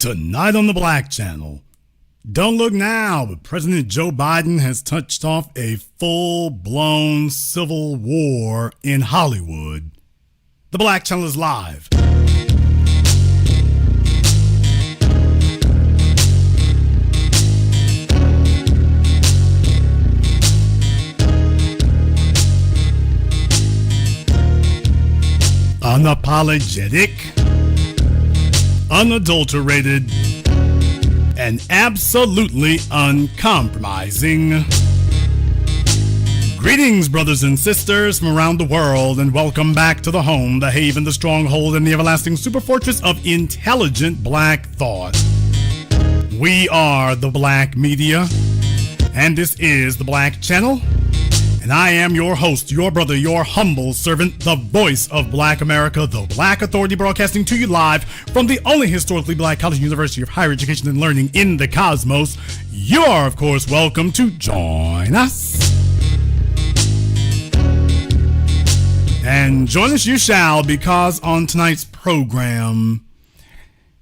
Tonight on the Black Channel. Don't look now, but President Joe Biden has touched off a full-blown civil war in Hollywood. The Black Channel is live. Unapologetic, unadulterated, and absolutely uncompromising. Greetings, brothers and sisters from around the world, and welcome back to the home, the haven, the stronghold, and the everlasting superfortress of intelligent black thought. We are the Black Media, and this is the Black Channel. And I am your host, your brother, your humble servant, the voice of Black America, the Black Authority, broadcasting to you live from the only historically black college university of higher education and learning in the cosmos. You are, of course, welcome to join us. And join us you shall, because on tonight's program,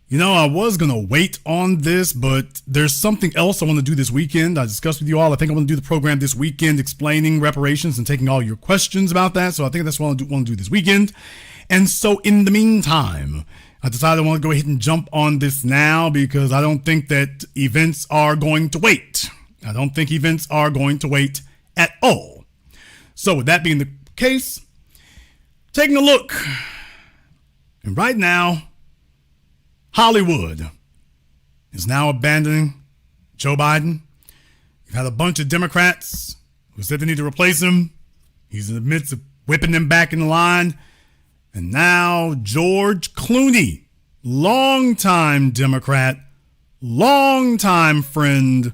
I was going to wait on this, but there's something else I want to do this weekend. I discussed with you all. I think I want to do the program this weekend explaining reparations and taking all your questions about that. So I think that's what I want to do this weekend. And so in the meantime, I decided I want to go ahead and jump on this now because I don't think that events are going to wait. I don't think events are going to wait at all. So with that being the case, taking a look. And right now, Hollywood is now abandoning Joe Biden. You've had a bunch of Democrats who said they need to replace him. He's in the midst of whipping them back in the line. And now George Clooney, longtime Democrat, longtime friend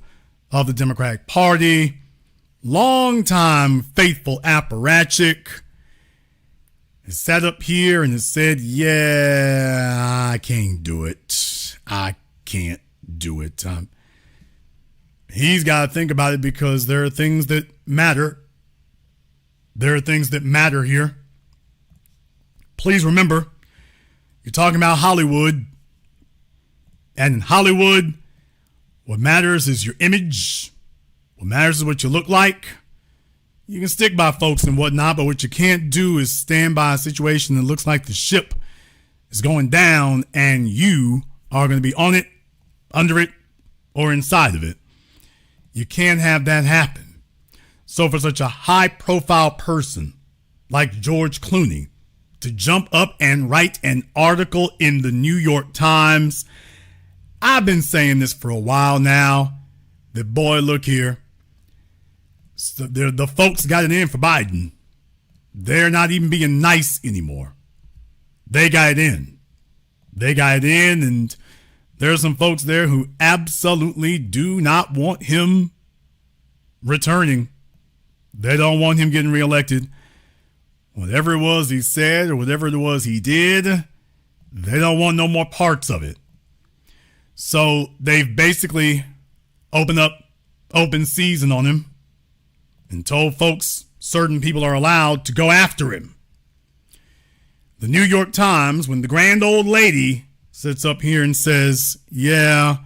of the Democratic Party, longtime faithful apparatchik, has sat up here and has said, yeah, I can't do it. I can't do it. He's got to think about it because there are things that matter. There are things that matter here. Please remember, you're talking about Hollywood. And in Hollywood, what matters is your image. What matters is what you look like. You can stick by folks and whatnot, but what you can't do is stand by a situation that looks like the ship is going down and you are going to be on it, under it, or inside of it. You can't have that happen. So for such a high-profile person like George Clooney to jump up and write an article in the New York Times, I've been saying this for a while now, that boy, look here. So the folks got it in for Biden. They're not even being nice anymore. They got it in. They got it in, and there are some folks there who absolutely do not want him returning. They don't want him getting reelected. Whatever it was he said or whatever it was he did, they don't want no more parts of it. So they've basically open season on him. And told folks certain people are allowed to go after him. The New York Times, when the grand old lady sits up here and says, yeah,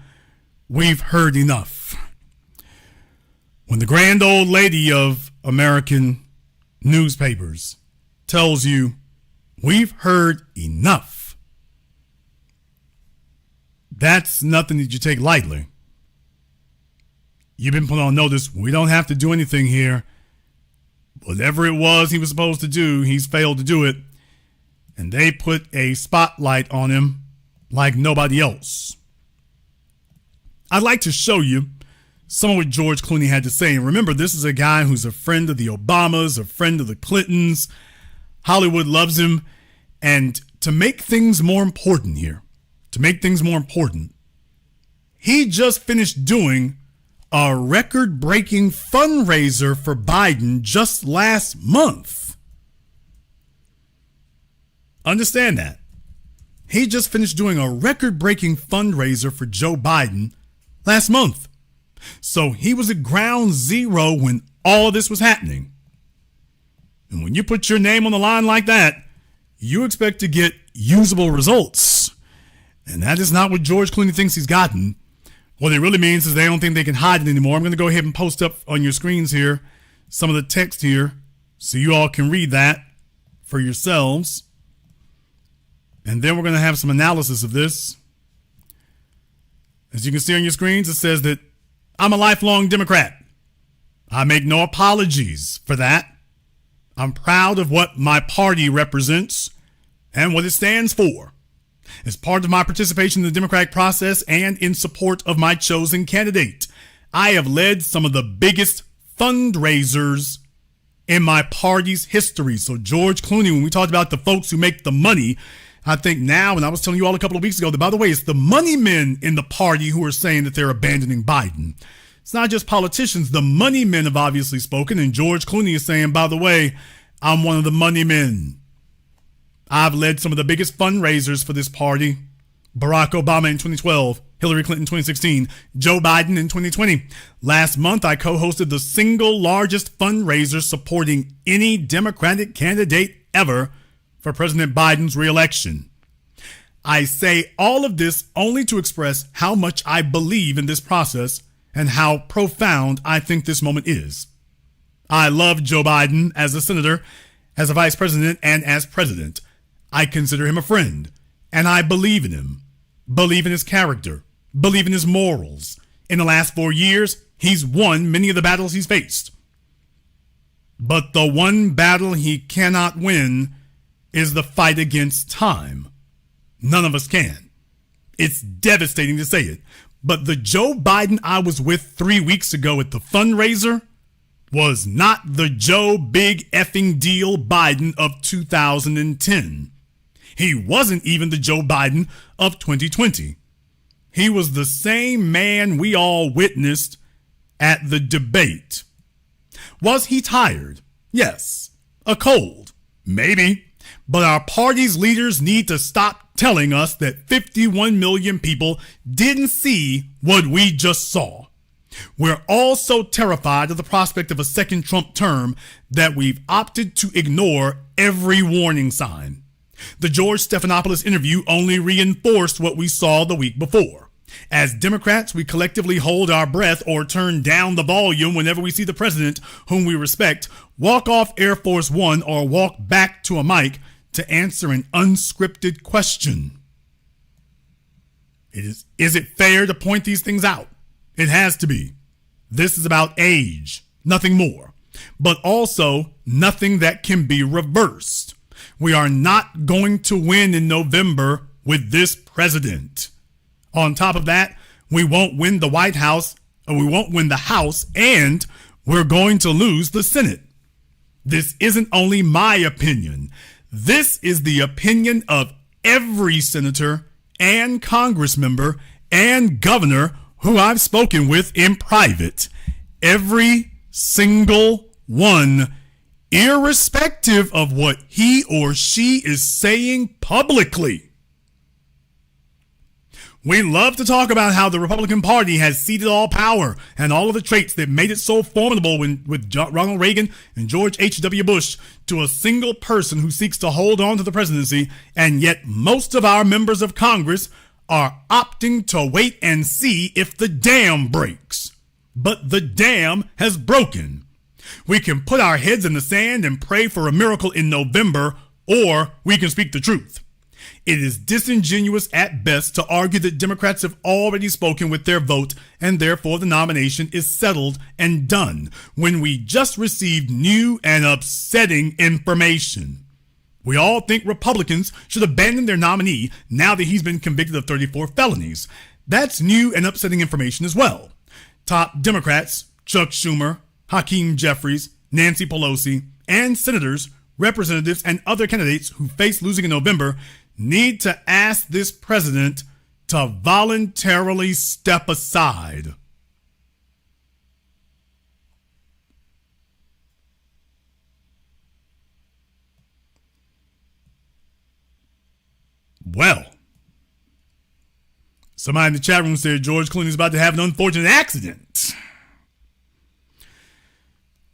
we've heard enough. When the grand old lady of American newspapers tells you, we've heard enough, that's nothing that you take lightly. You've been put on notice. We don't have to do anything here. Whatever it was he was supposed to do, he's failed to do it. And they put a spotlight on him like nobody else. I'd like to show you some of what George Clooney had to say. And remember, this is a guy who's a friend of the Obamas, a friend of the Clintons. Hollywood loves him. And to make things more important here, he just finished doing a record-breaking fundraiser for Biden just last month. Understand that. He just finished doing a record-breaking fundraiser for Joe Biden last month. So he was at ground zero when all of this was happening. And when you put your name on the line like that, you expect to get usable results. And that is not what George Clooney thinks he's gotten. What it really means is they don't think they can hide it anymore. I'm going to go ahead and post up on your screens here some of the text here so you all can read that for yourselves. And then we're going to have some analysis of this. As you can see on your screens, it says that I'm a lifelong Democrat. I make no apologies for that. I'm proud of what my party represents and what it stands for. As part of my participation in the democratic process and in support of my chosen candidate, I have led some of the biggest fundraisers in my party's history. So George Clooney, when we talked about the folks who make the money, I think now, and I was telling you all a couple of weeks ago, that by the way, it's the money men in the party who are saying that they're abandoning Biden. It's not just politicians. The money men have obviously spoken, and George Clooney is saying, by the way, I'm one of the money men. I've led some of the biggest fundraisers for this party. Barack Obama in 2012, Hillary Clinton in 2016, Joe Biden in 2020. Last month, I co-hosted the single largest fundraiser supporting any Democratic candidate ever for President Biden's reelection. I say all of this only to express how much I believe in this process and how profound I think this moment is. I love Joe Biden as a senator, as a vice president, and as president. I consider him a friend, and I believe in him, believe in his character, believe in his morals. In the last 4 years, he's won many of the battles he's faced. But the one battle he cannot win is the fight against time. None of us can. It's devastating to say it, but the Joe Biden I was with 3 weeks ago at the fundraiser was not the Joe Big Effing Deal Biden of 2010. He wasn't even the Joe Biden of 2020. He was the same man we all witnessed at the debate. Was he tired? Yes. A cold? Maybe. But our party's leaders need to stop telling us that 51 million people didn't see what we just saw. We're all so terrified of the prospect of a second Trump term that we've opted to ignore every warning sign. The George Stephanopoulos interview only reinforced what we saw the week before. As Democrats, we collectively hold our breath or turn down the volume whenever we see the president, whom we respect, walk off Air Force One or walk back to a mic to answer an unscripted question. Is it fair to point these things out? It has to be. This is about age, nothing more, but also nothing that can be reversed. We are not going to win in November with this president. On top of that, we won't win the White House, or we won't win the House, and we're going to lose the Senate. This isn't only my opinion. This is the opinion of every senator and Congress member and governor who I've spoken with in private. Every single one, irrespective of what he or she is saying publicly. We love to talk about how the Republican Party has ceded all power and all of the traits that made it so formidable with Ronald Reagan and George H.W. Bush to a single person who seeks to hold on to the presidency, and yet most of our members of Congress are opting to wait and see if the dam breaks. But the dam has broken. We can put our heads in the sand and pray for a miracle in November, or we can speak the truth. It is disingenuous at best to argue that Democrats have already spoken with their vote and therefore the nomination is settled and done when we just received new and upsetting information. We all think Republicans should abandon their nominee now that he's been convicted of 34 felonies. That's new and upsetting information as well. Top Democrats, Chuck Schumer, Hakeem Jeffries, Nancy Pelosi, and senators, representatives, and other candidates who face losing in November need to ask this president to voluntarily step aside. Well, somebody in the chat room said George Clooney is about to have an unfortunate accident.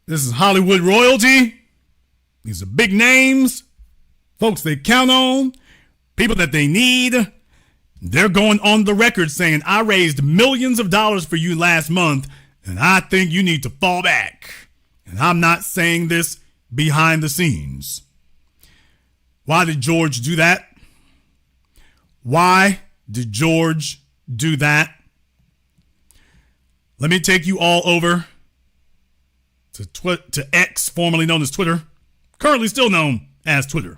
This is Hollywood royalty. These are big names, folks they count on, people that they need. They're going on the record saying, I raised millions of dollars for you last month, and I think you need to fall back. And I'm not saying this behind the scenes. Why did George do that? Why did George do that? Let me take you all over to X, formerly known as Twitter, currently still known as Twitter.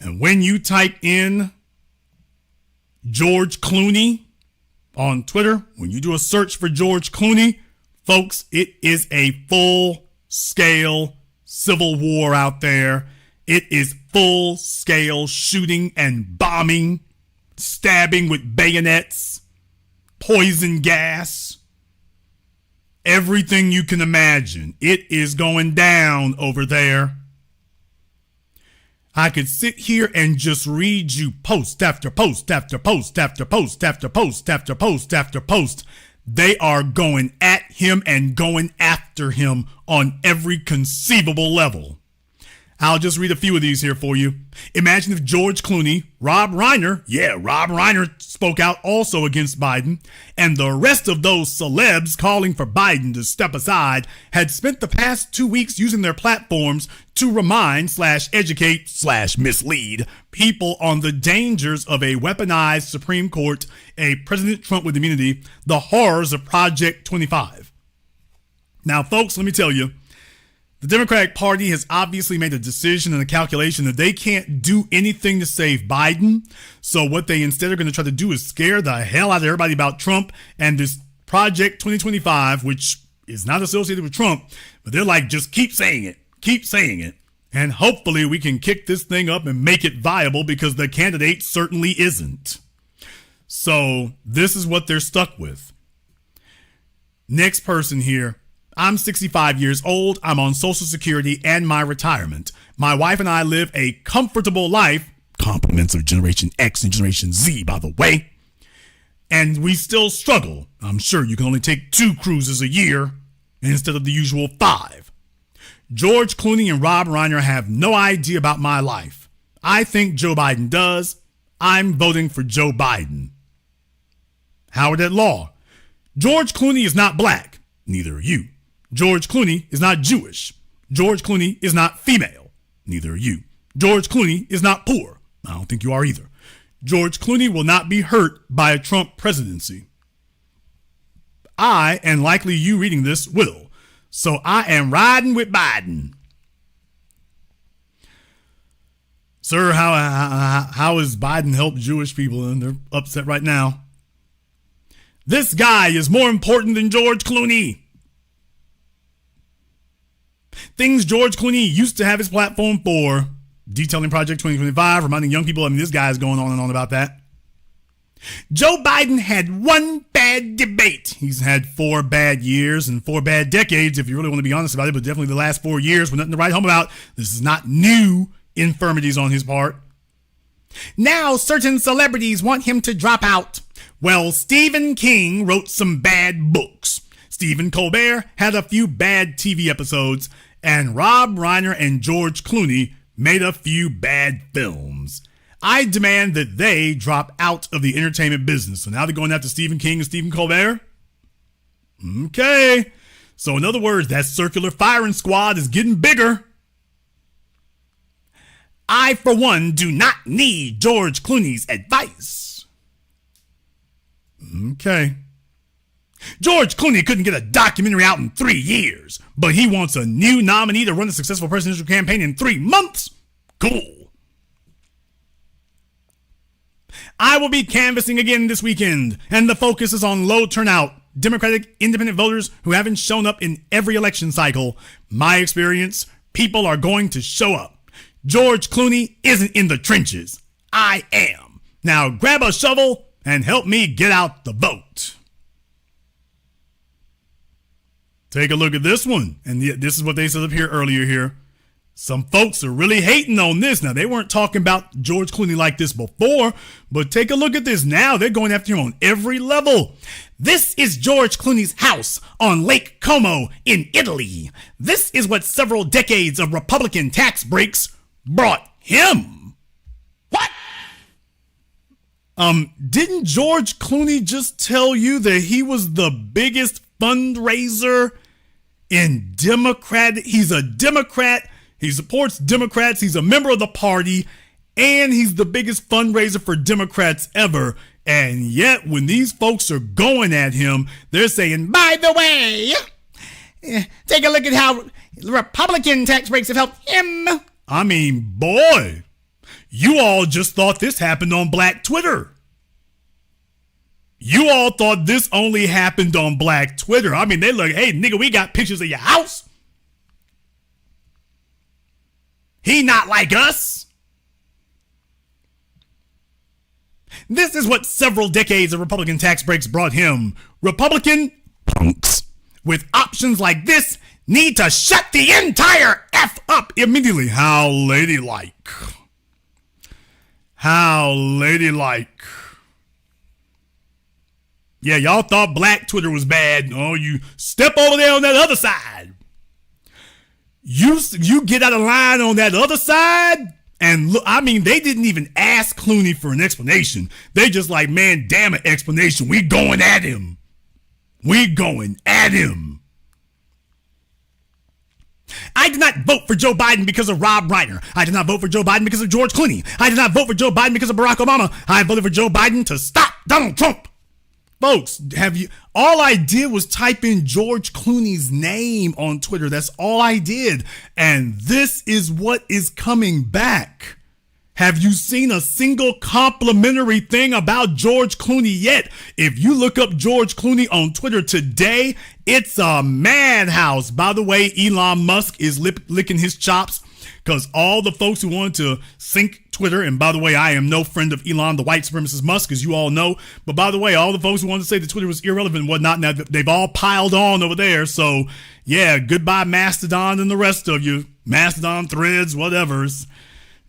And when you type in George Clooney on Twitter, when you do a search for George Clooney, folks, it is a full-scale civil war out there. It is full-scale shooting and bombing, stabbing with bayonets, poison gas, everything you can imagine. It is going down over there. I could sit here and just read you post after post after post after post after post after post after post. They are going at him and going after him on every conceivable level. I'll just read a few of these here for you. Imagine if George Clooney, Rob Reiner spoke out also against Biden, and the rest of those celebs calling for Biden to step aside had spent the past 2 weeks using their platforms to remind/educate/mislead people on the dangers of a weaponized Supreme Court, a President Trump with immunity, the horrors of Project 25. Now, folks, let me tell you, the Democratic Party has obviously made a decision and a calculation that they can't do anything to save Biden. So what they instead are going to try to do is scare the hell out of everybody about Trump and this Project 2025, which is not associated with Trump. But they're like, just keep saying it. Keep saying it. And hopefully we can kick this thing up and make it viable, because the candidate certainly isn't. So this is what they're stuck with. Next person here. I'm 65 years old. I'm on Social Security and my retirement. My wife and I live a comfortable life. Compliments of Generation X and Generation Z, by the way. And we still struggle. I'm sure you can only take 2 cruises a year instead of the usual 5. George Clooney and Rob Reiner have no idea about my life. I think Joe Biden does. I'm voting for Joe Biden. Howard at Law. George Clooney is not black. Neither are you. George Clooney is not Jewish. George Clooney is not female. Neither are you. George Clooney is not poor. I don't think you are either. George Clooney will not be hurt by a Trump presidency. I, and likely you reading this, will. So I am riding with Biden. Sir, how has Biden helped Jewish people? And they're upset right now. This guy is more important than George Clooney. Things George Clooney used to have his platform for, detailing Project 2025, reminding young people, this guy's going on and on about that. Joe Biden had 1 bad debate. He's had 4 bad years and 4 bad decades, if you really want to be honest about it, but definitely the last 4 years with nothing to write home about. This is not new infirmities on his part. Now certain celebrities want him to drop out. Well, Stephen King wrote some bad books. Stephen Colbert had a few bad TV episodes, and Rob Reiner and George Clooney made a few bad films. I demand that they drop out of the entertainment business. So now they're going after Stephen King and Stephen Colbert? Okay. So in other words, that circular firing squad is getting bigger. I, for one, do not need George Clooney's advice. Okay. George Clooney couldn't get a documentary out in 3 years, but he wants a new nominee to run a successful presidential campaign in 3 months? Cool. I will be canvassing again this weekend, and the focus is on low turnout, Democratic independent voters who haven't shown up in every election cycle. My experience, people are going to show up. George Clooney isn't in the trenches. I am. Now grab a shovel and help me get out the vote. Take a look at this one. And this is what they said up here earlier here. Some folks are really hating on this. Now, they weren't talking about George Clooney like this before, but take a look at this now. They're going after him on every level. This is George Clooney's house on Lake Como in Italy. This is what several decades of Republican tax breaks brought him. What? Didn't George Clooney just tell you that he was the biggest fundraiser in Democrat? He's a Democrat. He supports Democrats. He's a member of the party, and he's the biggest fundraiser for Democrats ever. And yet, when these folks are going at him, they're saying, by the way, take a look at how Republican tax breaks have helped him. I mean, boy, you all just thought this happened on Black Twitter. You all thought this only happened on Black Twitter. I mean, they look, hey, nigga, we got pictures of your house. He not like us. This is what several decades of Republican tax breaks brought him. Republican punks with options like this need to shut the entire F up immediately. How ladylike. How ladylike. Yeah, y'all thought Black Twitter was bad. Oh, you step over there on that other side. You get out of line on that other side, and look, I mean, they didn't even ask Clooney for an explanation. They just like, man, damn an explanation. We going at him. We going at him. I did not vote for Joe Biden because of Rob Reiner. I did not vote for Joe Biden because of George Clooney. I did not vote for Joe Biden because of Barack Obama. I voted for Joe Biden to stop Donald Trump. Folks, all I did was type in George Clooney's name on Twitter. That's all I did. And this is what is coming back. Have you seen a single complimentary thing about George Clooney yet? If you look up George Clooney on Twitter today, it's a madhouse. By the way, Elon Musk is licking his chops because all the folks who wanted to sink Twitter, and by the way, I am no friend of Elon, the white supremacist Musk, as you all know. But by the way, all the folks who wanted to say that Twitter was irrelevant and whatnot, now they've all piled on over there. So yeah, goodbye Mastodon and the rest of you. Mastodon, Threads, whatever's.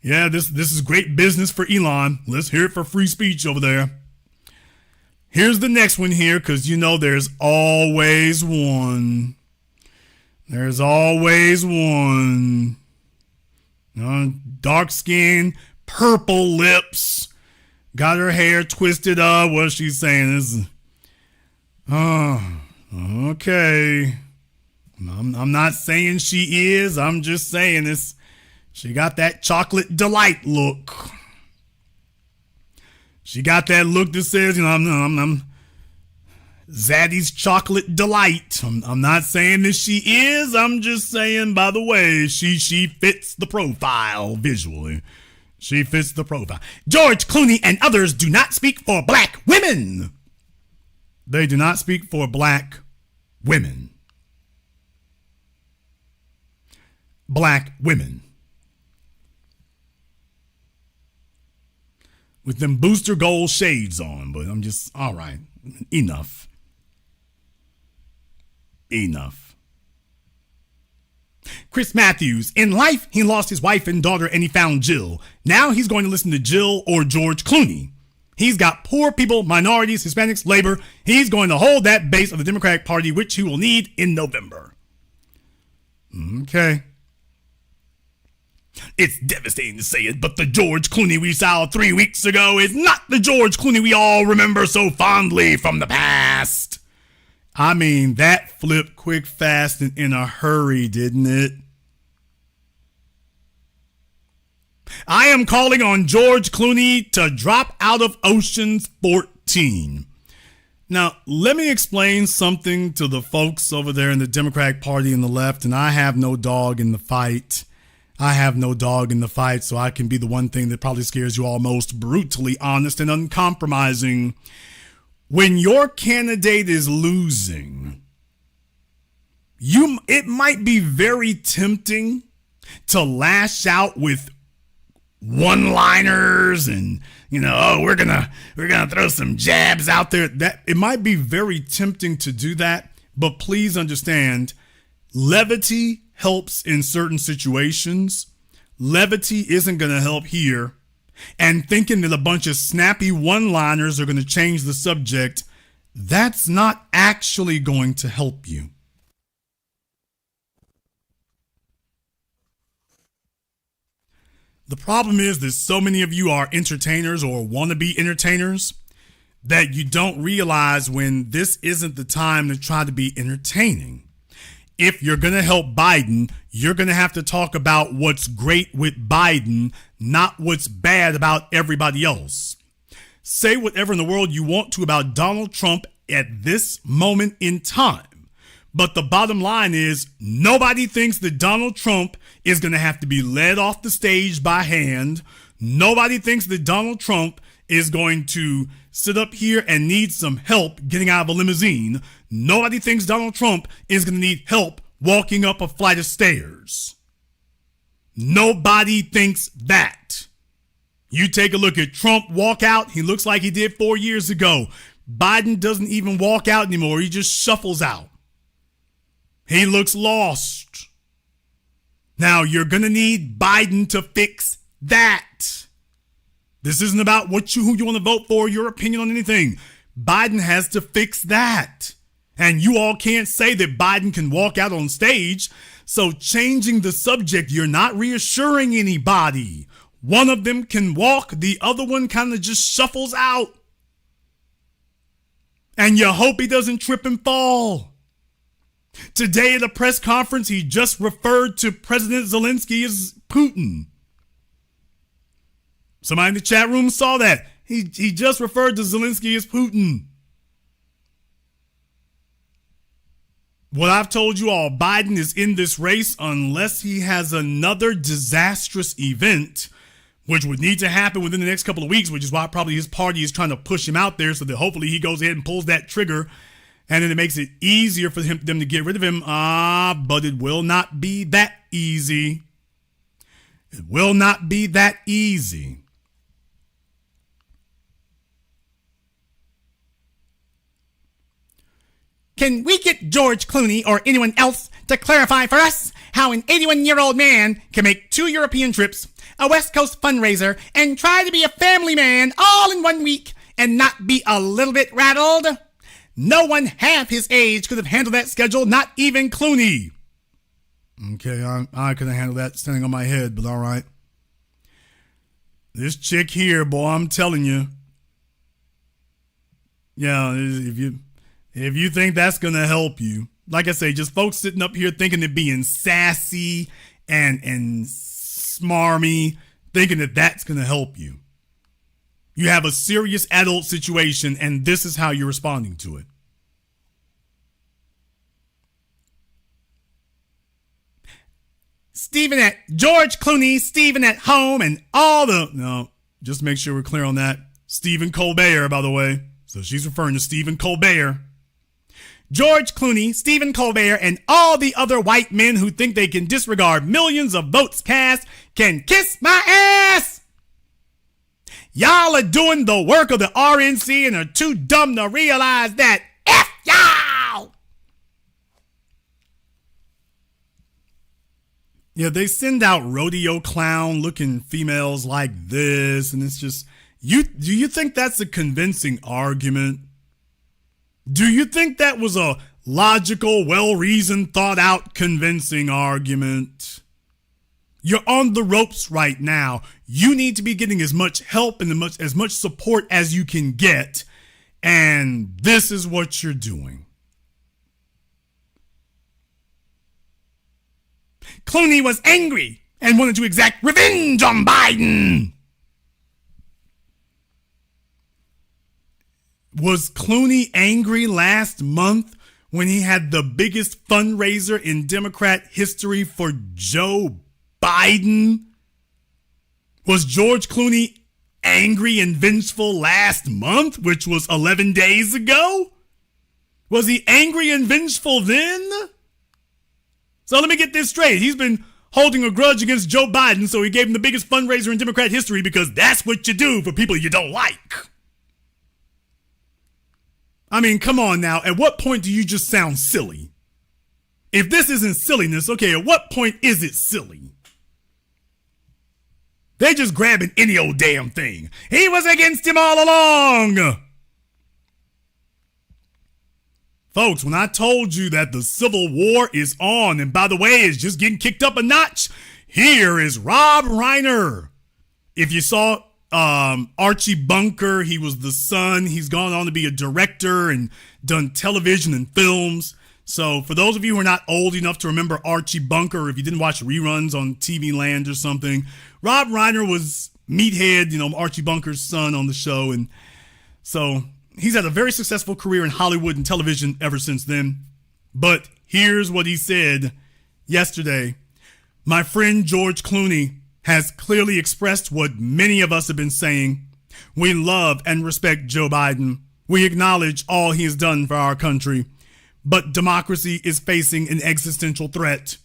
Yeah, this is great business for Elon. Let's hear it for free speech over there. Here's the next one here, because you know there's always one. There's always one. Dark skin, purple lips, got her hair twisted up. What's she saying? This is, okay. I'm not saying she is. I'm just saying this. She got that chocolate delight look. She got that look that says, you know, I'm Zaddy's chocolate delight. I'm not saying that she is. I'm just saying, by the way, she fits the profile visually. She fits the profile. George Clooney and others do not speak for black women. They do not speak for black women. Black women. With them booster gold shades on, but I'm just, all right, enough. Enough. Chris Matthews. In life, he lost his wife and daughter and he found Jill. Now he's going to listen to Jill or George Clooney. He's got poor people, minorities, Hispanics, labor. He's going to hold that base of the Democratic Party, which he will need in November. Okay. It's devastating to say it, but the George Clooney we saw 3 weeks ago is not the George Clooney we all remember so fondly from the past. I mean, that flipped quick, fast, and in a hurry, didn't it? I am calling on George Clooney to drop out of Ocean's 14. Now, let me explain something to the folks over there in the Democratic Party and the left, and I have no dog in the fight. I have no dog in the fight, so I can be the one thing that probably scares you all most, brutally honest and uncompromising. When your candidate is losing, it might be very tempting to lash out with one-liners and, you know, oh, we're gonna throw some jabs out there. That it might be very tempting to do that, but please understand, levity helps in certain situations. Levity isn't going to help here. And thinking that a bunch of snappy one-liners are going to change the subject, that's not actually going to help you. The problem is that so many of you are entertainers or want to be entertainers that you don't realize when this isn't the time to try to be entertaining. If you're going to help Biden, you're going to have to talk about what's great with Biden, not what's bad about everybody else. Say whatever in the world you want to about Donald Trump at this moment in time. But the bottom line is nobody thinks that Donald Trump is going to have to be led off the stage by hand. Nobody thinks that Donald Trump is going to sit up here and need some help getting out of a limousine. Nobody thinks Donald Trump is going to need help walking up a flight of stairs. Nobody thinks that. You take a look at Trump walk out. He looks like he did 4 years ago. Biden doesn't even walk out anymore. He just shuffles out. He looks lost. Now, you're going to need Biden to fix that. This isn't about who you want to vote for, your opinion on anything. Biden has to fix that. And you all can't say that Biden can walk out on stage. So changing the subject, you're not reassuring anybody. One of them can walk, the other one kind of just shuffles out. And you hope he doesn't trip and fall. Today at a press conference, he just referred to President Zelensky as Putin. Somebody in the chat room saw that. He just referred to Zelensky as Putin. What I've told you all, Biden is in this race unless he has another disastrous event, which would need to happen within the next couple of weeks, which is why probably his party is trying to push him out there so that hopefully he goes ahead and pulls that trigger. And then it makes it easier for them to get rid of him. But it will not be that easy. It will not be that easy. Can we get George Clooney or anyone else to clarify for us how an 81-year-old man can make 2 European trips, a West Coast fundraiser, and try to be a family man all in 1 week and not be a little bit rattled? No one half his age could have handled that schedule, not even Clooney. Okay, I could have handled that standing on my head, but all right. This chick here, boy, I'm telling you. Yeah, if you think that's going to help you, like I say, just folks sitting up here thinking they're being sassy and smarmy, thinking that that's going to help you. You have a serious adult situation, and this is how you're responding to it. George Clooney, Stephen at home, and no, just make sure we're clear on that. Stephen Colbert, by the way. So she's referring to Stephen Colbert. George Clooney, Stephen Colbert, and all the other white men who think they can disregard millions of votes cast can kiss my ass. Y'all are doing the work of the RNC and are too dumb to realize that. F y'all! Yeah, they send out rodeo clown looking females like this, and it's just, do you think that's a convincing argument? Do you think that was a logical, well-reasoned, thought-out, convincing argument? You're on the ropes right now. You need to be getting as much help and as much support as you can get. And this is what you're doing. Clooney was angry and wanted to exact revenge on Biden. Was Clooney angry last month when he had the biggest fundraiser in Democrat history for Joe Biden? Was George Clooney angry and vengeful last month, which was 11 days ago? Was he angry and vengeful then? So let me get this straight. He's been holding a grudge against Joe Biden, so he gave him the biggest fundraiser in Democrat history because that's what you do for people you don't like. I mean, come on now. At what point do you just sound silly? If this isn't silliness, okay, at what point is it silly? They just grabbing any old damn thing. He was against him all along. Folks, when I told you that the Civil War is on, and by the way, it's just getting kicked up a notch, here is Rob Reiner If you saw Archie Bunker, he was the son. He's gone on to be a director and done television and films. So for those of you who are not old enough to remember Archie Bunker, if you didn't watch reruns on TV Land or something, Rob Reiner was Meathead, Archie Bunker's son on the show. And so he's had a very successful career in Hollywood and television ever since then. But here's what he said yesterday. My friend George Clooney has clearly expressed what many of us have been saying. We love and respect Joe Biden. We acknowledge all he has done for our country. But democracy is facing an existential threat.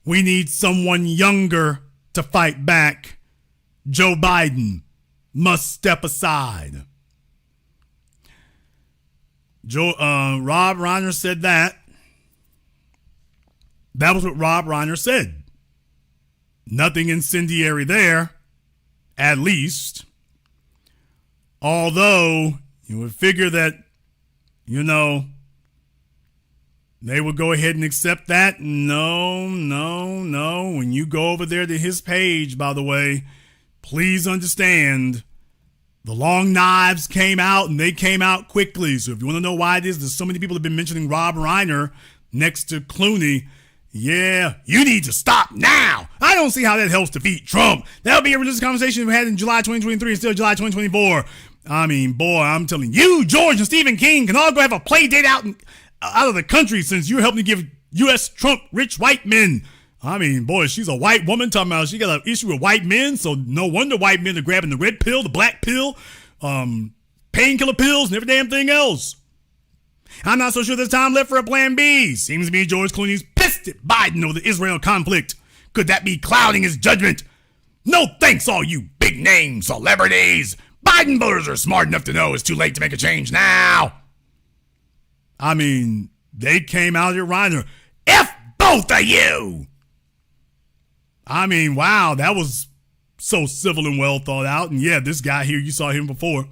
We need someone younger to fight back. Joe Biden must step aside. Rob Reiner said that. That was what Rob Reiner said. Nothing incendiary there, at least. Although you would figure that, they would go ahead and accept that. No. When you go over there to his page, by the way, please understand, the long knives came out and they came out quickly. So if you want to know why it is, there's so many people have been mentioning Rob Reiner next to Clooney. Yeah, you need to stop now. I don't see how that helps defeat Trump. That'll be a religious conversation we had in July 2023 instead of July 2024. I mean, boy, I'm telling you, George and Stephen King can all go have a play date out of the country since you're helping to give U.S. Trump rich white men. I mean, boy, she's a white woman talking about she got an issue with white men, so no wonder white men are grabbing the red pill, the black pill, painkiller pills, and every damn thing else. I'm not so sure there's time left for a plan B. Seems to me George Clooney's pissed at Biden over the Israel conflict. Could that be clouding his judgment? No thanks, all you big name celebrities. Biden voters are smart enough to know it's too late to make a change now. I mean, they came out at Reiner. F both of you! I mean, wow, that was so civil and well thought out. And yeah, this guy here, you saw him before.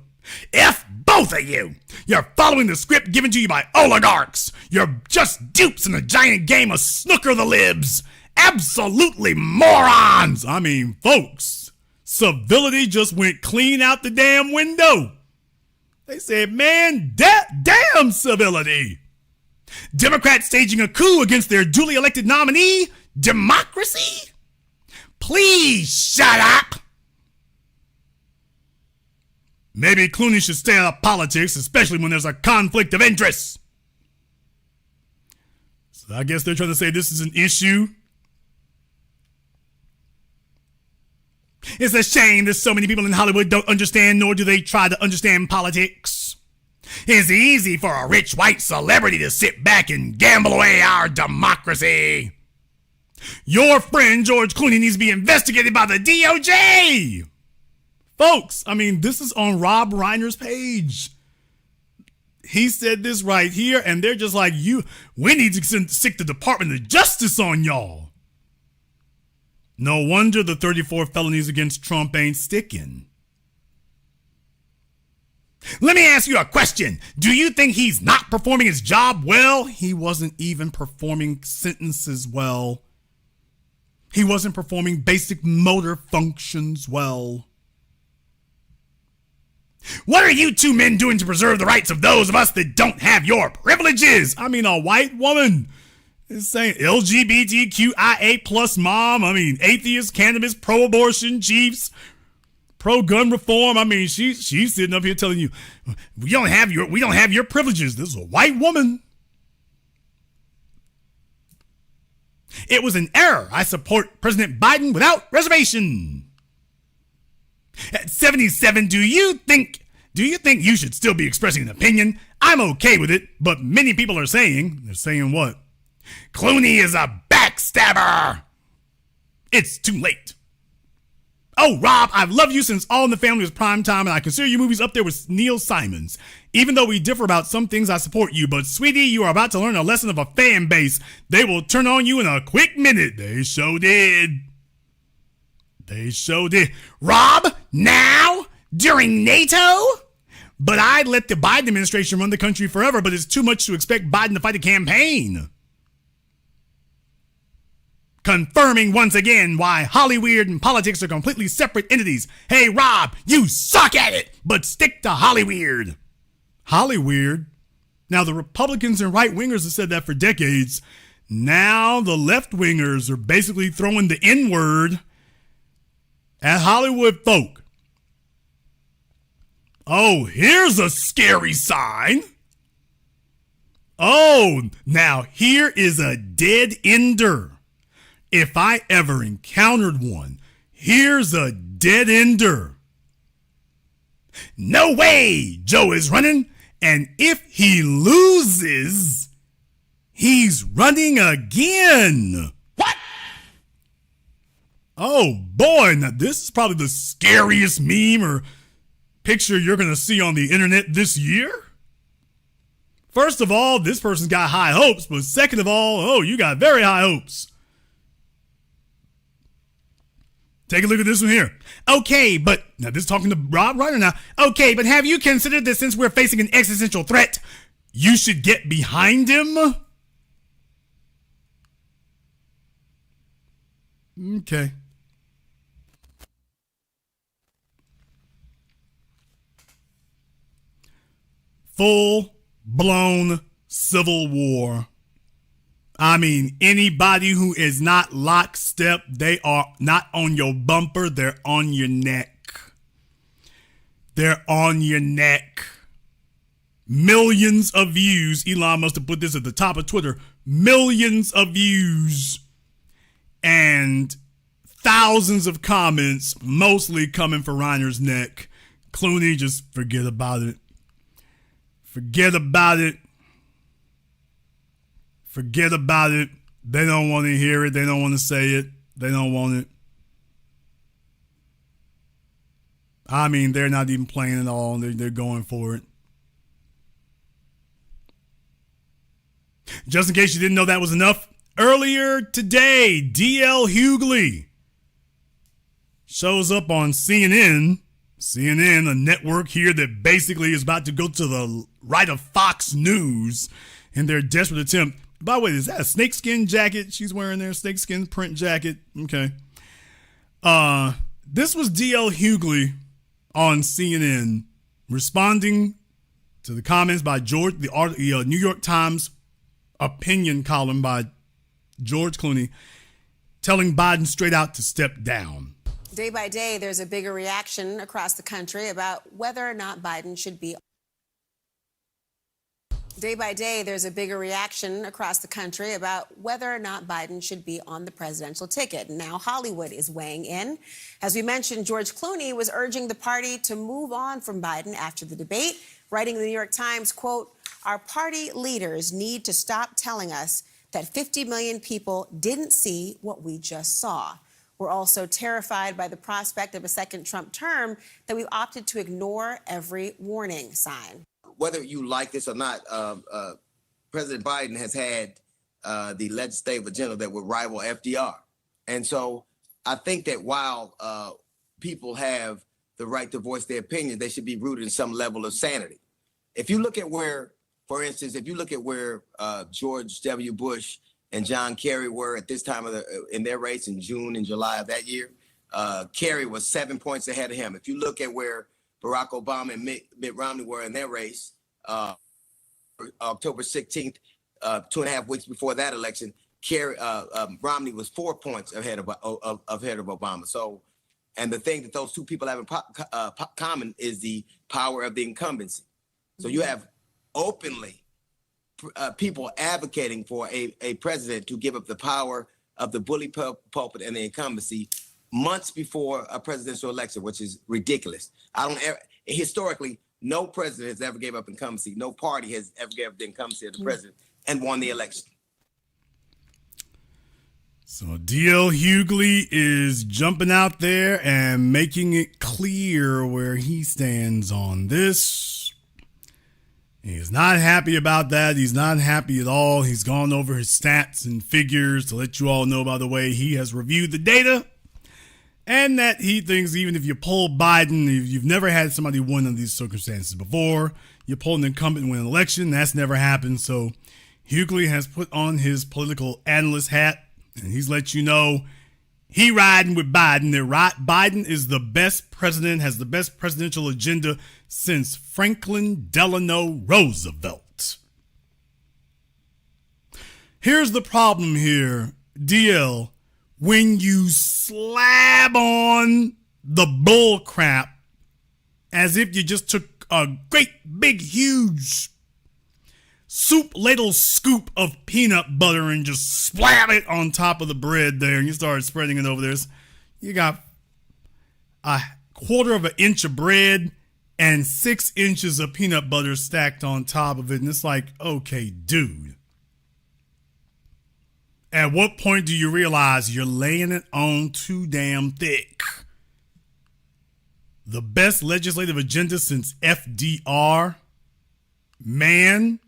F both of you! You're following the script given to you by oligarchs. You're just dupes in a giant game of snooker the libs. Absolutely morons! I mean, folks, civility just went clean out the damn window. They said, man, damn civility. Democrats staging a coup against their duly elected nominee? Democracy? Please shut up. Maybe Clooney should stay out of politics, especially when there's a conflict of interest. So I guess they're trying to say this is an issue. It's a shame that so many people in Hollywood don't understand, nor do they try to understand politics. It's easy for a rich white celebrity to sit back and gamble away our democracy. Your friend George Clooney needs to be investigated by the DOJ. Folks, I mean, this is on Rob Reiner's page. He said this right here, and they're just like, we need to stick the Department of Justice on y'all. No wonder the 34 felonies against Trump ain't sticking. Let me ask you a question. Do you think he's not performing his job well? He wasn't even performing sentences well. He wasn't performing basic motor functions well. What are you two men doing to preserve the rights of those of us that don't have your privileges? I mean, a white woman is saying LGBTQIA plus mom. I mean, atheist, cannabis, pro-abortion chiefs, pro-gun reform. I mean, she's sitting up here telling you, we don't have your privileges. This is a white woman. It was an error. I support President Biden without reservation. At 77, do you think you should still be expressing an opinion? I'm okay with it, but many people are saying, they're saying what? Clooney is a backstabber. It's too late. Oh, Rob, I've loved you since All in the Family was prime time, and I consider your movies up there with Neil Simon's. Even though we differ about some things, I support you. But, sweetie, you are about to learn a lesson of a fan base. They will turn on you in a quick minute. They sure did. They sure did. Rob, now? During NATO? But I'd let the Biden administration run the country forever, but it's too much to expect Biden to fight a campaign. confirming once again why Hollyweird and politics are completely separate entities. Hey, Rob, you suck at it, but stick to Hollyweird. Hollyweird? Now, the Republicans and right-wingers have said that for decades. Now the left-wingers are basically throwing the N-word at Hollywood folk. Oh, here's a scary sign. Oh, now here is a dead ender. If I ever encountered one, here's a dead ender. No way, Joe is running, and if he loses, he's running again. What? Oh boy, now this is probably the scariest meme or picture you're going to see on the internet this year. First of all, this person's got high hopes, but second of all, oh, you got very high hopes. Take a look at this one here. Okay, but, now this is talking to Rob Ryder now. Okay, but have you considered that since we're facing an existential threat, you should get behind him? Okay. Full-blown civil war. I mean, anybody who is not lockstep, they are not on your bumper, they're on your neck. They're on your neck. Millions of views. Elon must have put this at the top of Twitter. Millions of views. And thousands of comments, mostly coming for Reiner's neck. Clooney, just forget about it. Forget about it. Forget about it. They don't want to hear it. They don't want to say it. They don't want it. I mean, they're not even playing at all. They're going for it. Just in case you didn't know that was enough, earlier today, D.L. Hughley shows up on CNN. CNN, a network here that basically is about to go to the right of Fox News in their desperate attempt. By the way, is that a snakeskin jacket she's wearing there? Snakeskin print jacket? Okay. This was D.L. Hughley on CNN responding to the comments by George, the New York Times opinion column by George Clooney, telling Biden straight out to step down. Day by day, there's a bigger reaction across the country about whether or not Biden should be. Day by day, there's a bigger reaction across the country about whether or not Biden should be on the presidential ticket. Now Hollywood is weighing in. As we mentioned, George Clooney was urging the party to move on from Biden after the debate, writing in the New York Times, quote, "Our party leaders need to stop telling us that 50 million people didn't see what we just saw. We're also terrified by the prospect of a second Trump term that we've opted to ignore every warning sign." Whether you like this or not, President Biden has had the legislative agenda that would rival FDR. And so I think that while people have the right to voice their opinion, they should be rooted in some level of sanity. If you look at where, for instance, if you look at where George W. Bush and John Kerry were at this time in their race in June and July of that year, Kerry was 7 points ahead of him. If you look at where Barack Obama and Mitt Romney were in their race, October 16th, 2.5 weeks before that election, Romney was 4 points ahead of Obama. So, and the thing that those two people have in common is the power of the incumbency. So you have openly people advocating for a president to give up the power of the bully pulpit and the incumbency months before a presidential election, which is ridiculous. Historically, no president has ever gave up incumbency. No party has ever gave up the incumbency of the president and won the election. So D.L. Hughley is jumping out there and making it clear where he stands on this. He's not happy about that. He's not happy at all. He's gone over his stats and figures to let you all know, by the way, he has reviewed the data. And that he thinks even if you poll Biden, if you've never had somebody win under these circumstances before, you poll an incumbent and win an election, that's never happened. So Hughley has put on his political analyst hat And he's let you know he riding with Biden. Biden is the best president, has the best presidential agenda since Franklin Delano Roosevelt. Here's the problem here, DL. When you slab on the bull crap as if you just took a great big huge soup ladle scoop of peanut butter and just slap it on top of the bread there and you start spreading it over there, you got a quarter of an inch of bread and 6 inches of peanut butter stacked on top of it. And it's like, okay, dude. At what point do you realize you're laying it on too damn thick? The best legislative agenda since FDR? Man,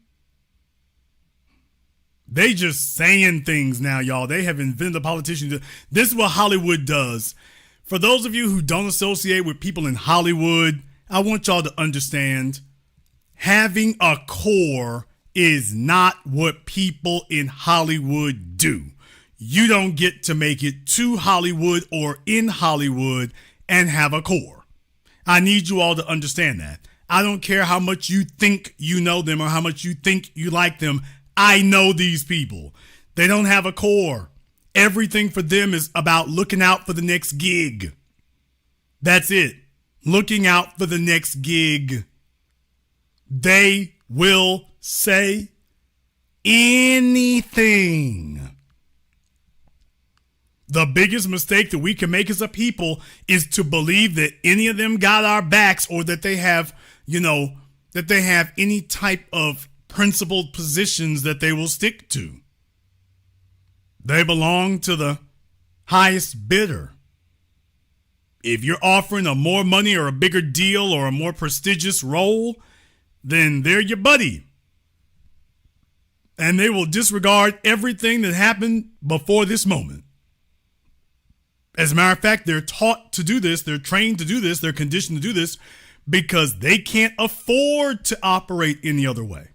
they just saying things now, y'all. They have invented a politician. This is what Hollywood does. For those of you who don't associate with people in Hollywood, I want y'all to understand having a core is not what people in Hollywood do. You don't get to make it to Hollywood or in Hollywood and have a core. I need you all to understand that. I don't care how much you think you know them or how much you think you like them. I know these people. They don't have a core. Everything for them is about looking out for the next gig. That's it. Looking out for the next gig. They will say anything. The biggest mistake that we can make as a people is to believe that any of them got our backs or that they have, that they have any type of principled positions that they will stick to. They belong to the highest bidder. If you're offering a more money or a bigger deal or a more prestigious role, then they're your buddy. And they will disregard everything that happened before this moment. As a matter of fact, they're taught to do this. They're trained to do this. They're conditioned to do this because they can't afford to operate any other way.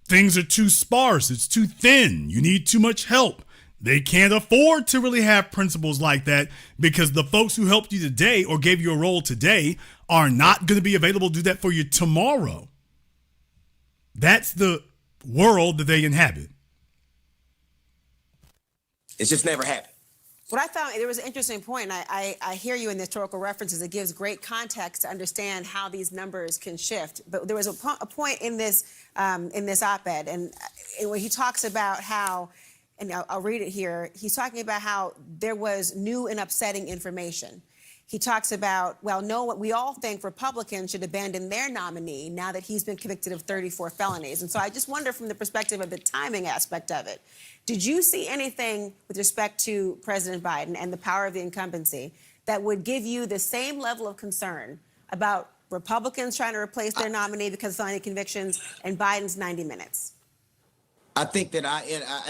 Things are too sparse. It's too thin. You need too much help. They can't afford to really have principles like that because the folks who helped you today or gave you a role today are not going to be available to do that for you tomorrow. That's the world that they inhabit. It's just never happened. What I found, there was an interesting point, and I hear you in the historical references. It gives great context to understand how these numbers can shift. But there was a point in this op-ed, and when he talks about how, and I'll read it here, he's talking about how there was new and upsetting information. He talks about, we all think Republicans should abandon their nominee now that he's been convicted of 34 felonies. And so I just wonder from the perspective of the timing aspect of it, did you see anything with respect to President Biden and the power of the incumbency that would give you the same level of concern about Republicans trying to replace their nominee because of felony convictions and Biden's 90 minutes? I think that I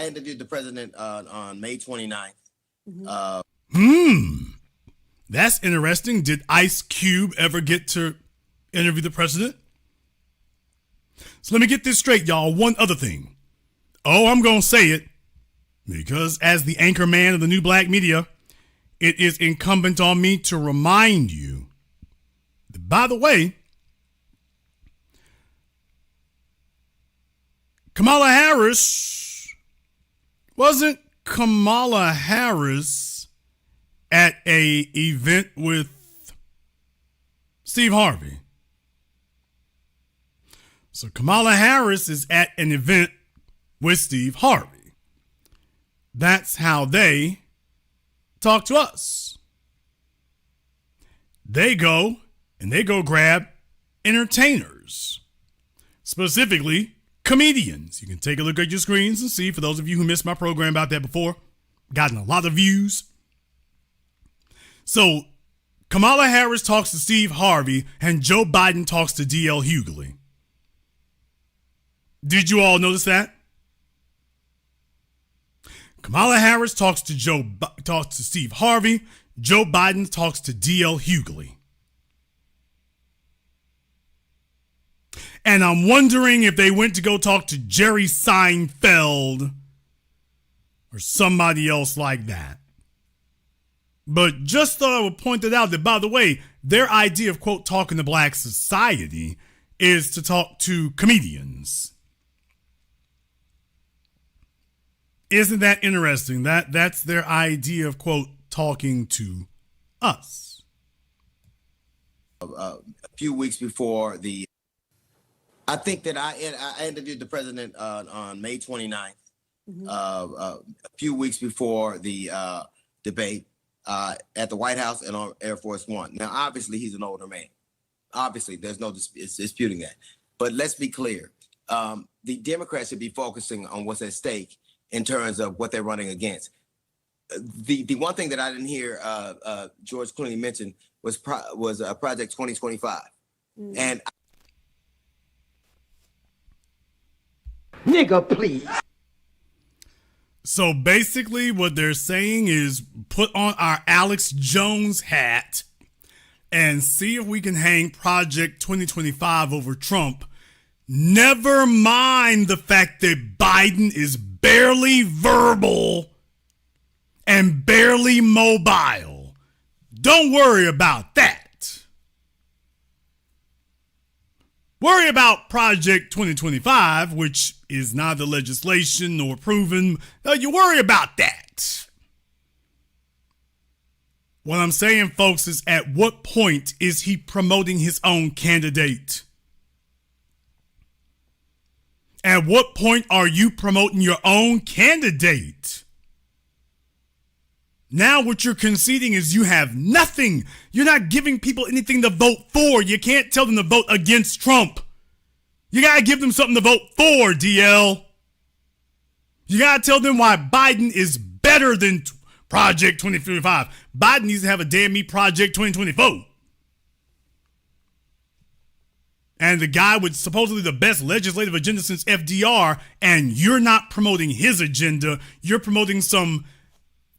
interviewed the president on May 29th. That's interesting. Did Ice Cube ever get to interview the president? So let me get this straight, y'all. One other thing. I'm going to say it because as the anchor man of the new black media, it is incumbent on me to remind you that, by the way, wasn't Kamala Harris at a event with Steve Harvey? So Kamala Harris is at an event with Steve Harvey. That's how they talk to us. They go grab entertainers, specifically comedians. You can take a look at your screens and see, for those of you who missed my program about that before, gotten a lot of views. So Kamala Harris talks to Steve Harvey and Joe Biden talks to D.L. Hughley. Did you all notice that? Kamala Harris talks to Steve Harvey. Joe Biden talks to D.L. Hughley. And I'm wondering if they went to go talk to Jerry Seinfeld or somebody else like that. But just thought I would point it out that, by the way, their idea of, quote, talking to black society is to talk to comedians. Isn't that interesting? That's their idea of, quote, talking to us. A few weeks before I think that I interviewed the president on May 29th, a few weeks before the debate at the White House and on Air Force One. Now, obviously, he's an older man. Obviously, there's no disputing that. But let's be clear. The Democrats should be focusing on what's at stake in terms of what they're running against. The one thing that I didn't hear George Clooney mention was Project 2025. And nigga, please. So basically what they're saying is put on our Alex Jones hat and see if we can hang Project 2025 over Trump. Never mind the fact that Biden is barely verbal and barely mobile. Don't worry about that. Worry about Project 2025, which is neither legislation nor proven. You worry about that. What I'm saying, folks, is at what point is he promoting his own candidate? At what point are you promoting your own candidate? Now what you're conceding is you have nothing. You're not giving people anything to vote for. You can't tell them to vote against Trump. You got to give them something to vote for, DL. You got to tell them why Biden is better than Project 2025. Biden needs to have a damn me Project 2024. And the guy with supposedly the best legislative agenda since FDR, and you're not promoting his agenda. You're promoting some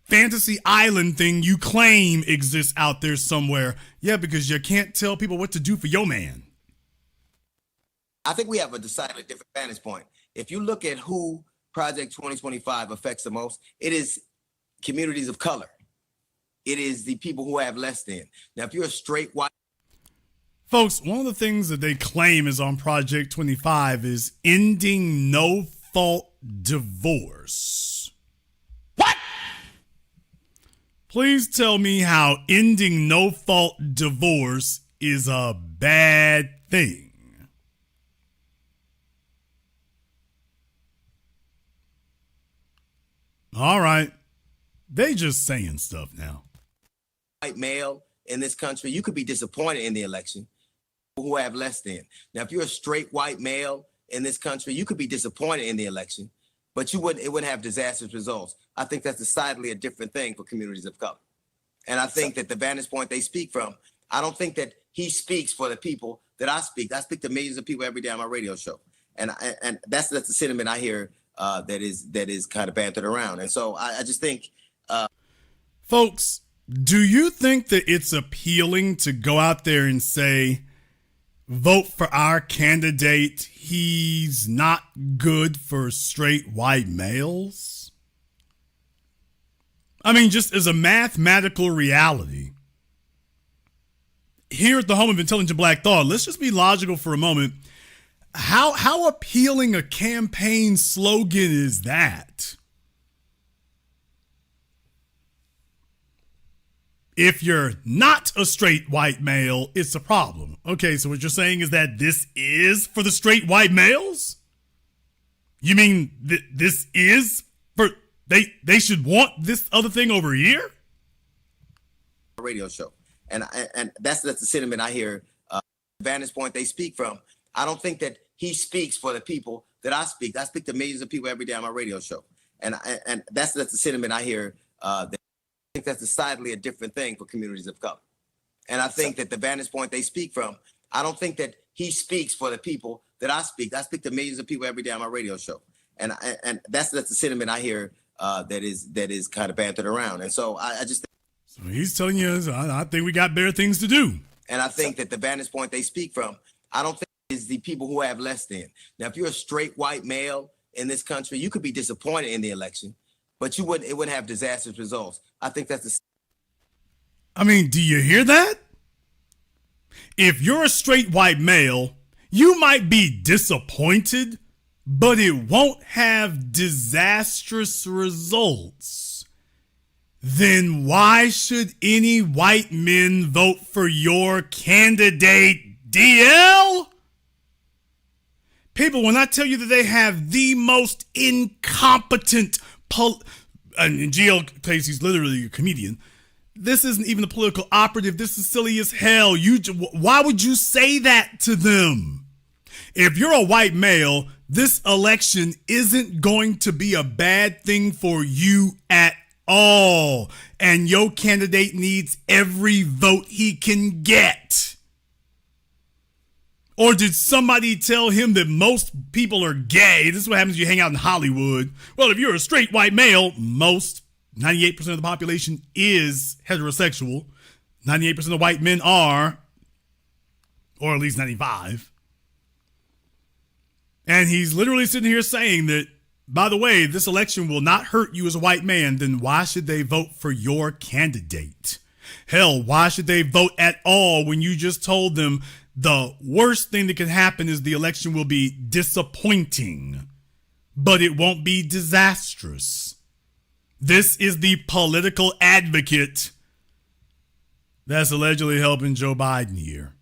fantasy island thing you claim exists out there somewhere. Yeah, because you can't tell people what to do for your man. I think we have a decidedly different vantage point. If you look at who Project 2025 affects the most, it is communities of color. It is the people who have less than. Now, if you're a straight white... Folks, one of the things that they claim is on Project 25 is ending no-fault divorce. What? Please tell me how ending no-fault divorce is a bad thing. All right. They just saying stuff now. White male in this country, you could be disappointed in the election who have less than. Now, if you're a straight white male in this country, you could be disappointed in the election, but it wouldn't have disastrous results. I think that's decidedly a different thing for communities of color. And I think that the vantage point they speak from, I don't think that he speaks for the people that I speak. I speak to millions of people every day on my radio show. And that's the sentiment I hear that is kind of bantered around. And so I just think... Folks, do you think that it's appealing to go out there and say, vote for our candidate, he's not good for straight white males? I mean, just as a mathematical reality, here at the home of Intelligent Black Thought, let's just be logical for a moment. How appealing a campaign slogan is that? If you're not a straight white male, it's a problem. Okay, so what you're saying is that this is for the straight white males? You mean this is for, they should want this other thing over here? Radio show. And that's the sentiment I hear, vantage point they speak from. I don't think that he speaks for the people that I speak. I speak to millions of people every day on my radio show. And that's the sentiment I hear, that I think that's decidedly a different thing for communities of color. And I think that the vantage point they speak from, I don't think that he speaks for the people that I speak. I speak to millions of people every day on my radio show. And that's the sentiment I hear, that is kind of bantered around. And so I just... So he's telling you, I think we got better things to do. And I think that the vantage point they speak from, I don't think is the people who have less than. Now, if you're a straight white male in this country, you could be disappointed in the election, but it wouldn't have disastrous results. I think that's the. I mean, do you hear that? If you're a straight white male, you might be disappointed, but it won't have disastrous results. Then why should any white men vote for your candidate, DL? People, when I tell you that they have the most incompetent, and GL claims he's literally a comedian. This isn't even a political operative. This is silly as hell. Why would you say that to them? If you're a white male, this election isn't going to be a bad thing for you at all. And your candidate needs every vote he can get. Or did somebody tell him that most people are gay? This is what happens when you hang out in Hollywood. Well, if you're a straight white male, 98% of the population is heterosexual. 98% of white men are, or at least 95. And he's literally sitting here saying that, by the way, this election will not hurt you as a white man. Then why should they vote for your candidate? Hell, why should they vote at all when you just told them the worst thing that can happen is the election will be disappointing, but it won't be disastrous? This is the political advocate that's allegedly helping Joe Biden here.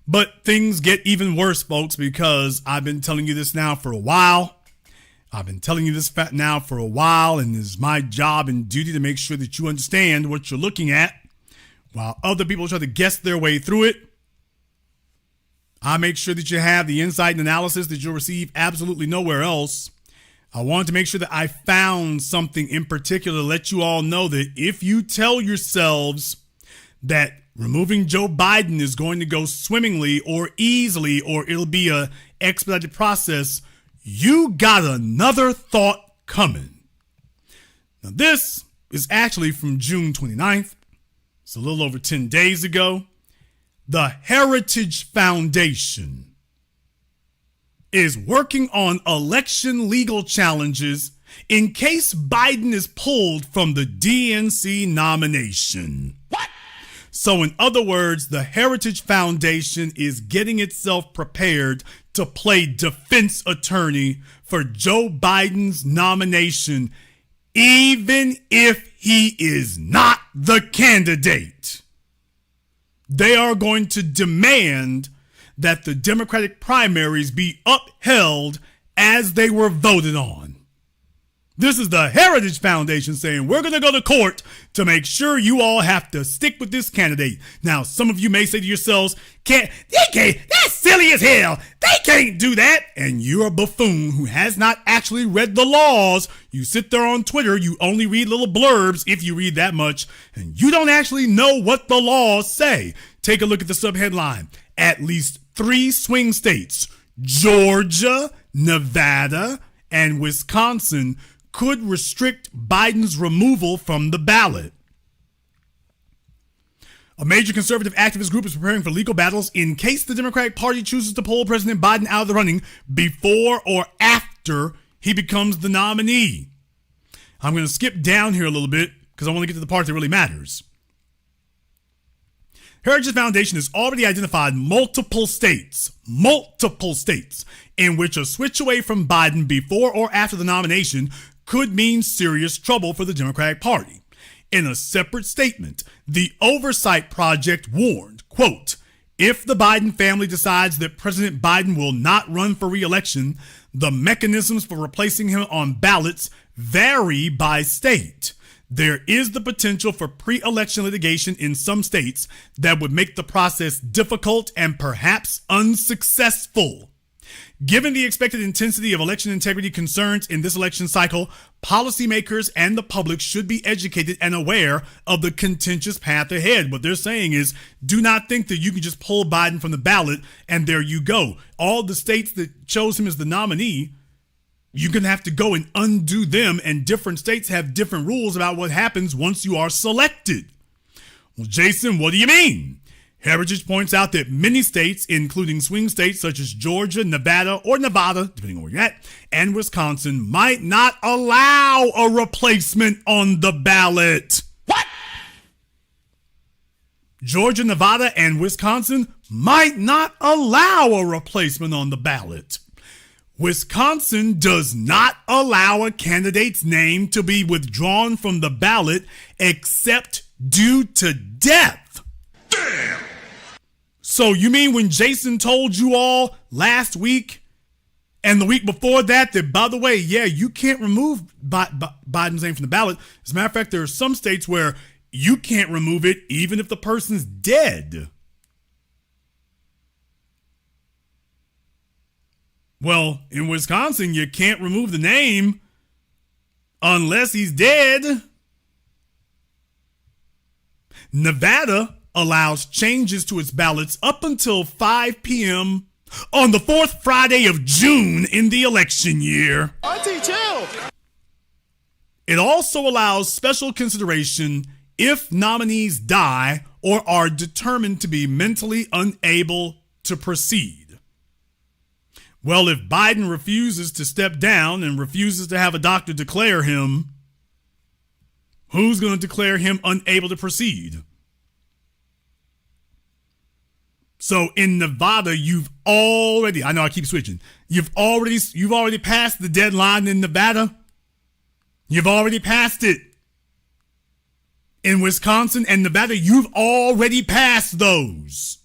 But things get even worse, folks, because I've been telling you this now for a while. And it's my job and duty to make sure that you understand what you're looking at while other people try to guess their way through it. I make sure that you have the insight and analysis that you'll receive absolutely nowhere else. I wanted to make sure that I found something in particular to let you all know that if you tell yourselves that removing Joe Biden is going to go swimmingly or easily or it'll be a expedited process, you got another thought coming. Now, this is actually from June 29th. It's a little over 10 days ago. The Heritage Foundation is working on election legal challenges in case Biden is pulled from the DNC nomination. What? So in other words, the Heritage Foundation is getting itself prepared to play defense attorney for Joe Biden's nomination, even if he is not the candidate. They are going to demand that the Democratic primaries be upheld as they were voted on. This is the Heritage Foundation saying we're going to go to court to make sure you all have to stick with this candidate. Now, some of you may say to yourselves, that's silly as hell. They can't do that. And you're a buffoon who has not actually read the laws. You sit there on Twitter, you only read little blurbs if you read that much, and you don't actually know what the laws say. Take a look at the subheadline. At least 3 swing states, Georgia, Nevada, and Wisconsin, could restrict Biden's removal from the ballot. A major conservative activist group is preparing for legal battles in case the Democratic Party chooses to pull President Biden out of the running before or after he becomes the nominee. I'm going to skip down here a little bit because I want to get to the part that really matters. Heritage Foundation has already identified multiple states in which a switch away from Biden before or after the nomination could mean serious trouble for the Democratic Party. In a separate statement, the Oversight Project warned, quote, if the Biden family decides that President Biden will not run for re-election, the mechanisms for replacing him on ballots vary by state. There is the potential for pre-election litigation in some states that would make the process difficult and perhaps unsuccessful. Given the expected intensity of election integrity concerns in this election cycle, policymakers and the public should be educated and aware of the contentious path ahead. What they're saying is, do not think that you can just pull Biden from the ballot and there you go. All the states that chose him as the nominee, you're going to have to go and undo them, and different states have different rules about what happens once you are selected. Well, Jason, what do you mean? Heritage points out that many states, including swing states such as Georgia, Nevada, depending on where you're at, and Wisconsin, might not allow a replacement on the ballot. What? Georgia, Nevada, and Wisconsin might not allow a replacement on the ballot. Wisconsin does not allow a candidate's name to be withdrawn from the ballot except due to death. Damn! So you mean when Jason told you all last week and the week before that, by the way, yeah, you can't remove Biden's name from the ballot. As a matter of fact, there are some states where you can't remove it even if the person's dead. Well, in Wisconsin, you can't remove the name unless he's dead. Nevada allows changes to its ballots up until 5 p.m. on the fourth Friday of June in the election year. Auntie, chill. It also allows special consideration if nominees die or are determined to be mentally unable to proceed. Well, if Biden refuses to step down and refuses to have a doctor declare him, who's going to declare him unable to proceed? So in Nevada, I know I keep switching. You've already passed the deadline in Nevada. You've already passed it. In Wisconsin and Nevada, you've already passed those.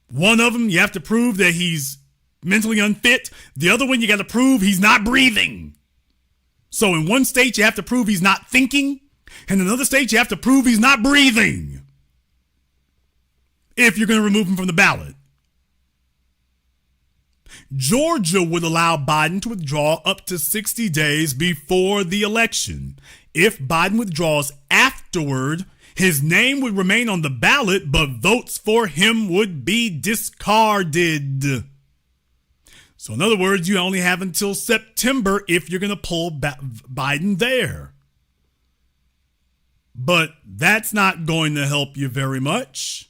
One of them, you have to prove that he's mentally unfit. The other one, you got to prove he's not breathing. So in one state, you have to prove he's not thinking. And in another state, you have to prove he's not breathing. If you're going to remove him from the ballot. Georgia would allow Biden to withdraw up to 60 days before the election. If Biden withdraws afterward, his name would remain on the ballot, but votes for him would be discarded. So in other words, you only have until September if you're going to pull Biden there. But that's not going to help you very much.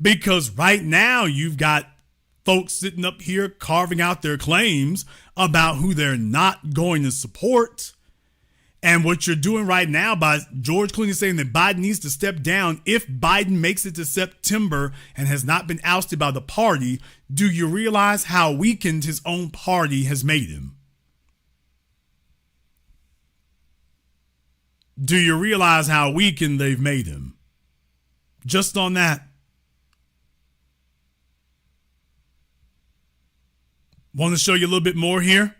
Because right now you've got folks sitting up here carving out their claims about who they're not going to support. And what you're doing right now by George Clooney saying that Biden needs to step down if Biden makes it to September and has not been ousted by the party, do you realize how weakened his own party has made him? Do you realize how weakened they've made him? Just on that. Want to show you a little bit more here?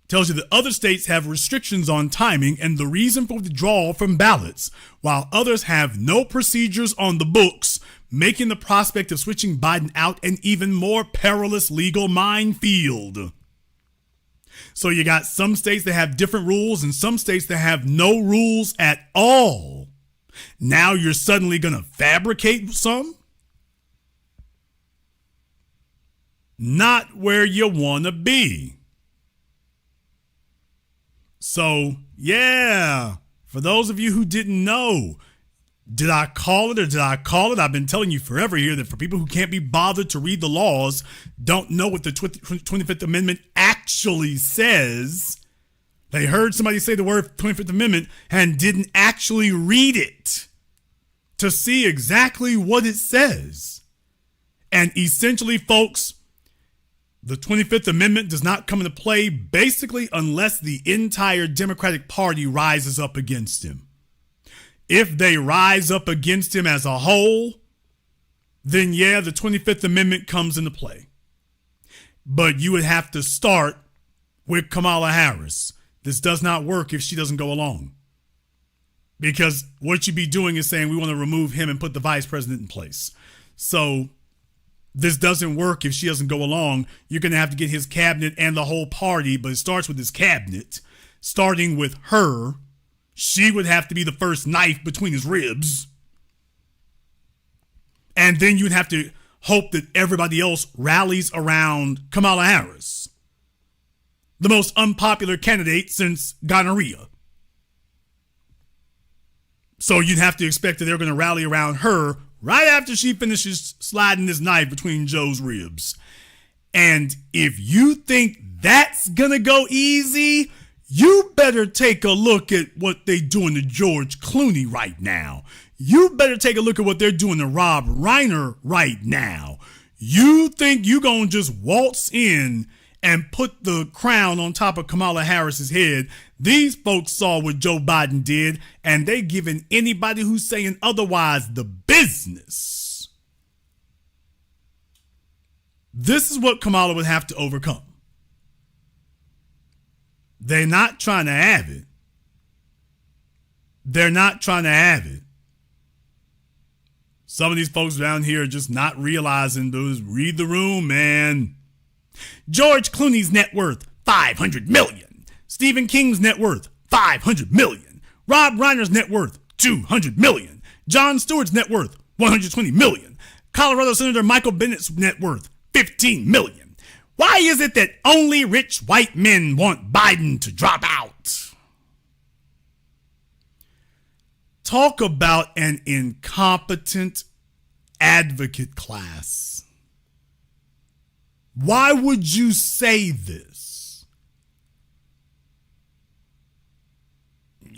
Tells you that other states have restrictions on timing and the reason for withdrawal from ballots, while others have no procedures on the books, making the prospect of switching Biden out an even more perilous legal minefield. So you got some states that have different rules and some states that have no rules at all. Now you're suddenly going to fabricate some? Not where you want to be. So, yeah, for those of you who didn't know, did I call it or did I call it? I've been telling you forever here that for people who can't be bothered to read the laws, don't know what the 25th Amendment actually says, they heard somebody say the word 25th Amendment and didn't actually read it to see exactly what it says. And essentially, folks, the 25th Amendment does not come into play basically unless the entire Democratic Party rises up against him. If they rise up against him as a whole, then yeah, the 25th Amendment comes into play. But you would have to start with Kamala Harris. This does not work if she doesn't go along. Because what you'd be doing is saying we want to remove him and put the vice president in place. So this doesn't work if she doesn't go along. You're going to have to get his cabinet and the whole party, but it starts with his cabinet, starting with her. She would have to be the first knife between his ribs. And then you'd have to hope that everybody else rallies around Kamala Harris, the most unpopular candidate since gonorrhea. So you'd have to expect that they're going to rally around her right after she finishes sliding this knife between Joe's ribs. And if you think that's going to go easy, you better take a look at what they're doing to George Clooney right now. You better take a look at what they're doing to Rob Reiner right now. You think you're going to just waltz in and put the crown on top of Kamala Harris's head? These folks saw what Joe Biden did, and they giving anybody who's saying otherwise the business. This is what Kamala would have to overcome. They're not trying to have it. They're not trying to have it. Some of these folks down here are just not realizing those. Read the room, man. George Clooney's net worth, $500 million. Stephen King's net worth, $500 million. Rob Reiner's net worth, $200 million. Jon Stewart's net worth, $120 million. Colorado Senator Michael Bennett's net worth, $15 million. Why is it that only rich white men want Biden to drop out? Talk about an incompetent advocate class. Why would you say this?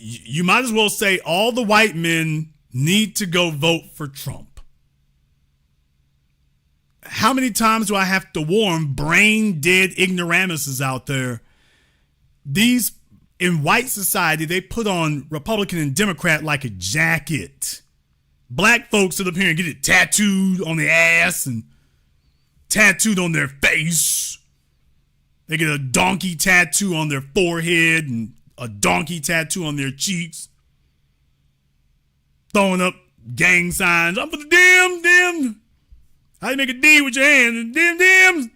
You might as well say all the white men need to go vote for Trump. How many times do I have to warn brain-dead ignoramuses out there? These, in white society, they put on Republican and Democrat like a jacket. Black folks sit up here and get it tattooed on their ass and tattooed on their face. They get a donkey tattoo on their forehead and a donkey tattoo on their cheeks. Throwing up gang signs. I'm for the damn. How you make a D with your hand? Damn.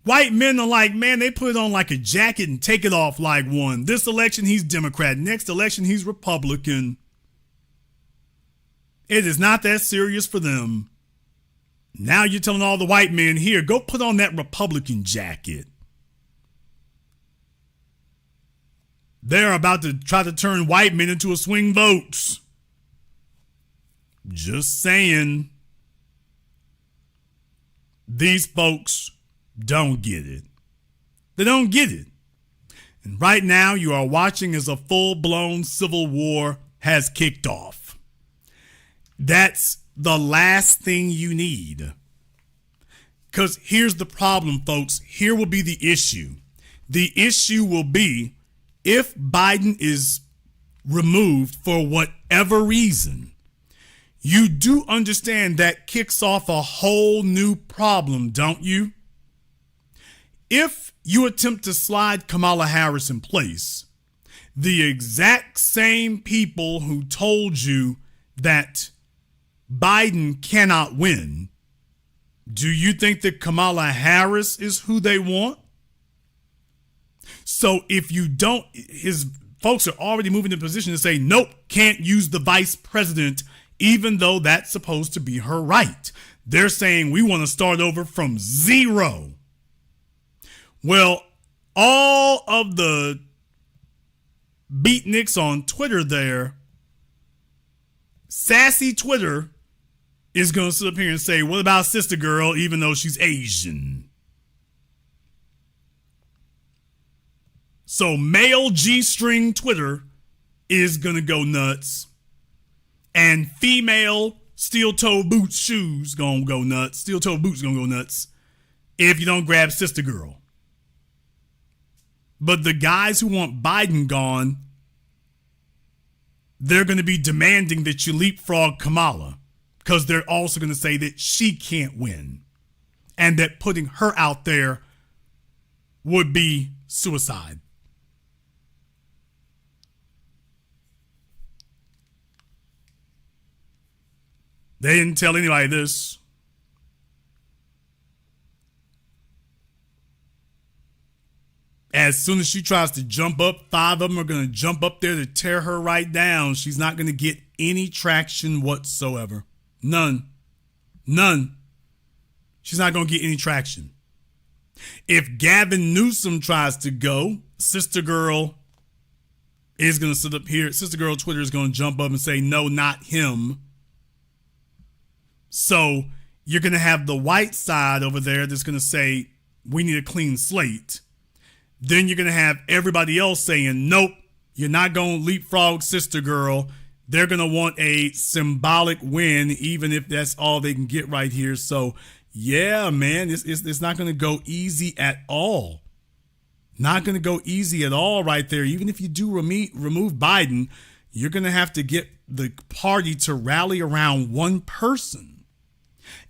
White men are like, man, they put it on like a jacket and take it off like one. This election, he's Democrat. Next election, he's Republican. It is not that serious for them. Now you're telling all the white men here, go put on that Republican jacket. They're about to try to turn white men into a swing vote. Just saying. These folks don't get it. They don't get it. And right now you are watching as a full-blown civil war has kicked off. That's the last thing you need. Because here's the problem, folks. Here will be the issue. The issue will be if Biden is removed for whatever reason. You do understand that kicks off a whole new problem, don't you? If you attempt to slide Kamala Harris in place, the exact same people who told you that Biden cannot win, do you think that Kamala Harris is who they want? So if you don't, his folks are already moving in position to say, nope, can't use the vice president, even though that's supposed to be her right. They're saying we want to start over from zero. Well, all of the beatniks on Twitter there, sassy Twitter, is going to sit up here and say, what about Sister Girl, even though she's Asian? So male G-string Twitter is going to go nuts. And female steel-toe boots shoes going to go nuts. Steel-toe boots going to go nuts if you don't grab Sister Girl. But the guys who want Biden gone, they're going to be demanding that you leapfrog Kamala, because they're also going to say that she can't win and that putting her out there would be suicide. They didn't tell anybody this. As soon as she tries to jump up, 5 of them are going to jump up there to tear her right down. She's not going to get any traction whatsoever. None. She's not going to get any traction. If Gavin Newsom tries to go, Sister Girl is going to sit up here. Sister Girl Twitter is going to jump up and say, no, not him. So you're going to have the white side over there that's going to say, we need a clean slate. Then you're going to have everybody else saying, nope, you're not going to leapfrog Sister Girl. They're going to want a symbolic win, even if that's all they can get right here. So, yeah, man, it's not going to go easy at all. Not going to go easy at all right there. Even if you do remove Biden, you're going to have to get the party to rally around one person.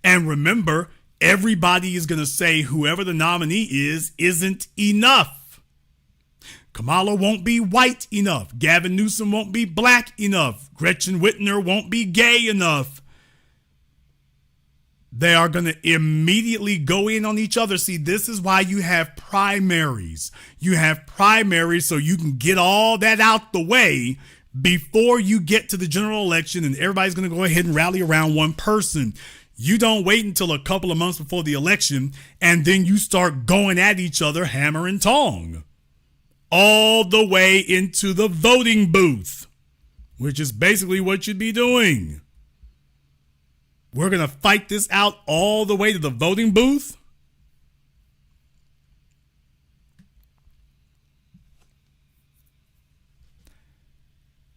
And remember, everybody is going to say whoever the nominee isn't enough. Kamala won't be white enough. Gavin Newsom won't be black enough. Gretchen Whitmer won't be gay enough. They are going to immediately go in on each other. See, this is why you have primaries. You have primaries so you can get all that out the way before you get to the general election, and everybody's going to go ahead and rally around one person. You don't wait until a couple of months before the election, and then you start going at each other hammer and tong all the way into the voting booth, which is basically what you'd be doing. We're going to fight this out all the way to the voting booth.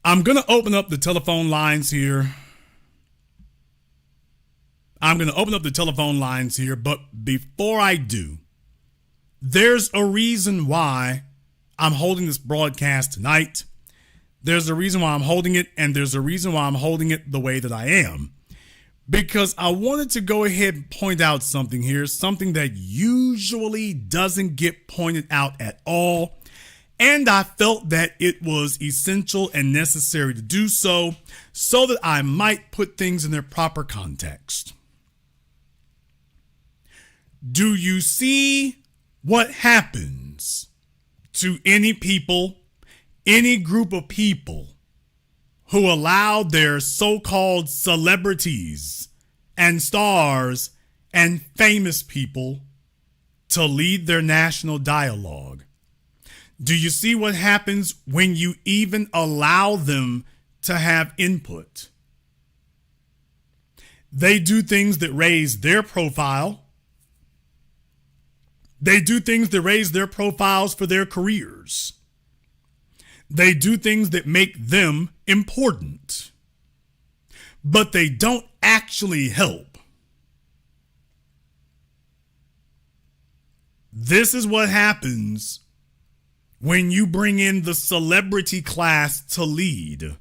I'm going to open up the telephone lines here. But before I do, there's a reason why I'm holding this broadcast tonight. There's a reason why I'm holding it, and there's a reason why I'm holding it the way that I am. Because I wanted to go ahead and point out something here, something that usually doesn't get pointed out at all. And I felt that it was essential and necessary to do so that I might put things in their proper context. Do you see what happens to any people, any group of people who allow their so-called celebrities and stars and famous people to lead their national dialogue? Do you see what happens when you even allow them to have input? They do things that raise their profile. They do things that raise their profiles for their careers. They do things that make them important, but they don't actually help. This is what happens when you bring in the celebrity class to lead.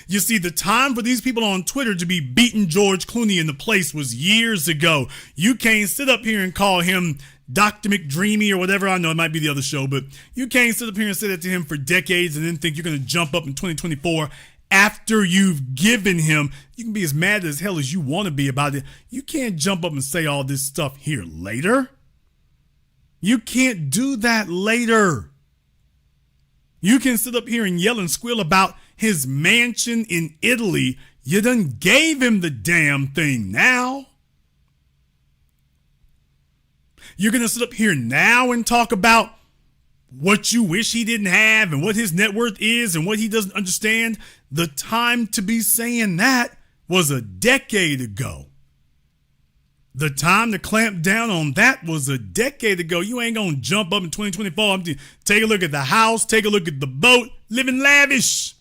You see, the time for these people on Twitter to be beating George Clooney in the place was years ago. You can't sit up here and call him Dr. McDreamy or whatever. I know it might be the other show, but you can't sit up here and say that to him for decades and then think you're going to jump up in 2024 after you've given him. You can be as mad as hell as you want to be about it. You can't jump up and say all this stuff here later. You can't do that later. You can sit up here and yell and squeal about his mansion in Italy. You done gave him the damn thing now. You're going to sit up here now and talk about what you wish he didn't have and what his net worth is and what he doesn't understand. The time to be saying that was a decade ago. The time to clamp down on that was a decade ago. You ain't going to jump up in 2024. Take a look at the house. Take a look at the boat. Living lavish.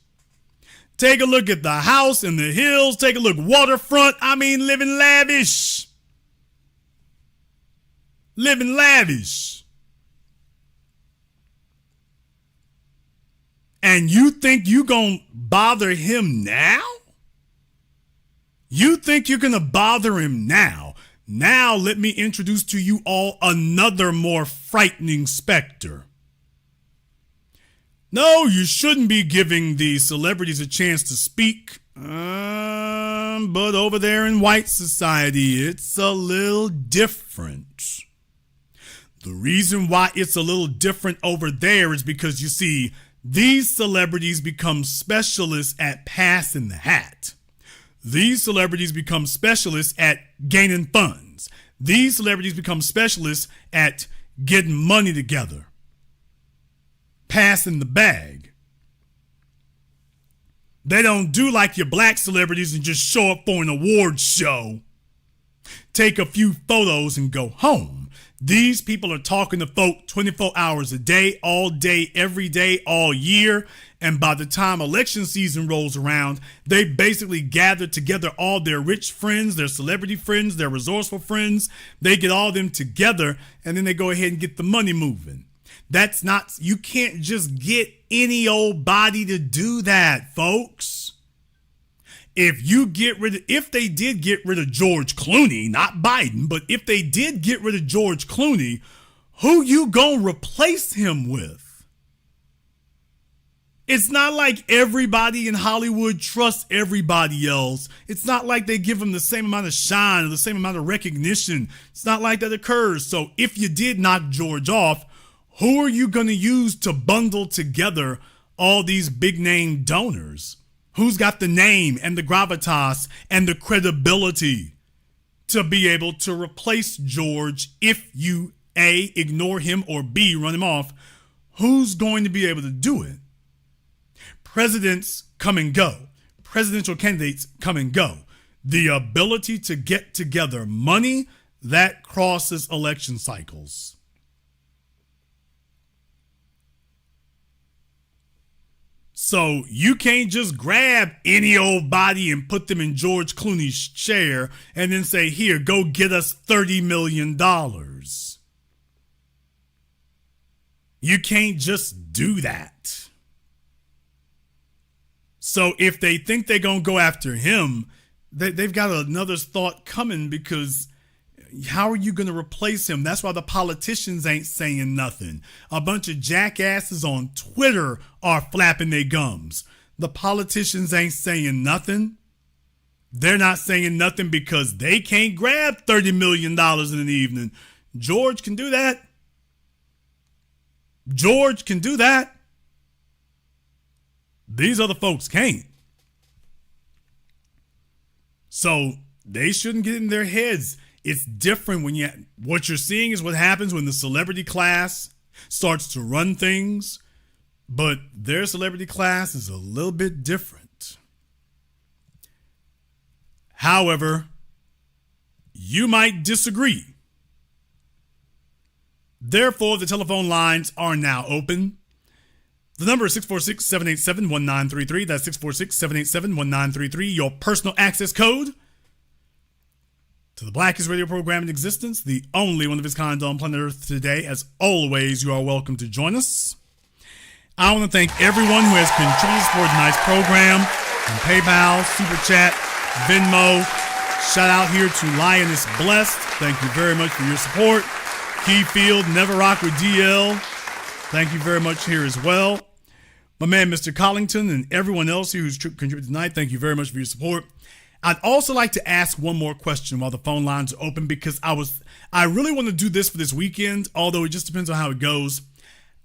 Take a look at the house in the hills. Take a look waterfront. Living lavish. Living lavish. And you think you gonna bother him now? You think you're gonna bother him now? Now let me introduce to you all another more frightening specter. No, you shouldn't be giving the celebrities a chance to speak. But over there in white society, it's a little different. The reason why it's a little different over there is because, you see, these celebrities become specialists at passing the hat. These celebrities become specialists at gaining funds. These celebrities become specialists at getting money together, passing the bag. They don't do like your black celebrities and just show up for an awards show, take a few photos, and go home. These people are talking to folk 24 hours a day, all day, every day, all year. And by the time election season rolls around, they basically gather together all their rich friends, their celebrity friends, their resourceful friends. They get all of them together, and then they go ahead and get the money moving. That's not, you can't just get any old body to do that, folks. If they did get rid of George Clooney, not Biden, but if they did get rid of George Clooney, who you gonna replace him with? It's not like everybody in Hollywood trusts everybody else. It's not like they give them the same amount of shine or the same amount of recognition. It's not like that occurs. So if you did knock George off, who are you going to use to bundle together all these big name donors? Who's got the name and the gravitas and the credibility to be able to replace George if you A, ignore him, or B, run him off? Who's going to be able to do it? Presidents come and go. Presidential candidates come and go. The ability to get together money, that crosses election cycles. So you can't just grab any old body and put them in George Clooney's chair and then say, here, go get us $30 million. You can't just do that. So if they think they're going to go after him, they've got another thought coming, because how are you going to replace him? That's why the politicians ain't saying nothing. A bunch of jackasses on Twitter are flapping their gums. The politicians ain't saying nothing. They're not saying nothing because they can't grab $30 million in an evening. George can do that. George can do that. These other folks can't. So they shouldn't get in their heads. It's different when what you're seeing is what happens when the celebrity class starts to run things, but their celebrity class is a little bit different. However, you might disagree. Therefore, the telephone lines are now open. The number is 646-787-1933. That's 646-787-1933. Your personal access code to the blackest radio program in existence, the only one of its kind on planet Earth today. As always, you are welcome to join us. I want to thank everyone who has contributed for tonight's program on PayPal, Super Chat, Venmo. Shout out here to Lioness Blessed. Thank you very much for your support. Keyfield, Never Rock with DL. Thank you very much here as well. My man, Mr. Collington, and everyone else who's contributed tonight, thank you very much for your support. I'd also like to ask one more question while the phone lines are open, because I really want to do this for this weekend, although it just depends on how it goes.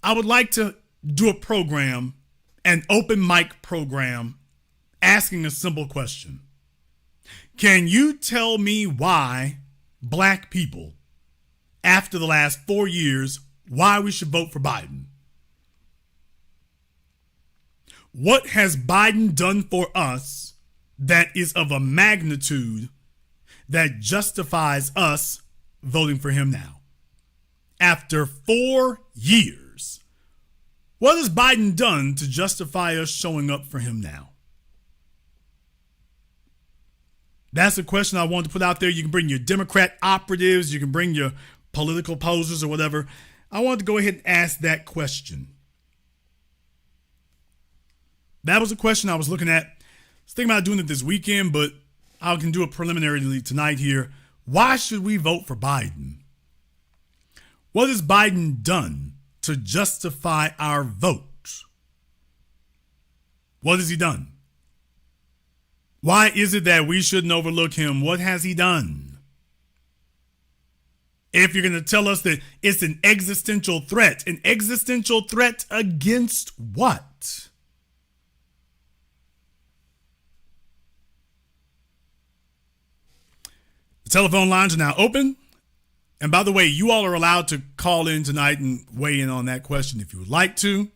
I would like to do a program, an open mic program, asking a simple question. Can you tell me why black people, after the last 4 years, why we should vote for Biden? What has Biden done for us that is of a magnitude that justifies us voting for him now? After 4 years, what has Biden done to justify us showing up for him now? That's a question I wanted to put out there. You can bring your Democrat operatives, you can bring your political posers or whatever. I wanted to go ahead and ask that question. That was a question I was looking at. I was thinking about doing it this weekend, but I can do it preliminarily tonight here. Why should we vote for Biden? What has Biden done to justify our vote? What has he done? Why is it that we shouldn't overlook him? What has he done? If you're going to tell us that it's an existential threat against what? The telephone lines are now open. And by the way, you all are allowed to call in tonight and weigh in on that question if you would like to.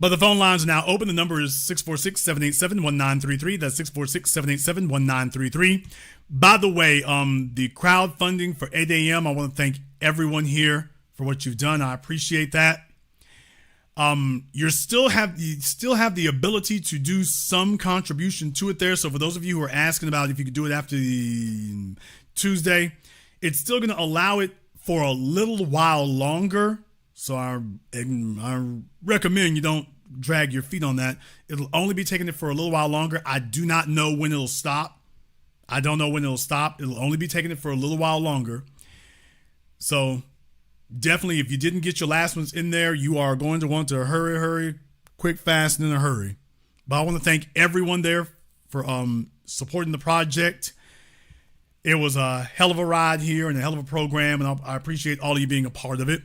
But the phone lines are now open. The number is 646-787-1933. That's 646-787-1933. By the way, the crowdfunding for 8 a.m., I want to thank everyone here for what you've done. I appreciate that. You still have the ability to do some contribution to it there. So for those of you who are asking about if you could do it after the Tuesday, it's still going to allow it for a little while longer. So I recommend you don't drag your feet on that. It'll only be taking it for a little while longer. I do not know when it'll stop. I don't know when it'll stop. It'll only be taking it for a little while longer. So definitely, if you didn't get your last ones in there, you are going to want to hurry, quick, fast, and in a hurry. But I want to thank everyone there for supporting the project. It was a hell of a ride here and a hell of a program, and I appreciate all of you being a part of it.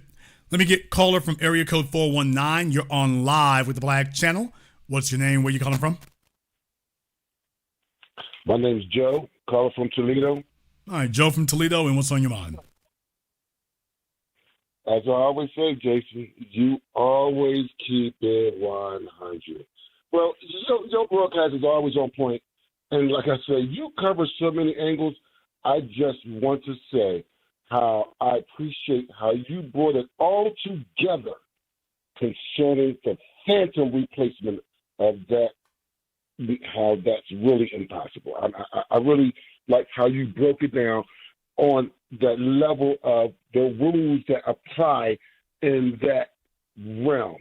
Let me get caller from area code 419. You're on live with the Black Channel. What's your name? Where you calling from? My name's Joe, caller from Toledo. All right, Joe from Toledo, and what's on your mind? As I always say, Jason, you always keep it 100. Well, your broadcast is always on point. And like I say, you cover so many angles. I just want to say how I appreciate how you brought it all together concerning the phantom replacement of that, how that's really impossible. I really like how you broke it down on the level of the rules that apply in that realm.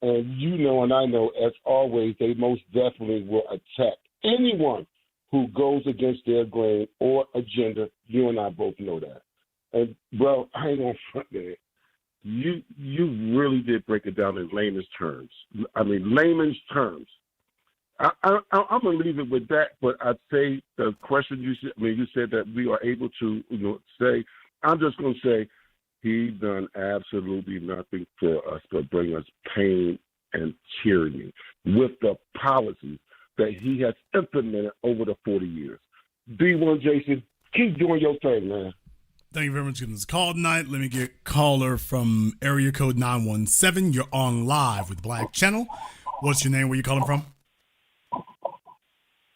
And you know, and I know, as always, they most definitely will attack anyone who goes against their grain or agenda. You and I both know that. And, bro, I ain't gonna front that. You really did break it down in layman's terms. I mean, layman's terms. I'm gonna leave it with that, but I'd say the question you said that we are able to, say. I'm just gonna say he done absolutely nothing for us but bring us pain and tyranny with the policies that he has implemented over the 40 years. B1 Jason, keep doing your thing, man. Thank you very much for this call tonight. Let me get caller from area code 917. You're on live with Black Channel. What's your name? Where you calling from?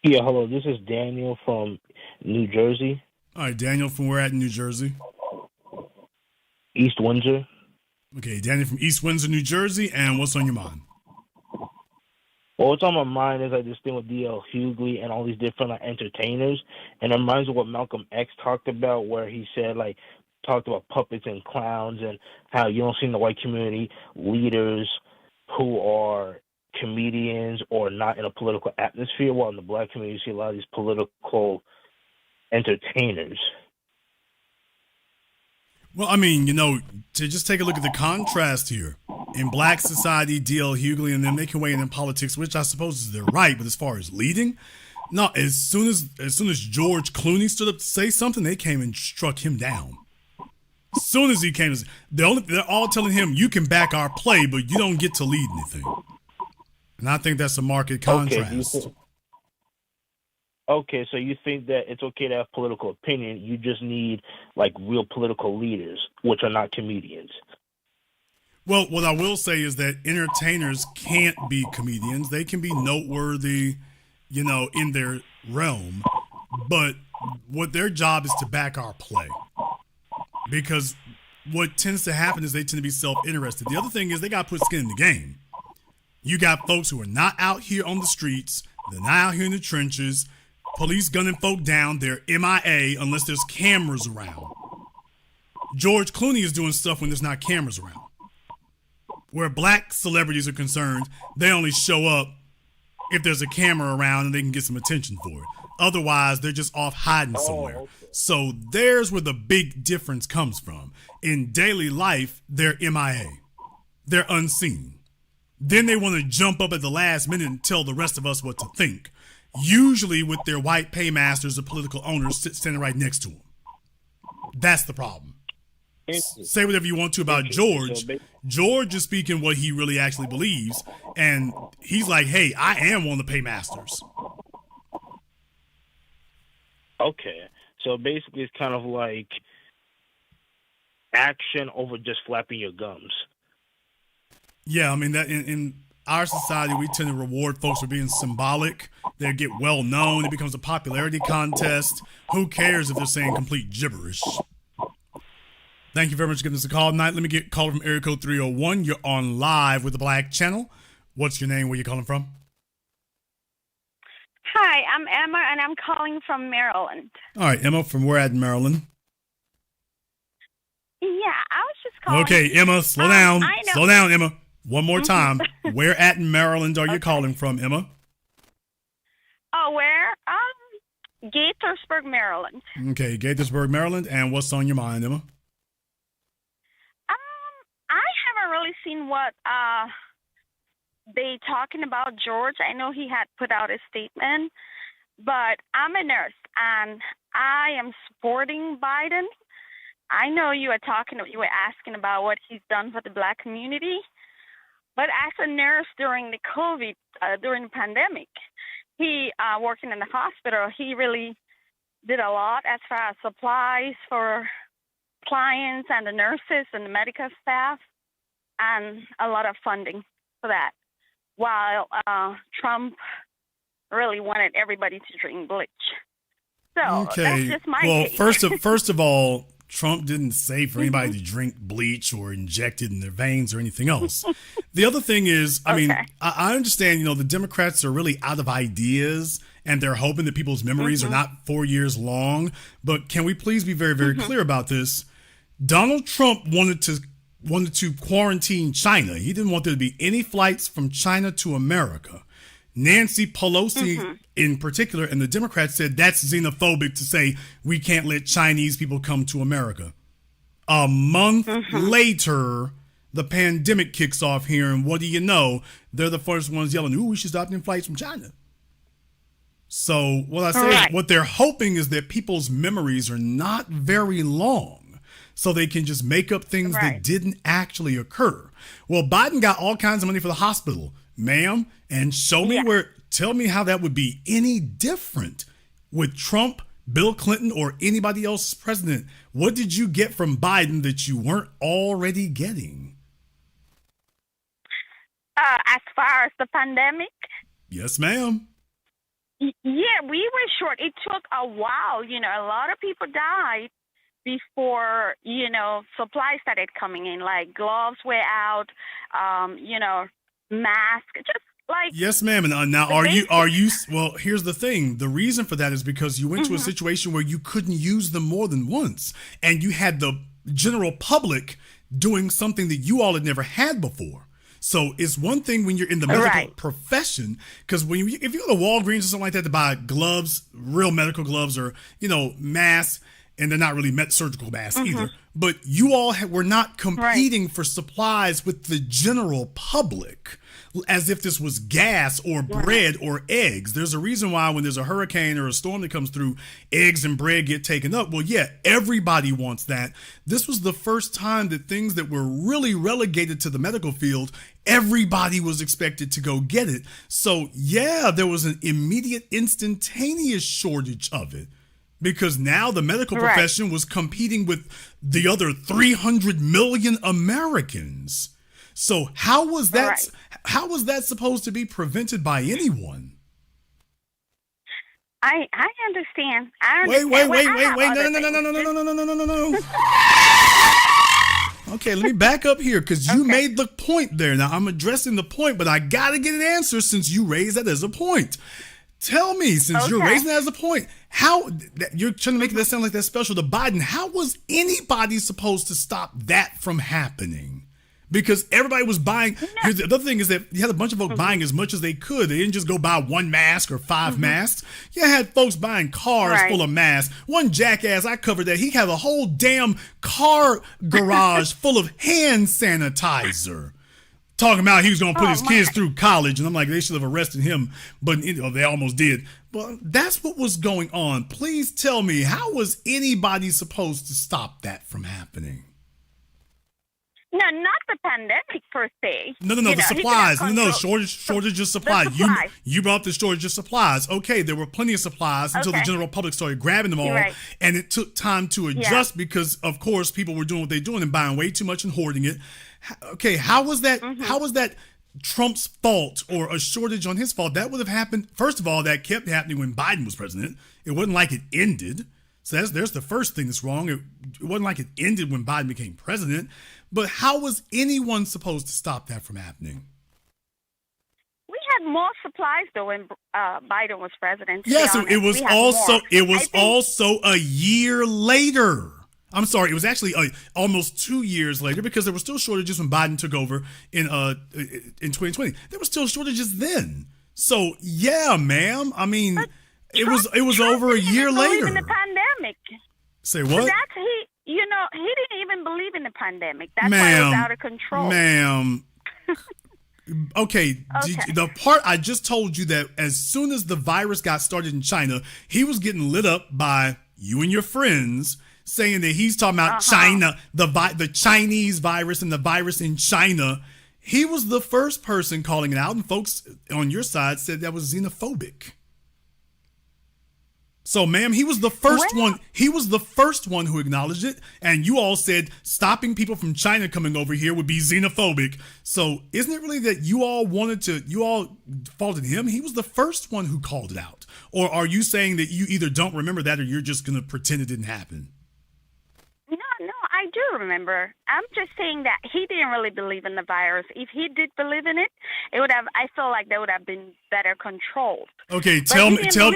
Yeah, hello. This is Daniel from New Jersey. All right, Daniel, from where at in New Jersey? East Windsor. Okay, Daniel from East Windsor, New Jersey. And what's on your mind? Well, what's on my mind is this thing with D.L. Hughley and all these different entertainers. And it reminds me of what Malcolm X talked about, where he said, talked about puppets and clowns and how you don't see in the white community leaders who are comedians or not in a political atmosphere, while in the black community you see a lot of these political entertainers. Well, I mean, to just take a look at the contrast here. In black society, D.L. Hughley and them, they can weigh in politics, which I suppose is their right, but as far as leading, no, as soon as George Clooney stood up to say something, they came and struck him down. As soon as he came, they're all telling him, you can back our play, but you don't get to lead anything. And I think that's a marked contrast. Okay, so you think that it's okay to have political opinion, you just need real political leaders, which are not comedians. Well, what I will say is that entertainers can't be comedians. They can be noteworthy, in their realm, but what their job is to back our play. Because what tends to happen is they tend to be self-interested. The other thing is they got to put skin in the game. You got folks who are not out here on the streets. They're not out here in the trenches. Police gunning folk down. They're MIA unless there's cameras around. George Clooney is doing stuff when there's not cameras around. Where black celebrities are concerned, they only show up if there's a camera around and they can get some attention for it. Otherwise, they're just off hiding somewhere. Okay. So there's where the big difference comes from. In daily life, they're MIA. They're unseen. Then they want to jump up at the last minute and tell the rest of us what to think. Usually with their white paymasters or political owners standing right next to them. That's the problem. Say whatever you want to about George. George is speaking what he really actually believes. And he's like, hey, I am one of the paymasters. Okay. So basically it's kind of like action over just flapping your gums. Yeah, I mean, that in our society, we tend to reward folks for being symbolic. They get well known. It becomes a popularity contest. Who cares if they're saying complete gibberish? Thank you very much for giving us a call tonight. Let me get a call from area code 301. You're on live with the Black Channel. What's your name? Where you calling from? Hi, I'm Emma, and I'm calling from Maryland. All right, Emma, from where at Maryland? Yeah, I was just calling. Okay, Emma, slow down. I know. Slow down, Emma. One more time. Where at Maryland are you calling from, Emma? Oh, where? Gaithersburg, Maryland. Okay, Gaithersburg, Maryland. And what's on your mind, Emma? I haven't really seen what they talking about George. I know he had put out a statement, but I'm a nurse and I am supporting Biden. I know you were asking about what he's done for the Black community, but as a nurse during the during the pandemic, he working in the hospital, he really did a lot as far as supplies for clients and the nurses and the medical staff, and a lot of funding for that. While Trump really wanted everybody to drink bleach. So that's just my take. First of all, Trump didn't say for anybody to drink bleach or inject it in their veins or anything else. The other thing is, I mean, I understand, the Democrats are really out of ideas and they're hoping that people's memories are not 4 years long. But can we please be very, very clear about this? Donald Trump wanted to quarantine China. He didn't want there to be any flights from China to America. Nancy Pelosi in particular and the Democrats said that's xenophobic to say we can't let Chinese people come to America. A month later, the pandemic kicks off here, and what do you know? They're the first ones yelling, ooh, we should stop them flights from China. So what I say is what they're hoping is that people's memories are not very long, so they can just make up things that didn't actually occur. Well, Biden got all kinds of money for the hospital, ma'am, and tell me how that would be any different with Trump, Bill Clinton, or anybody else president. What did you get from Biden that you weren't already getting? As far as the pandemic? Yes, ma'am. Yeah, we were short. It took a while. A lot of people died before, supplies started coming in, like gloves were out, masks, just like. Yes, ma'am. And now are you, well, here's the thing. The reason for that is because you went to a situation where you couldn't use them more than once. And you had the general public doing something that you all had never had before. So it's one thing when you're in the medical profession, because if you go to Walgreens or something like that to buy gloves, real medical gloves, or, masks, and they're not really surgical masks either. But you all were not competing for supplies with the general public as if this was gas or bread or eggs. There's a reason why when there's a hurricane or a storm that comes through, eggs and bread get taken up. Well, yeah, everybody wants that. This was the first time that things that were really relegated to the medical field, everybody was expected to go get it. So, yeah, there was an immediate, instantaneous shortage of it. Because now the medical profession was competing with the other 300 million Americans. So how was that? How was that supposed to be prevented by anyone? I understand. Wait. No. Okay, let me back up here because you made the point there. Now I'm addressing the point, but I got to get an answer since you raised that as a point. Tell me, since you're raising that as a point, how you're trying to make that sound like that's special to Biden. How was anybody supposed to stop that from happening? Because everybody was buying. Here's the other thing is that you had a bunch of folks buying as much as they could. They didn't just go buy one mask or 5 masks. You had folks buying cars full of masks. One jackass, I covered that. He had a whole damn car garage full of hand sanitizer. Talking about he was going to put his kids through college. And I'm like, they should have arrested him. But they almost did. But that's what was going on. Please tell me, how was anybody supposed to stop that from happening? No, not the pandemic per se. No, the supplies. Shortage of supplies. You brought up the shortage of supplies. Okay, there were plenty of supplies until the general public started grabbing them all. And it took time to adjust because, of course, people were doing what they're doing and buying way too much and hoarding it. Okay, how was that? How was that Trump's fault or a shortage on his fault. That would have happened. First of all, that kept happening when Biden was president. It wasn't like it ended. So there's the first thing that's wrong. It wasn't like it ended when Biden became president. But how was anyone supposed to stop that from happening? We had more supplies though when Biden was president. Yes, it was also a year later. I'm sorry, it was actually almost 2 years later because there were still shortages when Biden took over in 2020. There were still shortages then. So yeah, ma'am. I mean, it was over a year later. In the pandemic. Say what? So that's he didn't even believe in the pandemic. That's why it was out of control. Ma'am. Okay. The part I just told you that as soon as the virus got started in China, he was getting lit up by you and your friends, saying that he's talking about China, the Chinese virus and the virus in China. He was the first person calling it out, and folks on your side said that was xenophobic. So, ma'am, he was the first one. He was the first one who acknowledged it, and you all said stopping people from China coming over here would be xenophobic. So, isn't it really that you all faulted him? He was the first one who called it out. Or are you saying that you either don't remember that or you're just going to pretend it didn't happen? No, I do remember. I'm just saying that he didn't really believe in the virus. If he did believe in it, I feel like that would have been better controlled. Okay, tell me, no.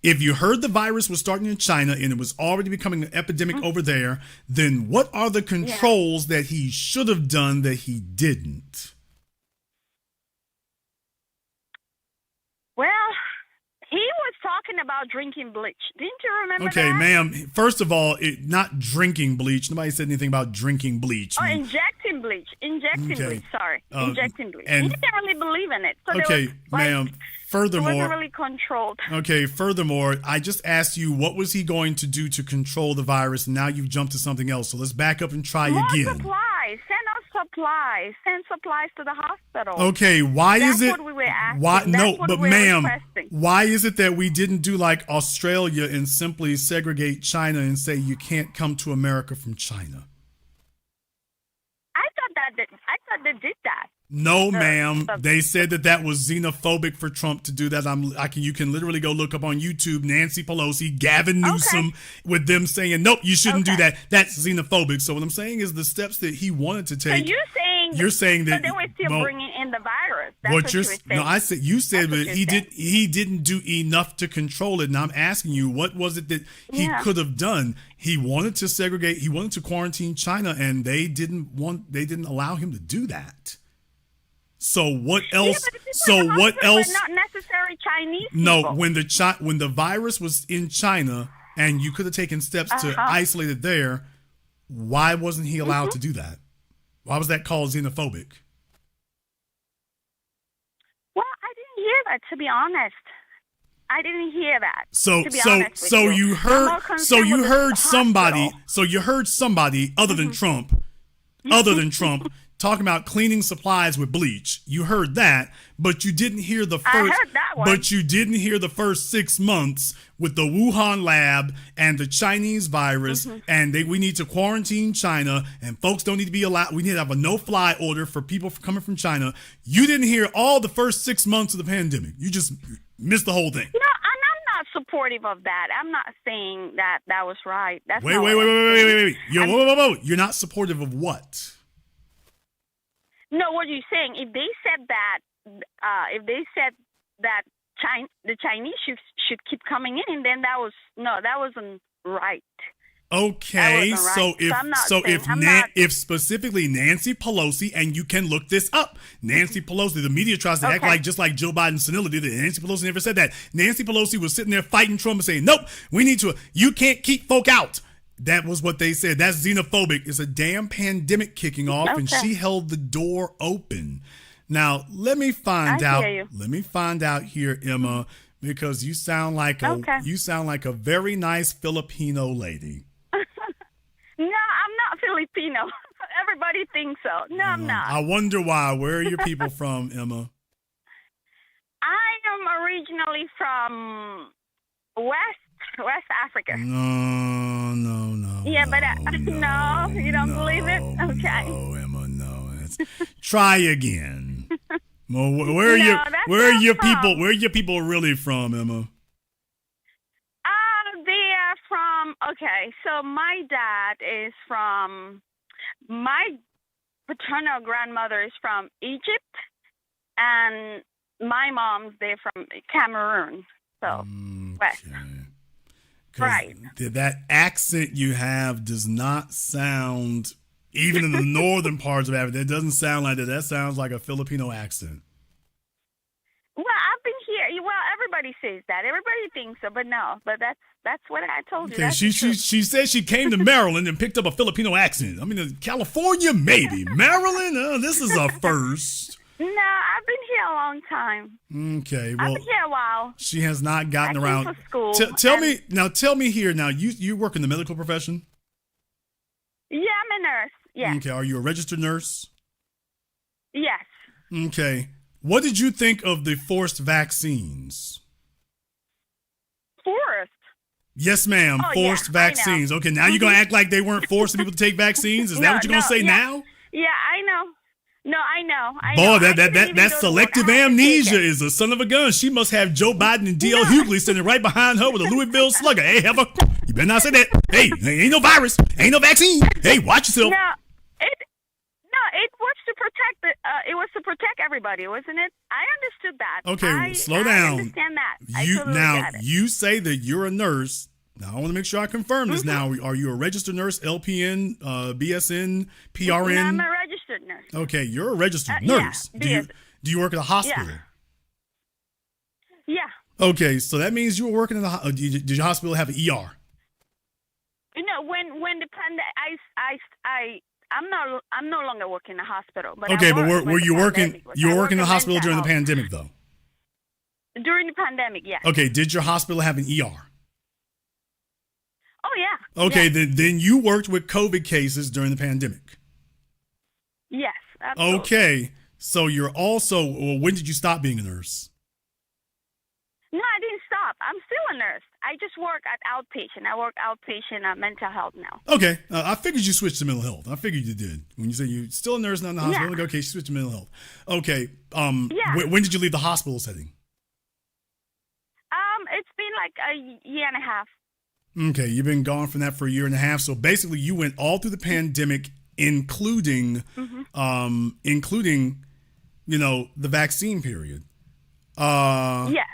If you heard the virus was starting in China and it was already becoming an epidemic over there, then what are the controls that he should have done that he didn't? Well, he was talking about drinking bleach. Didn't you remember that? Okay, ma'am. First of all, not drinking bleach. Nobody said anything about drinking bleach. Oh, injecting bleach. Injecting bleach. Sorry. Injecting bleach. He didn't really believe in it. So okay, ma'am. Furthermore, it wasn't really controlled. Okay, furthermore, I just asked you what was he going to do to control the virus, and now you've jumped to something else. So let's back up and try again. More supplies. Send us supplies. Send supplies to the hospital. Okay, why That's is it? What we were asking. Why? That's No, what but we were ma'am, requesting. why is it that we didn't do like Australia and simply segregate China and say you can't come to America from China? I thought they did that. No, ma'am. They said that was xenophobic for Trump to do that. You can literally go look up on YouTube Nancy Pelosi, Gavin Newsom, with them saying, nope, you shouldn't do that. That's xenophobic. So what I'm saying is the steps that he wanted to take. So you're saying that they were still bringing in the virus. That's what you're saying. No, I said you said that he didn't do enough to control it. And I'm asking you, what was it that he could have done? He wanted to segregate. He wanted to quarantine China, and they didn't allow him to do that. So what else? Not necessarily Chinese people. No, when the virus was in China and you could have taken steps to isolate it there, why wasn't he allowed to do that? Why was that called xenophobic? Well, I didn't hear that, to be honest. I didn't hear that. You heard somebody other than Trump talking about cleaning supplies with bleach. You heard that, but you didn't hear the first. I heard that one. But you didn't hear the first 6 months with the Wuhan lab and the Chinese virus, and we need to quarantine China, and folks don't need to be allowed. We need to have a no-fly order for people coming from China. You didn't hear all the first 6 months of the pandemic. You just missed the whole thing. No, I'm not supportive of that. I'm not saying that was right. Wait. Whoa. You're not supportive of what? No, what are you saying? If they said that the Chinese should keep coming in, then that wasn't right. Okay, so if specifically Nancy Pelosi, and you can look this up, Nancy Pelosi, the media tries to act like just like Joe Biden senility did. Nancy Pelosi never said that. Nancy Pelosi was sitting there fighting Trump and saying, nope, you can't keep folk out. That was what they said. That's xenophobic. It's a damn pandemic kicking off, and she held the door open. Now, let me find out. Let me find out here, Emma, because you sound like a very nice Filipino lady. No, I'm not Filipino. Everybody thinks so. No, I'm not. I wonder why. Where are your people from, Emma? I am originally from West Africa. No. Yeah, but no, you don't believe it? Okay. No, Emma, no. Try again. Well, where are Where are your people really from, Emma? They are from. Okay, so my dad is from. My paternal grandmother is from Egypt, and my mom's they're from Cameroon. So west. Right. That accent you have does not sound, even in the northern parts of Africa, it doesn't sound like that. That sounds like a Filipino accent. Well, I've been here. Well, everybody says that. Everybody thinks so, but no. But that's what I told you. Okay, she said she came to Maryland and picked up a Filipino accent. I mean, California, maybe. Maryland, this is a first. No, I've been here a long time. Okay, well, I've been here a while. She has not gotten around. For school. Tell me here now. You work in the medical profession? Yeah, I'm a nurse. Yeah. Okay, are you a registered nurse? Yes. Okay. What did you think of the forced vaccines? Forced? Yes, ma'am. Forced vaccines. Okay, now you're going to act like they weren't forcing people to take vaccines? Is that what you're going to say now? Yeah, I know. No, I know. Boy, that selective amnesia is a son of a gun. She must have Joe Biden and D.L. Hughley sitting right behind her with a Louisville slugger. Hey, heifer, you better not say that. Hey, ain't no virus. Ain't no vaccine. Hey, watch yourself. It was to protect it was to protect everybody, wasn't it? I understood that. Okay, slow down. I understand that. You say that you're a nurse. Now, I want to make sure I confirm this now. Are you a registered nurse, LPN, BSN, PRN? No, I'm a registered nurse. Okay, you're a registered nurse. Yeah, do you work at a hospital? Yeah. Okay, so that means you were working in the hospital. Did your hospital have an ER? When the pandemic, I'm no longer working in the hospital. But okay, but were you working? You were working in the hospital during the pandemic, though. During the pandemic, yes. Okay, did your hospital have an ER? Oh yeah. Okay, yes. Then you worked with COVID cases during the pandemic. Yes. Absolutely. Okay, so you're also. Well, when did you stop being a nurse? No, I didn't stop. I'm still a nurse. I just work at outpatient. I work outpatient mental health now. Okay. I figured you switched to mental health. I figured you did. When you say you're still a nurse, not in the hospital. Yeah. Okay, you switched to mental health. Okay. When did you leave the hospital setting? It's been like a year and a half. Okay, you've been gone from that for a year and a half. So basically you went all through the pandemic, including the vaccine period. Yes.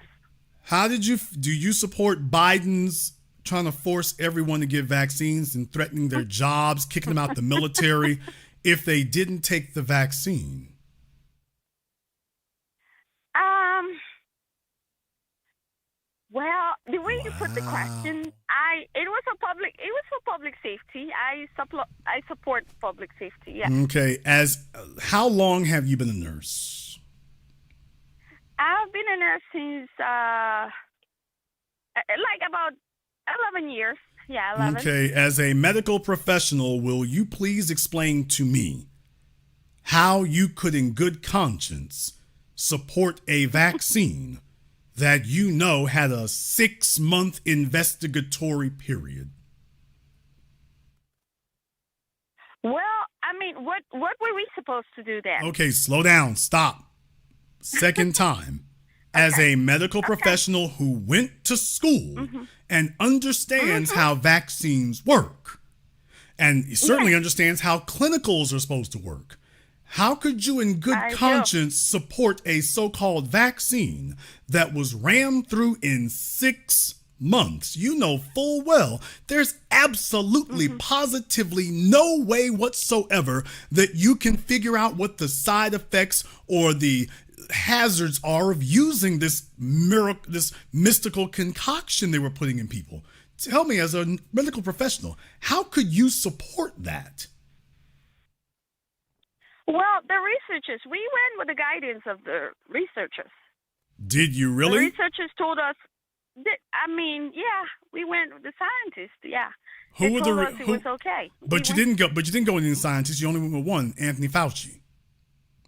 How do you support Biden's trying to force everyone to get vaccines and threatening their jobs, kicking them out the military if they didn't take the vaccine? Well, the way you put the question, it was for public safety. I support public safety. Yeah. Okay. How long have you been a nurse? I've been a nurse since like about 11 years. Yeah, 11. Okay. As a medical professional, will you please explain to me how you could, in good conscience, support a vaccine that you know had a 6-month investigatory period? Well, I mean, what were we supposed to do then? Okay, slow down. Stop. Second time. Okay. As a medical professional who went to school and understands how vaccines work, and certainly understands how clinicals are supposed to work, how could you in good conscience support a so-called vaccine that was rammed through in 6 months? You know full well there's absolutely positively no way whatsoever that you can figure out what the side effects or the hazards are of using this mystical concoction they were putting in people. Tell me, as a medical professional, how could you support that? Well, the researchers, we went with the guidance of the researchers. Did you really? The researchers told us, we went with the scientists, yeah. They told us it was okay. But you didn't go with any scientists, you only went with one, Anthony Fauci.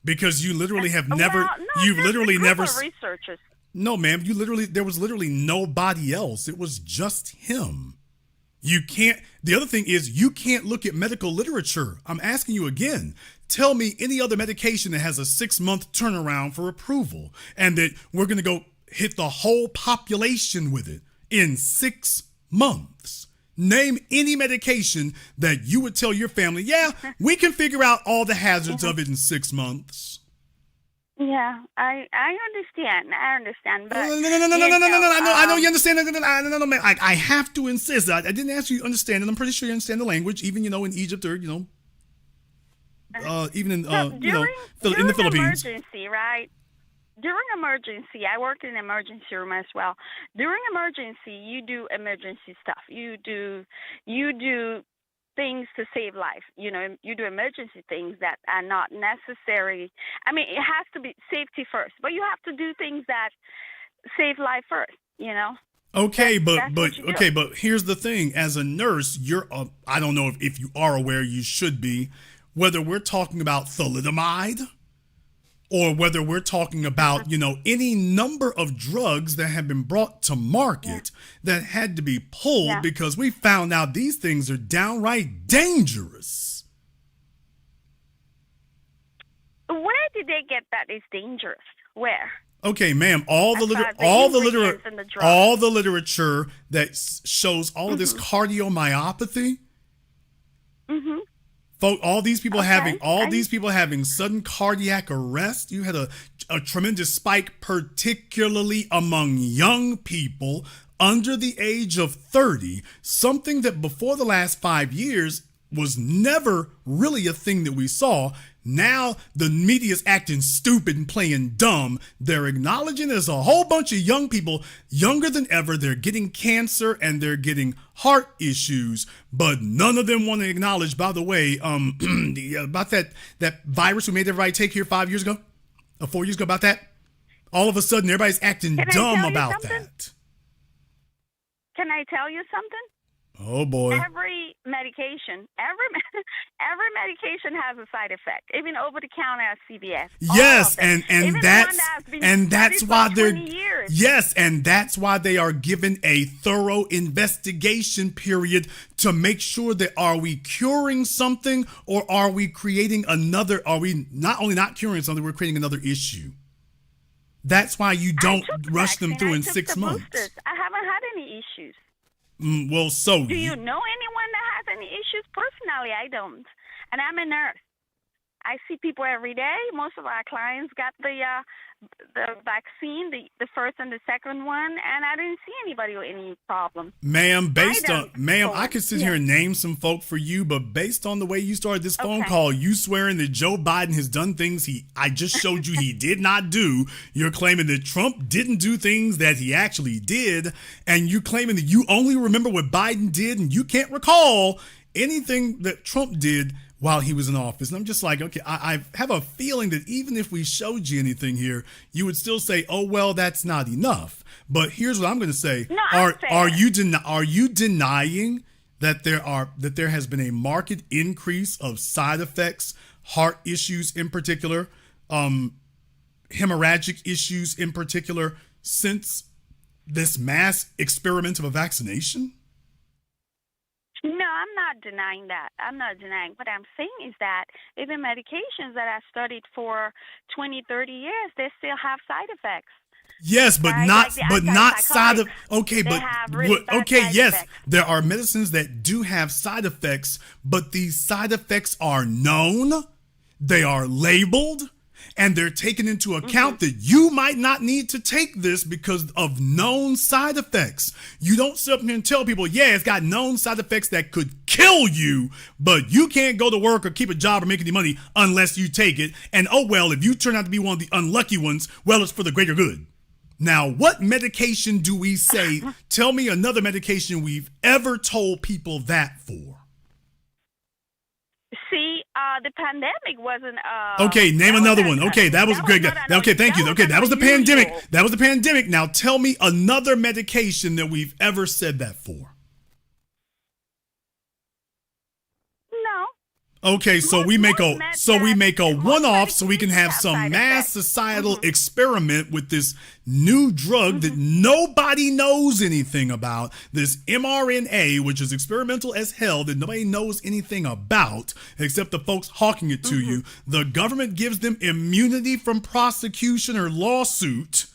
Because you literally have never, researchers. No, ma'am, there was literally nobody else. It was just him. You can't. The other thing is you can't look at medical literature. I'm asking you again. Tell me any other medication that has a 6-month turnaround for approval and that we're going to go hit the whole population with it in 6 months. Name any medication that you would tell your family, yeah, we can figure out all the hazards of it in 6 months. Yeah, I understand. I understand, but No. I know you understand. No, man. I have to insist. I didn't ask you to understand it. I'm pretty sure you understand the language, even in Egypt or even in in the Philippines. Emergency, right? During emergency, I worked in the emergency room as well. During emergency, you do emergency stuff. You do things to save life. You do emergency things that are not necessary. I mean, it has to be safety first, but you have to do things that save life first. Okay, but here's the thing. As a nurse, I don't know if you are aware, you should be, whether we're talking about thalidomide or whether we're talking about, any number of drugs that have been brought to market that had to be pulled because we found out these things are downright dangerous. Where did they get that it's dangerous? Where? Okay, ma'am, all the literature that shows all of this cardiomyopathy. Mm-hmm. All these people having sudden cardiac arrest. You had a tremendous spike, particularly among young people under the age of 30, something that before the last 5 years was never really a thing that we saw. Now the media's acting stupid and playing dumb. They're acknowledging there's a whole bunch of young people, younger than ever. They're getting cancer and they're getting heart issues, but none of them want to acknowledge, by the way, about that virus we made everybody take here 4 years ago, about that. All of a sudden, everybody's acting dumb about that. Can I tell you something? Oh boy! Every medication has a side effect. Even over the counter at CVS. Yes, and that's why they are given a thorough investigation period to make sure that are we curing something or are we creating another? Are we not only not curing something, we're creating another issue. That's why you don't rush them through in 6 months. Boosters. I haven't had any issues. Do you know anyone that has any issues? Personally, I don't. And I'm a nurse. I see people every day. Most of our clients got the vaccine, the first and the second one, and I didn't see anybody with any problem. Ma'am, I could sit here and name some folk for you, but based on the way you started this phone call, you swearing that Joe Biden has done things I just showed you he did not do. You're claiming that Trump didn't do things that he actually did, and you claiming that you only remember what Biden did and you can't recall anything that Trump did while he was in office. And I'm just like, okay, I have a feeling that even if we showed you anything here, you would still say, oh, well, that's not enough. But here's what I'm going to say. No, are you denying that there has been a marked increase of side effects, heart issues in particular, hemorrhagic issues in particular, since this mass experiment of a vaccination? No, I'm not denying that. I'm not denying. What I'm saying is that even medications that I studied for 20, 30 years, they still have side effects. Yes, but right? not side of yes, effects. There are medicines that do have side effects, but these side effects are known, they are labeled, and they're taken into account that you might not need to take this because of known side effects. You don't sit up here and tell people, yeah, it's got known side effects that could kill you, but you can't go to work or keep a job or make any money unless you take it. And oh, well, if you turn out to be one of the unlucky ones, well, it's for the greater good. Now, what medication do we say? Tell me another medication we've ever told people that for. See, the pandemic wasn't. Okay, name another one. Okay, that was good. Okay, thank you. Okay, that was the pandemic. That was the pandemic. Now tell me another medication that we've ever said that for. No. Okay, so we make a most one-off so we can medications have have some side mass effects. societal experiment with this new drug that nobody knows anything about, this mRNA, which is experimental as hell, that nobody knows anything about except the folks hawking it to you. The government gives them immunity from prosecution or lawsuit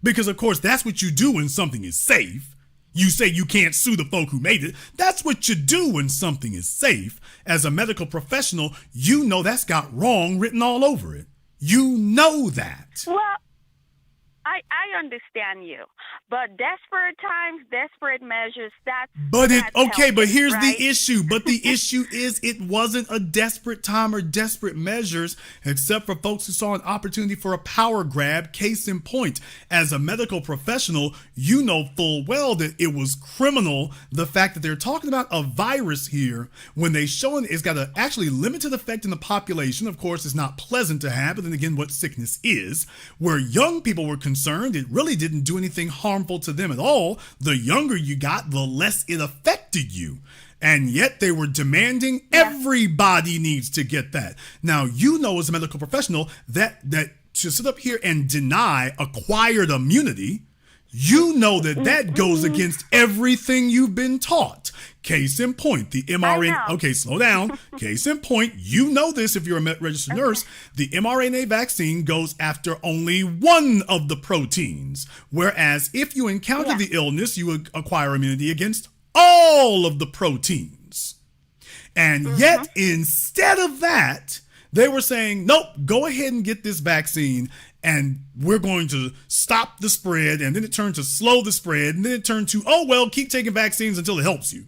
because, of course, that's what you do when something is safe. You say you can't sue the folk who made it. That's what you do when something is safe. As a medical professional, you know that's got wrong written all over it. You know that. Well, I understand you, but desperate times, desperate measures. That's But healthy, here's right? the issue. But the issue is it wasn't a desperate time or desperate measures, except for folks who saw an opportunity for a power grab. Case in point, as a medical professional, you know full well that it was criminal, the fact that they're talking about a virus here when they showing it's got an actually limited effect in the population. Of course, it's not pleasant to have, but then again, what sickness is. Where young people were concerned, it really didn't do anything harmful to them at all. The younger you got, the less it affected you. And yet they were demanding everybody needs to get that. Now, you know, as a medical professional, that to sit up here and deny acquired immunity, you know that goes against everything you've been taught. Case in point, the mRNA. Okay, slow down. Case in point, you know this if you're a registered nurse. The mRNA vaccine goes after only one of the proteins, whereas if you encounter the illness, you would acquire immunity against all of the proteins. And yet, instead of that, they were saying, nope, go ahead and get this vaccine and we're going to stop the spread. And then it turned to slow the spread. And then it turned to, oh, well, keep taking vaccines until it helps you.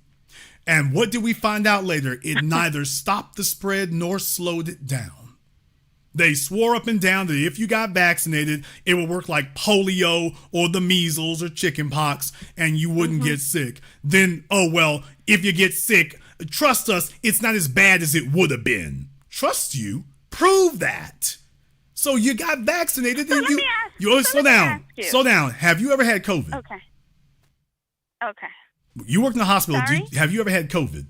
And what did we find out later? It neither stopped the spread nor slowed it down. They swore up and down that if you got vaccinated, it would work like polio or the measles or chickenpox and you wouldn't get sick. Then, oh, well, if you get sick, trust us, it's not as bad as it would have been. Trust you? Prove that. So you got vaccinated and slow down. Slow down. Have you ever had COVID? Okay. You worked in the hospital. Sorry? Have you ever had COVID?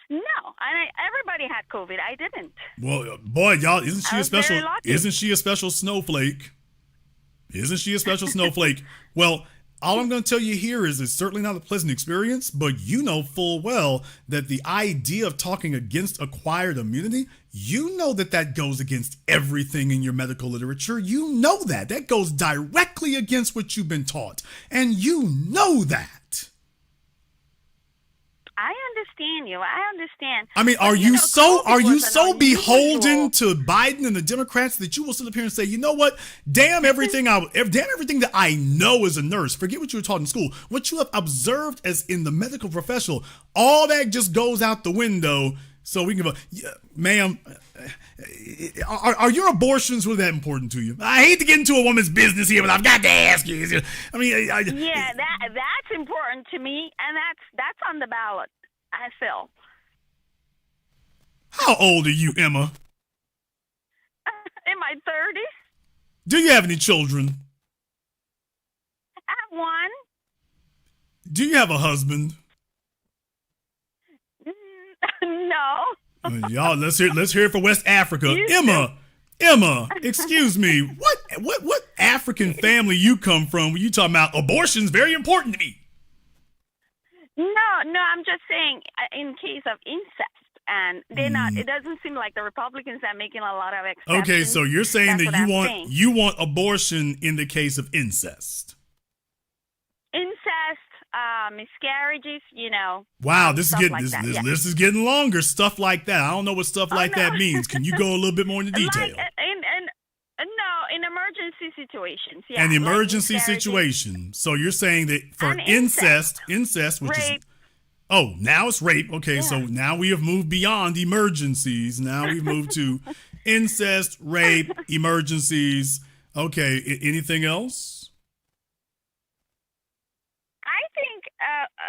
No, everybody had COVID. I didn't. Well, boy, y'all, isn't she a special snowflake? Isn't she a special snowflake? Well, all I'm going to tell you here is it's certainly not a pleasant experience, but you know full well that the idea of talking against acquired immunity, you know that goes against everything in your medical literature. You know that. That goes directly against what you've been taught. And you know that. I understand you. I understand. I mean, are you so beholden to Biden and the Democrats that you will sit up here and say, you know what? Damn everything that I know as a nurse. Forget what you were taught in school. What you have observed as in the medical professional, all that just goes out the window. So we can go, ma'am, are your abortions really that important to you? I hate to get into a woman's business here, but I've got to ask you. I mean, that's important to me, and that's on the ballot, I feel. How old are you, Emma? In my 30s. Do you have any children? I have one. Do you have a husband? No. Y'all, let's hear it for West Africa. Emma, excuse me. What African family you come from when you talking about abortion's very important to me? No, I'm just saying in case of incest, and they're not. It doesn't seem like the Republicans are making a lot of exceptions. Okay, so you're saying that you want abortion in the case of incest. Miscarriages, Wow, this is getting longer. Stuff like that. I don't know what stuff that means. Can you go a little bit more into detail? In emergency situations. Yeah, an emergency situation. So you're saying that for incest, which rape. Now it's rape. Okay, so now we have moved beyond emergencies. Now we've moved to incest, rape, emergencies. Okay, anything else?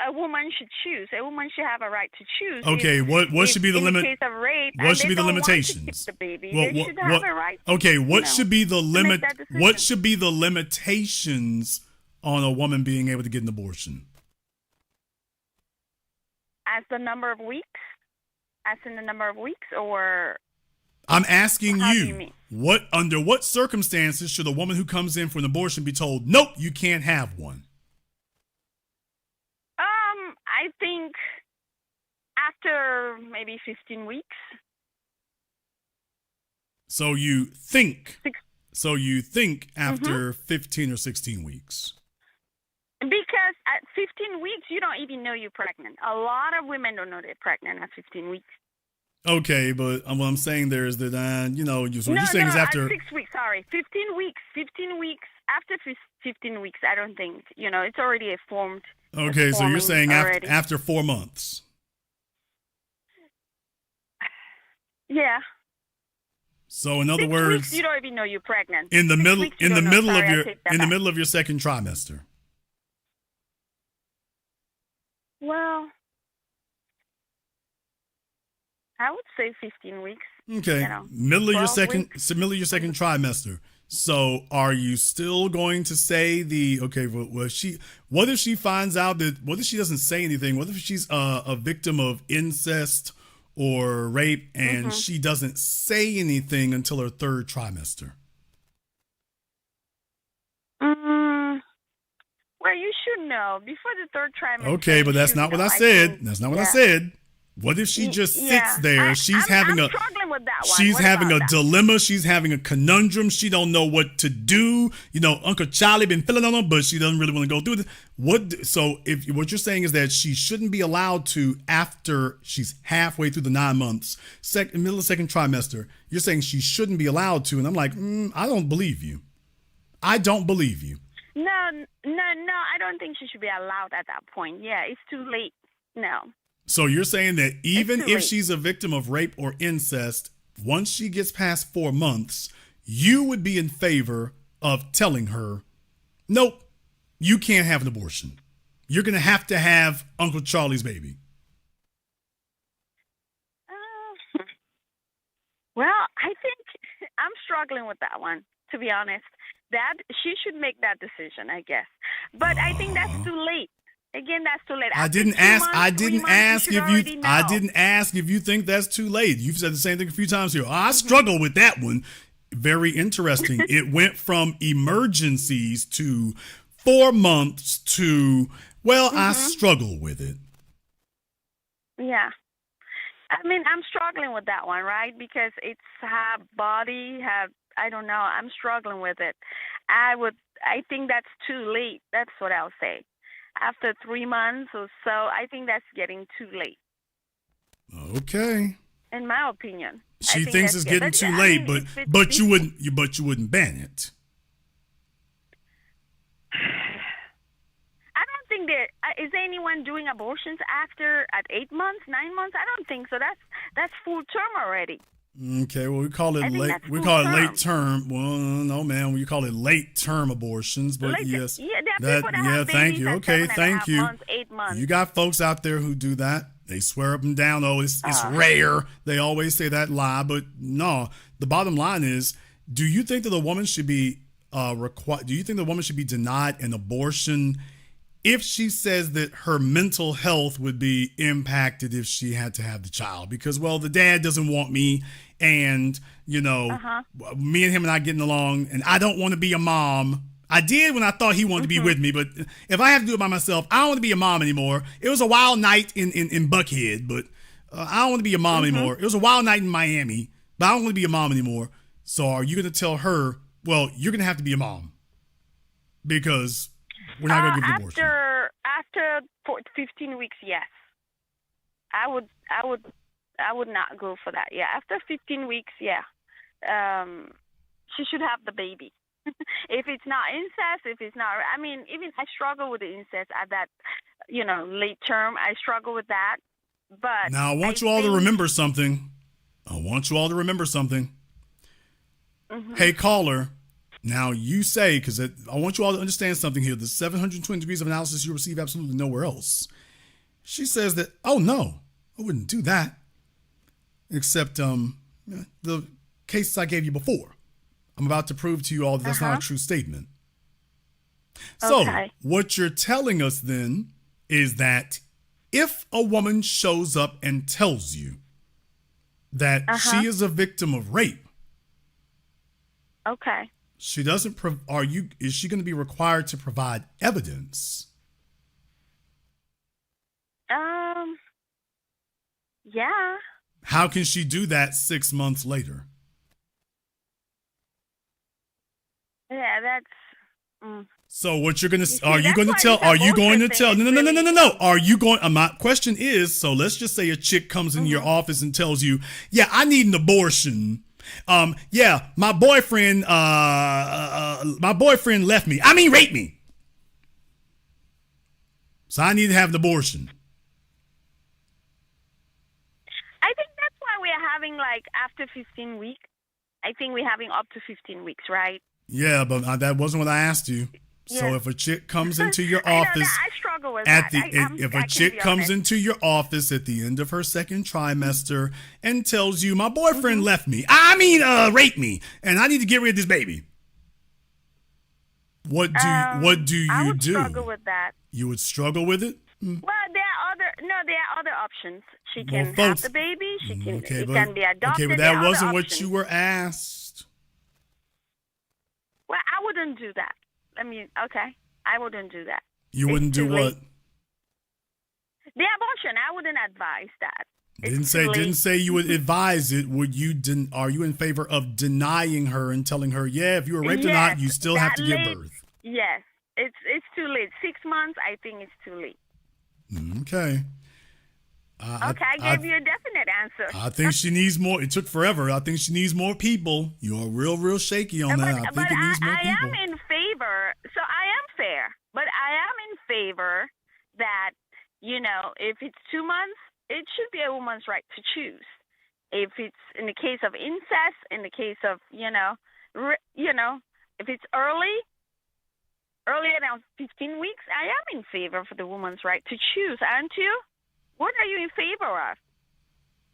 A woman should choose. A woman should have a right to choose. Okay, what should be the limit? In the case of rape, what should be the limitations? The baby. They should have a right. Okay, what should be the limit? What should be the limitations on a woman being able to get an abortion? As the number of weeks. As in the number of weeks, or I'm asking how do you you, mean? under what circumstances should a woman who comes in for an abortion be told, nope, you can't have one? I think after maybe 15 weeks. So you think Six. after 15 or 16 weeks. Because at 15 weeks, you don't even know you're pregnant. A lot of women don't know they're pregnant at 15 weeks. Okay, but what I'm saying there is that, what you're saying is after... At 6 weeks, sorry. 15 weeks. 15 weeks. After 15 weeks, I don't think, it's already formed. Okay, so you're saying after 4 months. Yeah. So in other 6 words, weeks, you don't even know you're pregnant. in the 6 middle weeks, you in the don't know. middle Sorry, of I your take that in the back. middle of your second trimester. Well, I would say 15 weeks. Okay, middle of your 12 second weeks. middle of your second trimester. So are you still going to say what if she finds out what if she doesn't say anything? What if she's a victim of incest or rape and she doesn't say anything until her third trimester? Well, you should know before the third trimester. Okay, but that's not what I said. That's not what I said. What if she just sits there? I'm struggling with that one. She's What having about a that? dilemma. She's having a conundrum. She don't know what to do. Uncle Charlie been feeling on her, but she doesn't really want to go through this. So if what you're saying is that she shouldn't be allowed to after she's halfway through the 9 months, middle of second trimester, you're saying she shouldn't be allowed to. And I'm like, I don't believe you. I don't believe you. No, I don't think she should be allowed at that point. Yeah, it's too late. No. So you're saying that even too if late. she's a victim of rape or incest, once she gets past 4 months, you would be in favor of telling her, nope, you can't have an abortion. You're going to have Uncle Charlie's baby. Well, I think I'm struggling with that one, to be honest. That she should make that decision, I guess. But I think that's too late. Again, that's too late. I After didn't 2 ask. months, I 3 didn't months, ask should if already you. know. I didn't ask if you think that's too late. You've said the same thing a few times here. I struggle with that one. Very interesting. It went from emergencies to 4 months to I struggle with it. Yeah. I mean, I'm struggling with that one, right? Because it's her body, I don't know. I'm struggling with it. I think that's too late. That's what I'll say. After 3 months or so, I think that's getting too late. Okay. In my opinion. She thinks it's getting too late, but you wouldn't ban it. I don't think is anyone doing abortions at 8 months, 9 months? I don't think so. That's full term already. Okay, well we call it late. We call it late term. Well, no, man, we call it late term abortions. But yes, there are people that have thank babies you. at Okay, 7.5 thank you. months, 8 months. You got folks out there who do that. They swear up and down, it's rare. They always say that lie, but no. The bottom line is, do you think that a woman should be required? Do you think the woman should be denied an abortion if she says that her mental health would be impacted if she had to have the child? Because, the dad doesn't want me, and, me and him are not getting along, and I don't want to be a mom. I did when I thought he wanted to be with me, but if I have to do it by myself, I don't want to be a mom anymore. It was a wild night in Buckhead, but I don't want to be a mom anymore. It was a wild night in Miami, but I don't want to be a mom anymore. So are you going to tell her, you're going to have to be a mom because we're not going to give you abortion? After 15 weeks, yes. I would not go for that. Yeah, after 15 weeks, yeah. She should have the baby. If it's not incest, if it's not, even I struggle with the incest at that, late term. I struggle with that. But now I want you all to remember something. Hey, caller. Now you say, because I want you all to understand something here. The 720 degrees of analysis you receive absolutely nowhere else. She says that, oh no, I wouldn't do that. Except the cases I gave you before. I'm about to prove to you all that that's not a true statement. So what you're telling us then is that if a woman shows up and tells you that she is a victim of rape. Okay. She doesn't. Is she going to be required to provide evidence? Yeah. How can she do that 6 months later? Yeah, that's. So what you're gonna? See, Are you that's going to why tell? this Are you going to abortion tell? thing No, is no, no, no, no, really- no. Are you going? My question is. So let's just say a chick comes in your office and tells you, "Yeah, I need an abortion. Yeah, my boyfriend left me. I mean, raped me. So I need to have an abortion." I think that's why we are having like after 15 weeks. I think we're having up to 15 weeks, right? Yeah, but that wasn't what I asked you. So Yeah. if a chick comes into your I know office that. I struggle with at that. the if I a can chick be comes honest. into your office at the end of her second trimester and tells you, "My boyfriend left me. I mean, raped me, and I need to get rid of this baby." What do I you would do? struggle with that. You would struggle with it? Well, there are other options. She Well, can have folks- the baby. She can. Okay, It but can be adopted. but There that are other wasn't what options. you were asked. Well, I wouldn't do that. I mean, okay, I wouldn't do that. You It's wouldn't do too what? late. The abortion, I wouldn't advise that. It's Didn't too say late. you would advise it. Would you? Are you in favor of denying her and telling her, "Yeah, if you were raped or not, you still have to that give late- birth"? Yes, it's too late. 6 months, I think it's too late. Okay. Okay, I gave you a definite answer. I think she needs more. It took forever. I think she needs more people. You're real shaky on that. I think it needs more I people. am in favor. So I am fair, but I am in favor that, if it's 2 months, it should be a woman's right to choose. If it's in the case of incest, in the case of, if it's earlier than 15 weeks, I am in favor for the woman's right to choose, aren't you? What are you in favor of?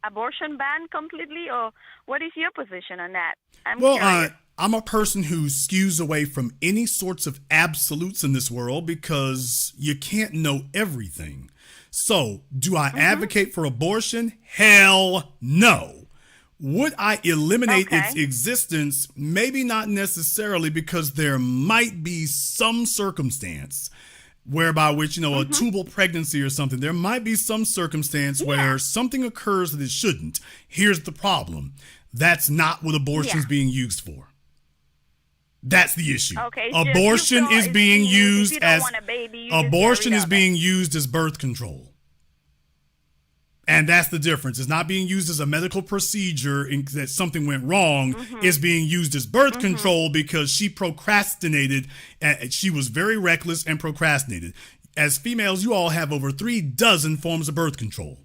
Abortion ban completely, or what is your position on that? I'm curious. I'm a person who skews away from any sorts of absolutes in this world because you can't know everything. So, do I advocate for abortion? Hell no. Would I eliminate its existence? Maybe not necessarily, because there might be some circumstance whereby which, a tubal pregnancy or something, there might be some circumstance where something occurs that it shouldn't. Here's the problem. That's not what abortion is being used for. That's the issue. Okay, abortion is being used as abortion is being used. used as birth control. And that's the difference. It's not being used as a medical procedure in that something went wrong. It's being used as birth control because she procrastinated. She was very reckless and procrastinated. As females, you all have over 36 forms of birth control.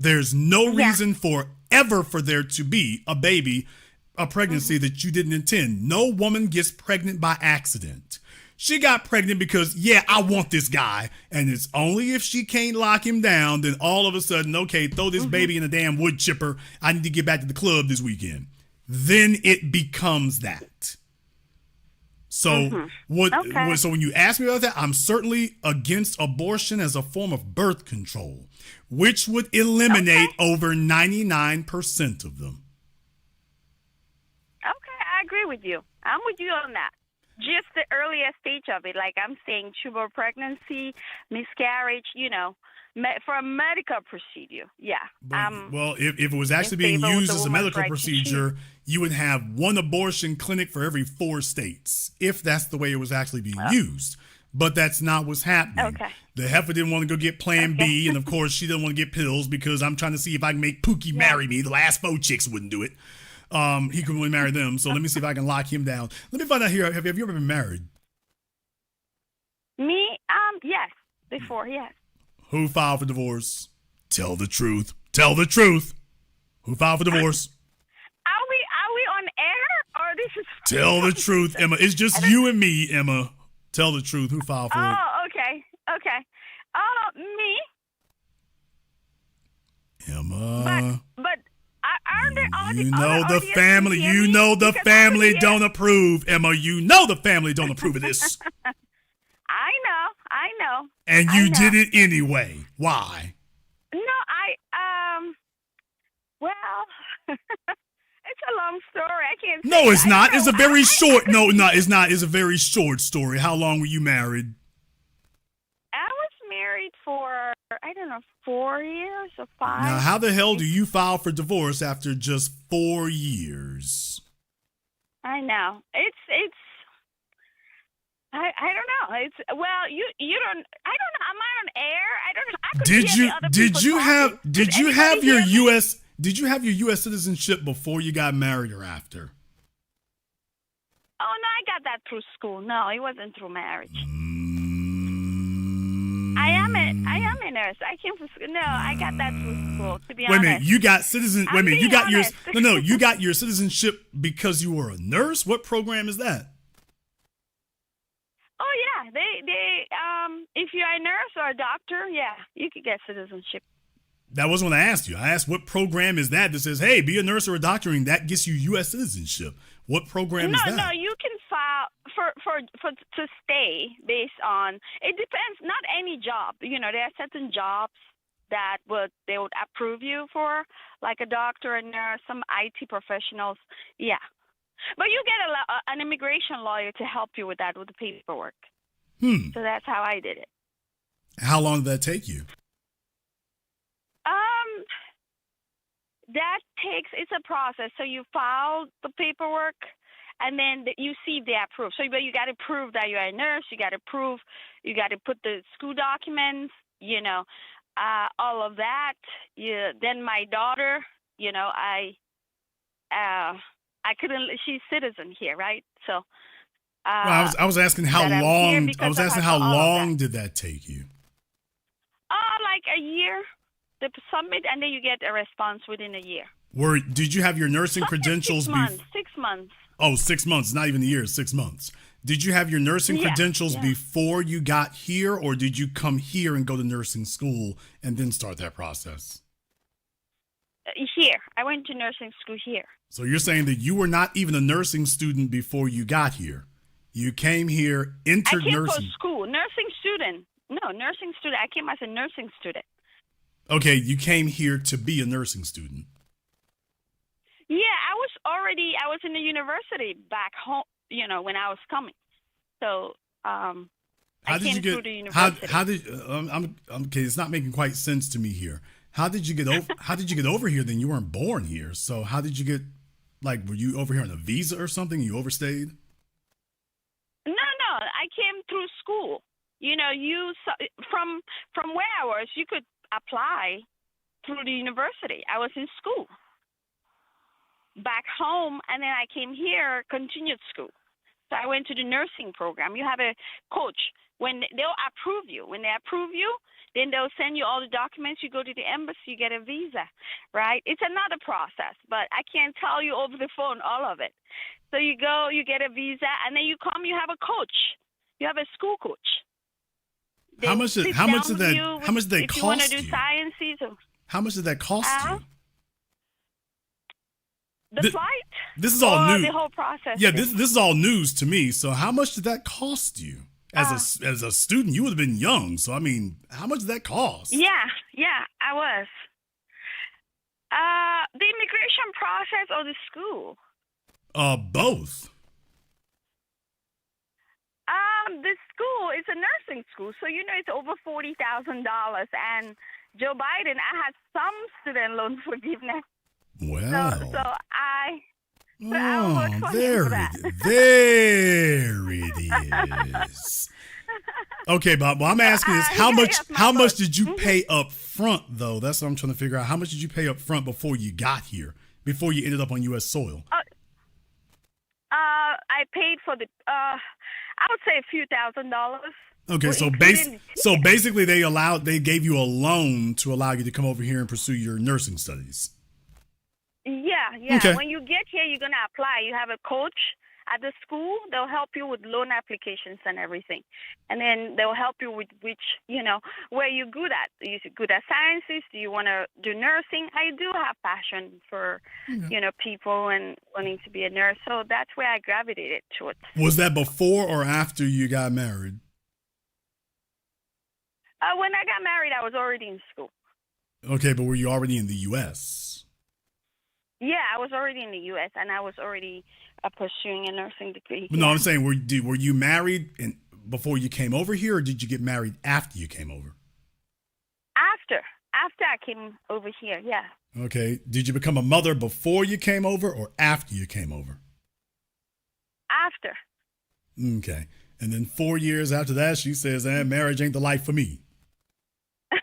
There's no reason for there to be a pregnancy that you didn't intend. No woman gets pregnant by accident. She got pregnant because, I want this guy. And it's only if she can't lock him down, then all of a sudden, okay, throw this baby in a damn wood chipper. I need to get back to the club this weekend. Then it becomes that. So so when you ask me about that, I'm certainly against abortion as a form of birth control, which would eliminate over 99% of them. Okay, I agree with you. I'm with you on that. Just the earlier stage of it, like I'm saying, tubal pregnancy, miscarriage, for a medical procedure. Yeah. Well, if it was actually being used as a medical procedure, you would have one abortion clinic for every 4 states, if that's the way it was actually being used. But that's not what's happening. Okay. The heifer didn't want to go get Plan B, and of course she didn't want to get pills because I'm trying to see if I can make Pookie marry me. The last 4 chicks wouldn't do it. He couldn't really marry them, so let me see if I can lock him down. Let me find out here. Have you ever been married? Me? Yes. Before, yes. Who filed for divorce? Tell the truth. Tell the truth. Who filed for divorce? Are we on air, or this is? Tell the truth, Emma. It's just you and me, Emma. Tell the truth. Who filed for it? Oh, okay. Me. Emma. But aren't there all You know the family. You know the family don't approve, Emma. You know the family don't approve of this. I know. And you did it anyway. Why? No, well, It's a long story. I can't. No, say it's I not. don't It's a know. very short. No, it's not. It's a very short story. How long were you married? I was married for, I don't know, 4 years or 5. Now, how the hell do you file for divorce after just 4 years? I know. I don't know. It's, well, you don't, I don't know. Am I on air? I don't know. I could hear the other people talking. did you anybody have your hear me? US citizenship before you got married or after? Oh, no, I got that through school. No, it wasn't through marriage. I am a nurse. I came from school. No, I got that through school, to be Wait a honest. minute, you got citizen. Wait a I'm minute, you being got your honest. no. You got your citizenship because you were a nurse. What program is that? Oh, yeah. They if you're a nurse or a doctor, yeah, you could get citizenship. That wasn't what I asked you. I asked what program is that says, hey, be a nurse or a doctor, and that gets you U.S. citizenship. What program is that? No, you can file for to stay based on, it depends, not any job. You know, there are certain jobs that they would approve you for, like a doctor, a nurse, some IT professionals. Yeah. But you get an immigration lawyer to help you with that, with the paperwork. So that's how I did it. How long did that take you? That takes, it's a process. So you file the paperwork, and then you see if they approve. So but you got to prove that you're a nurse. You got to prove, you got to put the school documents, you know, all of that. Then my daughter, you know, I couldn't, she's citizen here, right? So Well, I was asking how that I'm here long. because I was of asking her, how all of long that. did that take you? Like a year. They submit, and then you get a response within a year. Did you have your nursing credentials? 6 months. 6 months. Oh, 6 months, not even a year, 6 months. Did you have your nursing credentials before you got here, or did you come here and go to nursing school and then start that process? Here. I went to nursing school here. So you're saying that you were not even a nursing student before you got here. You came here, entered I came nursing. for school. Nursing student. No, nursing student. I came as a nursing student. Okay, you came here to be a nursing student. Yeah, I was in the university back home, you know, when I was coming. So, I came through the university. How did okay, it's not making quite sense to me here. How did you get over here then? You weren't born here. So how did you get, like, were you over here on a visa or something? You overstayed? No, I came through school. You know, from where I was, you could apply through the university. I was in school back home, and then I came here, continued school. So I went to the nursing program. You have a coach. When they'll approve you. When they approve you, then they'll send you all the documents. You go to the embassy, you get a visa, right? It's another process, but I can't tell you over the phone all of it. So you go, you get a visa, and then you come, you have a coach. You have a school coach. How much did that cost if you want to do you? sciences. How much did that cost you? The flight? This is all new. The whole process. Yeah, this is all news to me. So how much did that cost you? As a student, you would have been young. So I mean, how much did that cost? Yeah, I was. The immigration process or the school? Both. The school is a nursing school, so you know it's over $40,000. And Joe Biden, I had some student loan forgiveness. Well, so I worked for him for that. There it is. Okay, Bob. Well, I'm asking is how much did you pay up front though? That's what I'm trying to figure out. How much did you pay up front before you got here? Before you ended up on U.S. soil? I paid for the. I would say a few $1,000s. Okay, so basically they gave you a loan to allow you to come over here and pursue your nursing studies. Yeah. Okay. When you get here, you're gonna apply. You have a coach at the school. They'll help you with loan applications and everything, and then they'll help you with which, you know, where you're good at. Are you good at sciences? Do you want to do nursing? I do have passion for, you know, people and wanting to be a nurse, so that's where I gravitated towards. Was that before or after you got married? When I got married, I was already in school. Okay, but were you already in the U.S.? Yeah, I was already in the U.S. and I was already pursuing a nursing degree. No, Yeah. I'm saying, were you married before you came over here, or did you get married after you came over? After I came over here, yeah. Okay. Did you become a mother before you came over or after you came over? After. Okay. And then 4 years after that, she says, marriage ain't the life for me. No,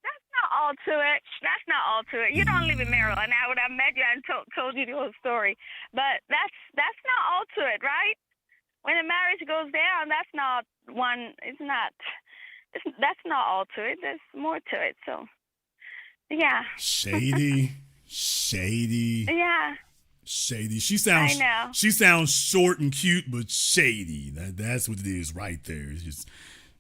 that's not all to it. That's not all to it. You don't live in Maryland. I would have met you and told you the whole story. But that's not all to it, right? When a marriage goes down, that's not one. That's not all to it. There's more to it. So, yeah. Shady. Yeah. Shady. She I know. sounds short and cute, but shady. That's what it is right there. It's just,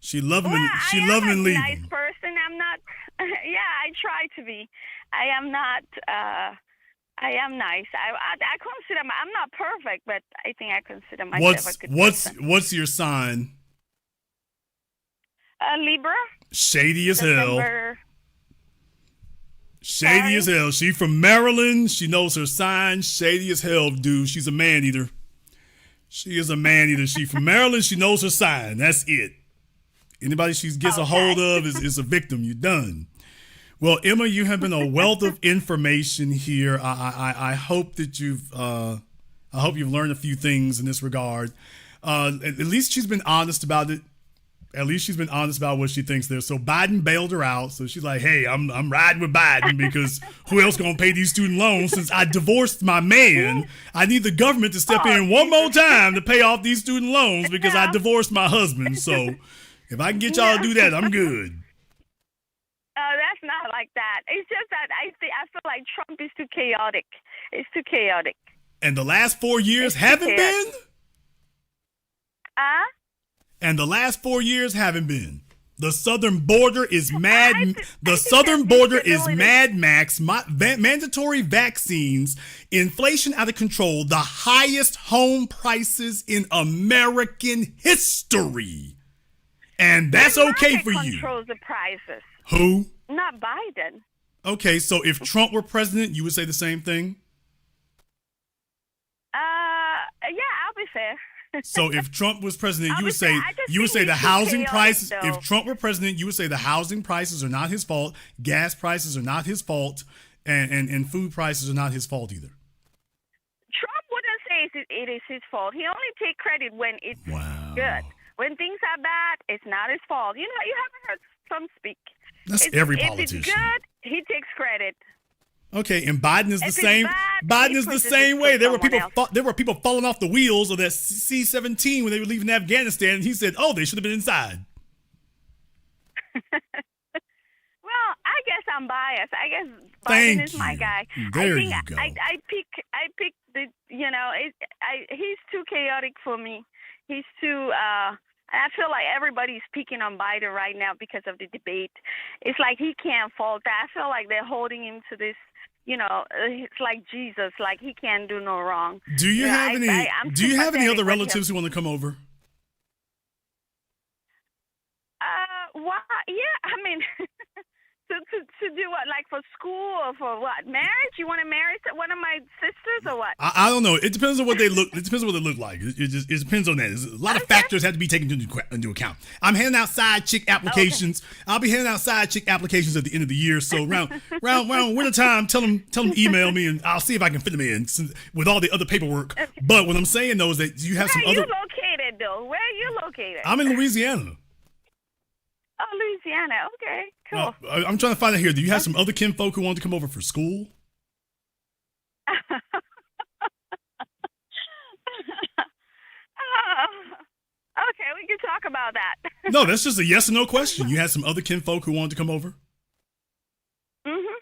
she love him and leave nice him. person. I'm not. Yeah, I try to be. I am not. I am nice. I consider I'm not perfect, but I think I consider myself a good person. What's your sign? Libra. Shady as hell. December. Shady as hell. She from Maryland. She knows her sign. Shady as hell, dude. She's a man eater. She is a man eater. She from Maryland. She knows her sign. That's it. Anybody she gets a hold of is a victim. You're done. Well, Emma, you have been a wealth of information here. I hope that you've learned a few things in this regard. At least she's been honest about it. At least she's been honest about what she thinks there. So Biden bailed her out. So she's like, hey, I'm riding with Biden because who else gonna pay these student loans? Since I divorced my man, I need the government to step in one more time to pay off these student loans because I divorced my husband. So if I can get y'all to do that, I'm good. That's not like that. It's just that I feel like Trump is too chaotic. It's too chaotic. And the last 4 years haven't been? And the last 4 years haven't been. The southern border is Mad Max. Mandatory vaccines, inflation out of control, the highest home prices in American history. And that's okay for you. Controls the prices. Who? Not Biden. Okay, so if Trump were president, you would say the same thing? Yeah, I'll be fair. So if Trump was president, you would say the housing prices. If Trump were president, you would say the housing prices are not his fault, gas prices are not his fault, and food prices are not his fault either. Trump wouldn't say it is his fault. He only take credit when it's good. When things are bad, it's not his fault. You know, you haven't heard Trump speak. That's every politician. If it's good, he takes credit. Okay, and Biden is the same. Biden is the same way. There were people falling off the wheels of that C-17 when they were leaving Afghanistan, and he said, "Oh, they should have been inside." Well, I guess I'm biased. I guess Thank Biden is my guy. There you go. I pick the. You know, he's too chaotic for me. He's too. I feel like everybody's picking on Biden right now because of the debate. It's like he can't fault that. I feel like they're holding him to this. You know, it's like Jesus. Like he can't do no wrong. Do you have any? Do you have any other relatives who want to come over? What? Yeah, I mean, to do what? Like for school or for what? Marriage? You want to marry one of my sisters or what? I don't know. It depends on what they look. It depends on what they look like. It depends on that. There's a lot of factors have to be taken into account. I'm handing out side chick applications. Okay. I'll be handing out side chick applications at the end of the year. So around winter time, tell them email me and I'll see if I can fit them in with all the other paperwork. Okay. But what I'm saying though is that you have some other. Where are you located though? Where are you located? I'm in Louisiana. Oh, Louisiana. Okay, cool. I'm trying to find out here. Do you have some other kinfolk who want to come over for school? Okay, we can talk about that. No, that's just a yes or no question. You had some other kinfolk who wanted to come over? Mm-hmm.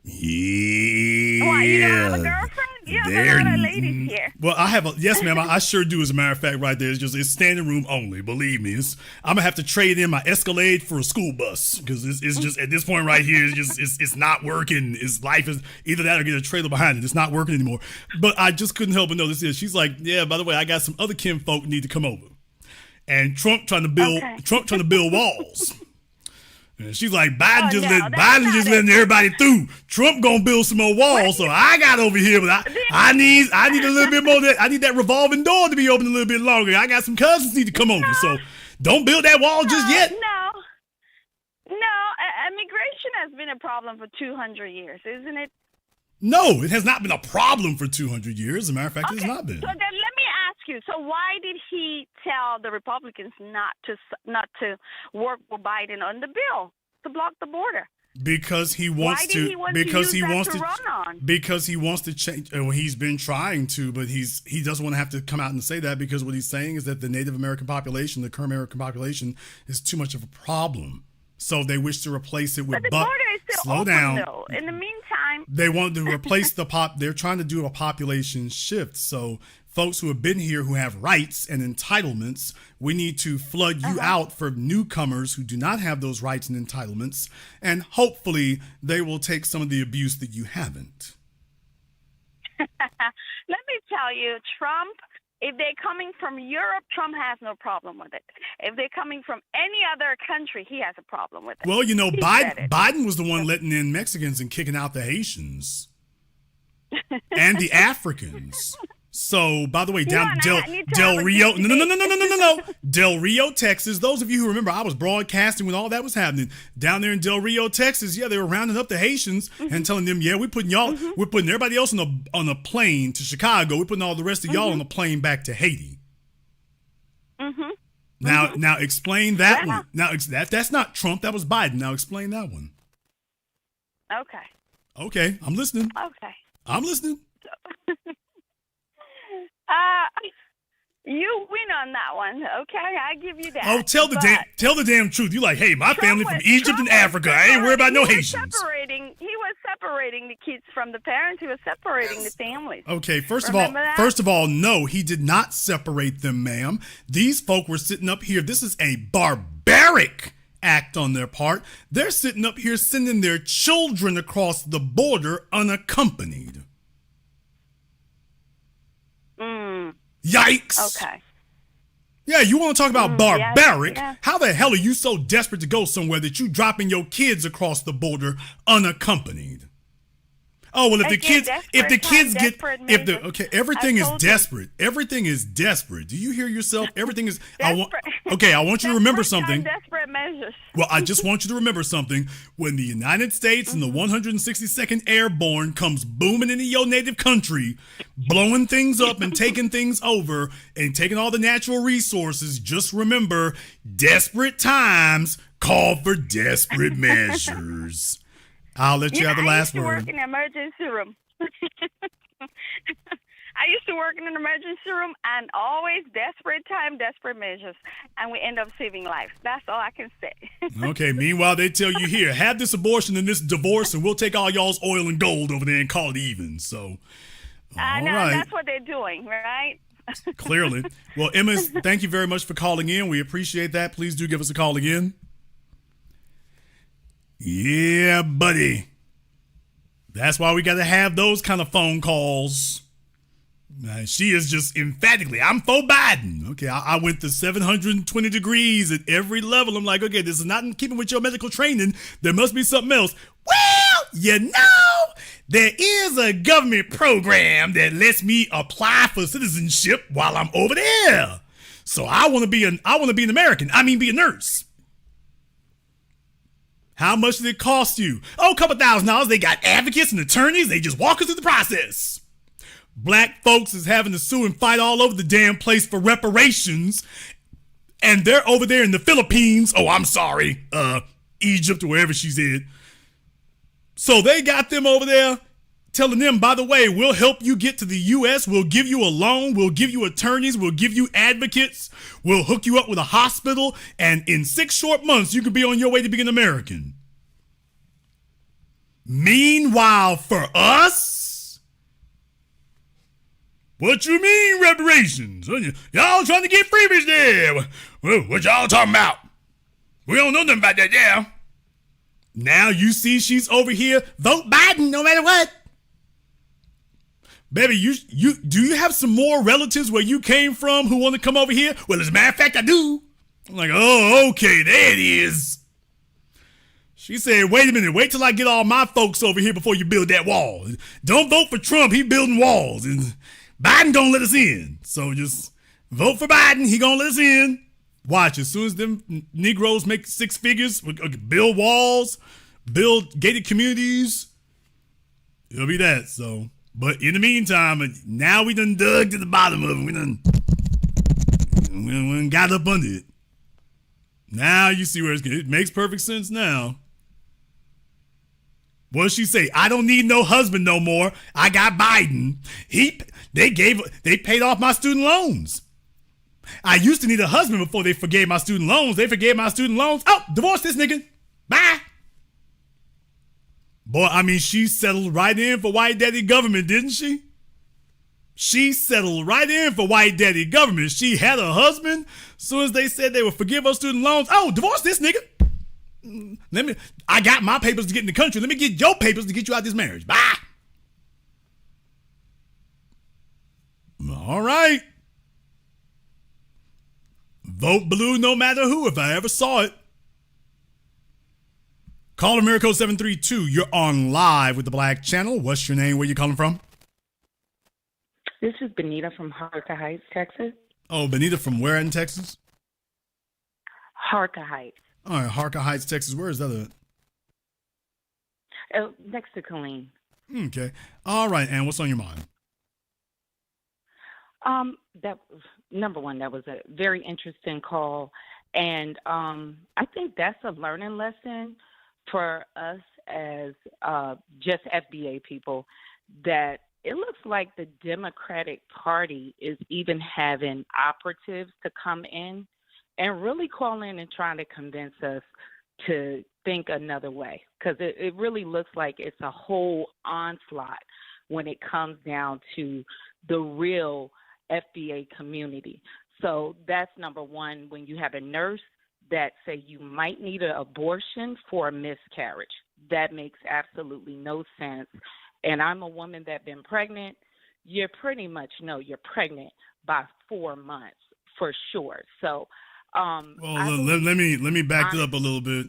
Yeah. Why, you don't have a girlfriend? You have a lot of ladies here. Well, I have yes, ma'am. I sure do. As a matter of fact, right there, it's standing room only. Believe me, I'm gonna have to trade in my Escalade for a school bus because it's just at this point right here, it's not working. Life is either that or get a trailer behind it. It's not working anymore. But I just couldn't help but notice this. She's like, yeah. By the way, I got some other kinfolk need to come over, and Trump trying to build walls. And she's like, Biden just that's not letting everybody through. Trump gonna build some more walls, so I got over here, but I need a little bit more. I need that revolving door to be open a little bit longer. I got some cousins need to come over, so don't build that wall just yet. Immigration has been a problem for 200 years, isn't it? No, it has not been a problem for 200 years. As a matter of fact, it has not been. So then let me ask you, so why did he tell the Republicans not to work with Biden on the bill to block the border? Because he wants to. Because he wants to change. Well, he's been trying to, but he doesn't want to have to come out and say that, because what he's saying is that the Native American population, the current American population, is too much of a problem. So they wish to replace it with. But the border is still slow open, down. though. In the meantime, they want to replace They're trying to do a population shift. So folks who have been here, who have rights and entitlements, we need to flood you out for newcomers who do not have those rights and entitlements, and hopefully they will take some of the abuse that you haven't. let me tell you, Trump. If they're coming from Europe, Trump has no problem with it. If they're coming from any other country, he has a problem with it. Well, Biden was the one letting in Mexicans and kicking out the Haitians and the Africans. So, by the way, Del Rio, no, Del Rio, Texas. Those of you who remember, I was broadcasting when all that was happening down there in Del Rio, Texas. Yeah, they were rounding up the Haitians and telling them, yeah, we're putting everybody else on a plane to Chicago. We're putting all the rest of y'all on a plane back to Haiti. Now explain that one. Now that's not Trump. That was Biden. Now explain that one. Okay, I'm listening. I'm listening. You win on that one, okay? I give you that. Oh, tell the damn truth. You like, hey, my family from Egypt and Africa. I ain't worried about no Haitians. He was separating the kids from the parents. He was separating the families. Okay, first of all, no, he did not separate them, ma'am. These folk were sitting up here. This is a barbaric act on their part. They're sitting up here sending their children across the border unaccompanied. Yikes. Okay. Yeah, you want to talk about barbaric? Yeah. How the hell are you so desperate to go somewhere that you dropping your kids across the border unaccompanied? Oh, well, everything is desperate. Everything is desperate. Do you hear yourself? Everything is, I want you to remember something. Desperate measures. Well, I just want you to remember something. When the United States and the 162nd Airborne comes booming into your native country, blowing things up and taking things over and taking all the natural resources, just remember, desperate times call for desperate measures. I'll let you have the last word. I used to work in the emergency room. I used to work in an emergency room, and always desperate time, desperate measures, and we end up saving lives. That's all I can say. Okay, meanwhile, they tell you here, have this abortion and this divorce, and we'll take all y'all's oil and gold over there and call it even. So, all right. That's what they're doing, right? Clearly. Well, Emma, thank you very much for calling in. We appreciate that. Please do give us a call again. Yeah, buddy. That's why we got to have those kind of phone calls. She is just emphatically, I'm for Biden. Okay, I went to 720 degrees at every level. I'm like, okay, this is not in keeping with your medical training. There must be something else. Well, there is a government program that lets me apply for citizenship while I'm over there. So I want to be an American. Be a nurse. How much did it cost you? Oh, a couple $1,000s. They got advocates and attorneys. They just walk us through the process. Black folks is having to sue and fight all over the damn place for reparations. And they're over there in the Philippines. Oh, I'm sorry. Egypt or wherever she's in. So they got them over there telling them, by the way, we'll help you get to the U.S. We'll give you a loan. We'll give you attorneys. We'll give you advocates. We'll hook you up with a hospital. And in 6 short months, you can be on your way to being an American. Meanwhile, for us, what you mean reparations? Y'all trying to get freebies there. What y'all talking about? We don't know nothing about that, yeah. Now you see she's over here. Vote Biden no matter what. Baby, do you have some more relatives where you came from who want to come over here? Well, as a matter of fact, I do. I'm like, oh, okay, there it is. She said, wait a minute, wait till I get all my folks over here before you build that wall. Don't vote for Trump, he building walls. And Biden gonna let us in. So just vote for Biden, he gonna let us in. Watch, as soon as them Negroes make six figures, build walls, build gated communities, it'll be that. So, but in the meantime, now we done dug to the bottom of it. We done got up under it. Now you see where it makes perfect sense now. What does she say? I don't need no husband no more. I got Biden. They paid off my student loans. I used to need a husband before they forgave my student loans. They forgave my student loans. Oh, divorce this nigga. Bye. Boy, I mean, she settled right in for white daddy government, didn't she? She settled right in for white daddy government. She had a husband. As soon as they said they would forgive her student loans, oh, divorce this nigga. I got my papers to get in the country. Let me get your papers to get you out of this marriage. Bye. All right. Vote blue no matter who, if I ever saw it. Caller Miracle 732, you're on live with the Black Channel. What's your name? Where you calling from? This is Benita from Harka Heights, Texas. Oh, Benita from where in Texas? Harka Heights. All right, Harka Heights, Texas. Where is that at? Next to Clooney. Okay. All right, and what's on your mind? That number one, that was a very interesting call, and I think that's a learning lesson for us as just FBA people, that it looks like the Democratic Party is even having operatives to come in and really call in and trying to convince us to think another way, because it really looks like it's a whole onslaught when it comes down to the real FBA community. So that's number one. When you have a nurse that say you might need an abortion for a miscarriage, that makes absolutely no sense. And I'm a woman that's been pregnant. You pretty much know you're pregnant by 4 months for sure. So, well, let me back it up a little bit,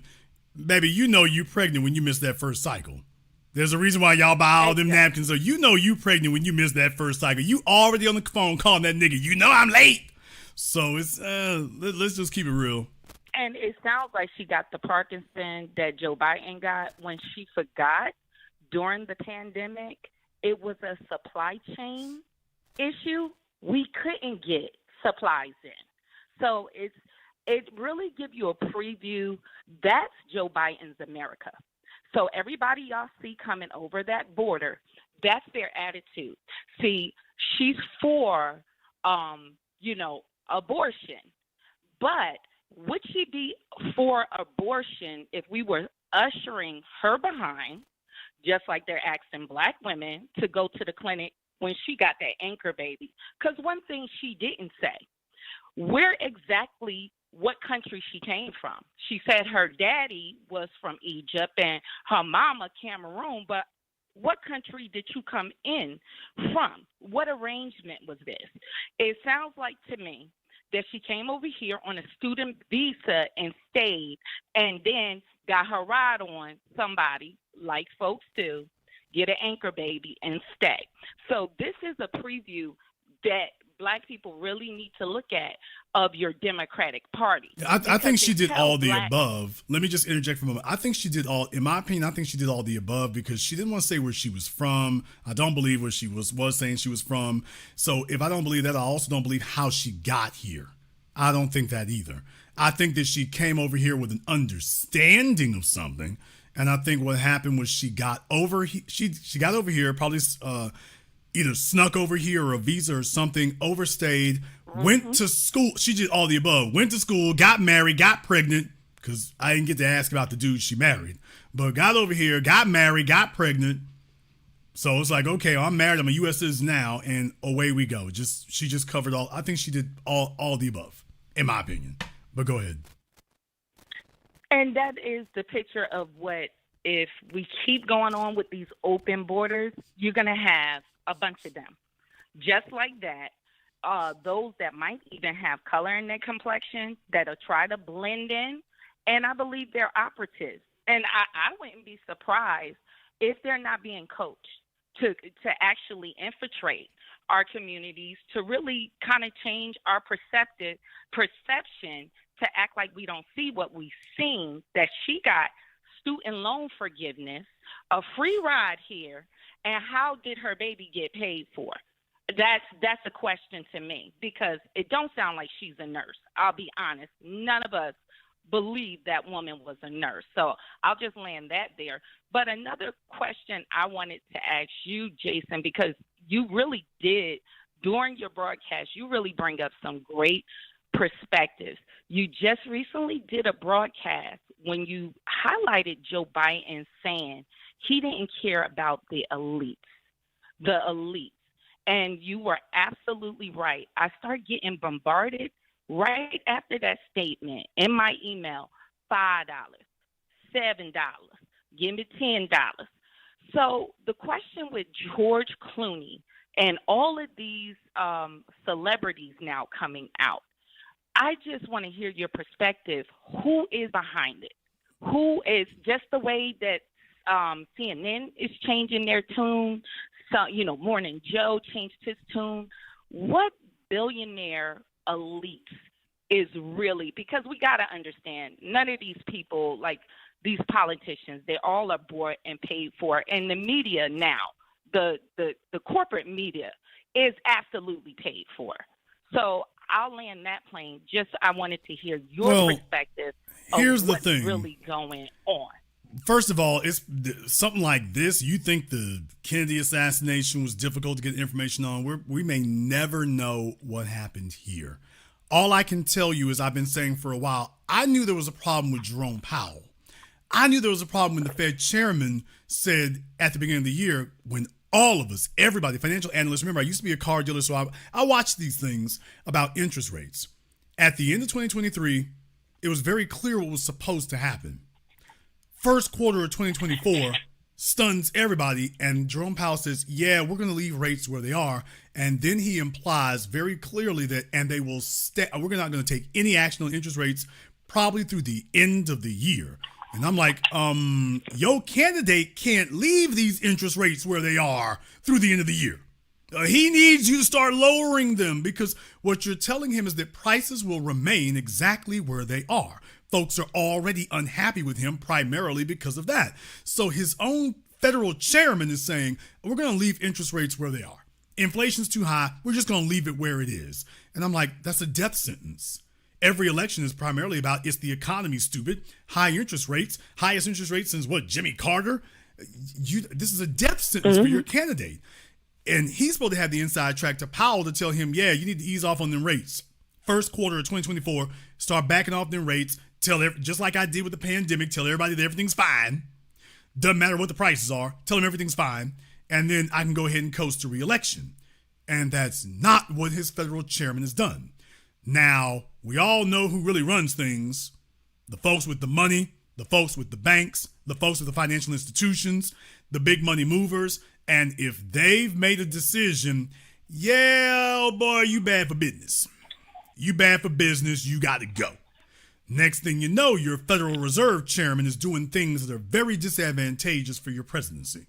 baby. You know you pregnant when you miss that first cycle. There's a reason why y'all buy all them napkins. So you know you pregnant when you miss that first cycle. You already on the phone calling that nigga. You know I'm late. So it's let's just keep it real. And it sounds like she got the Parkinson that Joe Biden got when she forgot during the pandemic. It was a supply chain issue. We couldn't get supplies in. So it really gives you a preview. That's Joe Biden's America. So everybody y'all see coming over that border, that's their attitude. See, she's for, abortion. But would she be for abortion if we were ushering her behind, just like they're asking black women to go to the clinic when she got that anchor baby? Because one thing she didn't say, where exactly what country she came from. She said her daddy was from Egypt and her mama Cameroon, but what country did you come in from? What arrangement was this? It sounds like to me that she came over here on a student visa and stayed, and then got her ride on somebody, like folks do, get an anchor baby and stay. So this is a preview that black people really need to look at of your Democratic Party. I think she did all the above. Let me just interject for a moment. I think she did all, in my opinion, I think she did all the above because she didn't want to say where she was from. I don't believe where she was saying she was from. So if I don't believe that, I also don't believe how she got here. I don't think that either. I think that she came over here with an understanding of something. And I think what happened was she got over here, probably either snuck over here or a visa or something, overstayed, went to school. She did all the above. Went to school, got married, got pregnant, because I didn't get to ask about the dude she married. But got over here, got married, got pregnant. So it's like, okay, I'm married, I'm a U.S. citizen now, and away we go. She just covered all. I think she did all the above, in my opinion. But go ahead. And that is the picture of what, if we keep going on with these open borders, you're going to have a bunch of them. Just like that, those that might even have color in their complexion that'll try to blend in. And I believe they're operatives. And I wouldn't be surprised if they're not being coached to actually infiltrate our communities, to really kind of change our perception to act like we don't see what we've seen, that she got student loan forgiveness, a free ride here, and how did her baby get paid for? That's a question to me, because it don't sound like she's a nurse. I'll be honest. None of us believe that woman was a nurse. So I'll just land that there. But another question I wanted to ask you, Jason, because you really did, during your broadcast, you really bring up some great perspectives. You just recently did a broadcast when you highlighted Joe Biden saying he didn't care about the elites. And you were absolutely right. I started getting bombarded right after that statement in my email. $5, $7, give me $10. So the question with George Clooney and all of these celebrities now coming out, I just want to hear your perspective. Who is behind it? Who is, just the way that CNN is changing their tune? So, Morning Joe changed his tune. What billionaire elites is really, because we got to understand, none of these people, like these politicians, they all are bought and paid for. And the media now, the corporate media is absolutely paid for. So I'll land that plane. Just, I wanted to hear your perspective here's of the what's thing. really going on. First of all, it's something like this. You think the Kennedy assassination was difficult to get information on? We may never know what happened here. All I can tell you is, I've been saying for a while, I knew there was a problem with Jerome Powell. I knew there was a problem when the Fed chairman said at the beginning of the year, when all of us, everybody, financial analysts, remember, I used to be a car dealer, so I watched these things about interest rates. At the end of 2023, it was very clear what was supposed to happen. First quarter of 2024 stuns everybody, and Jerome Powell says, yeah, we're going to leave rates where they are. And then he implies very clearly that, and they will we're not going to take any action on interest rates probably through the end of the year. And I'm like, your candidate can't leave these interest rates where they are through the end of the year. He needs you to start lowering them, because what you're telling him is that prices will remain exactly where they are. Folks are already unhappy with him primarily because of that. So his own federal chairman is saying, we're going to leave interest rates where they are. Inflation's too high. We're just going to leave it where it is. And I'm like, that's a death sentence. Every election is primarily about, it's the economy, stupid. High interest rates, highest interest rates since what, Jimmy Carter? This is a death sentence for your candidate. And he's supposed to have the inside track to Powell to tell him, yeah, you need to ease off on them rates. First quarter of 2024, start backing off them rates. Just like I did with the pandemic, tell everybody that everything's fine. Doesn't matter what the prices are. Tell them everything's fine. And then I can go ahead and coast to re-election. And that's not what his federal chairman has done. Now, we all know who really runs things. The folks with the money, the folks with the banks, the folks with the financial institutions, the big money movers. And if they've made a decision, yeah, oh boy, you bad for business. You bad for business, you got to go. Next thing you know, your Federal Reserve chairman is doing things that are very disadvantageous for your presidency.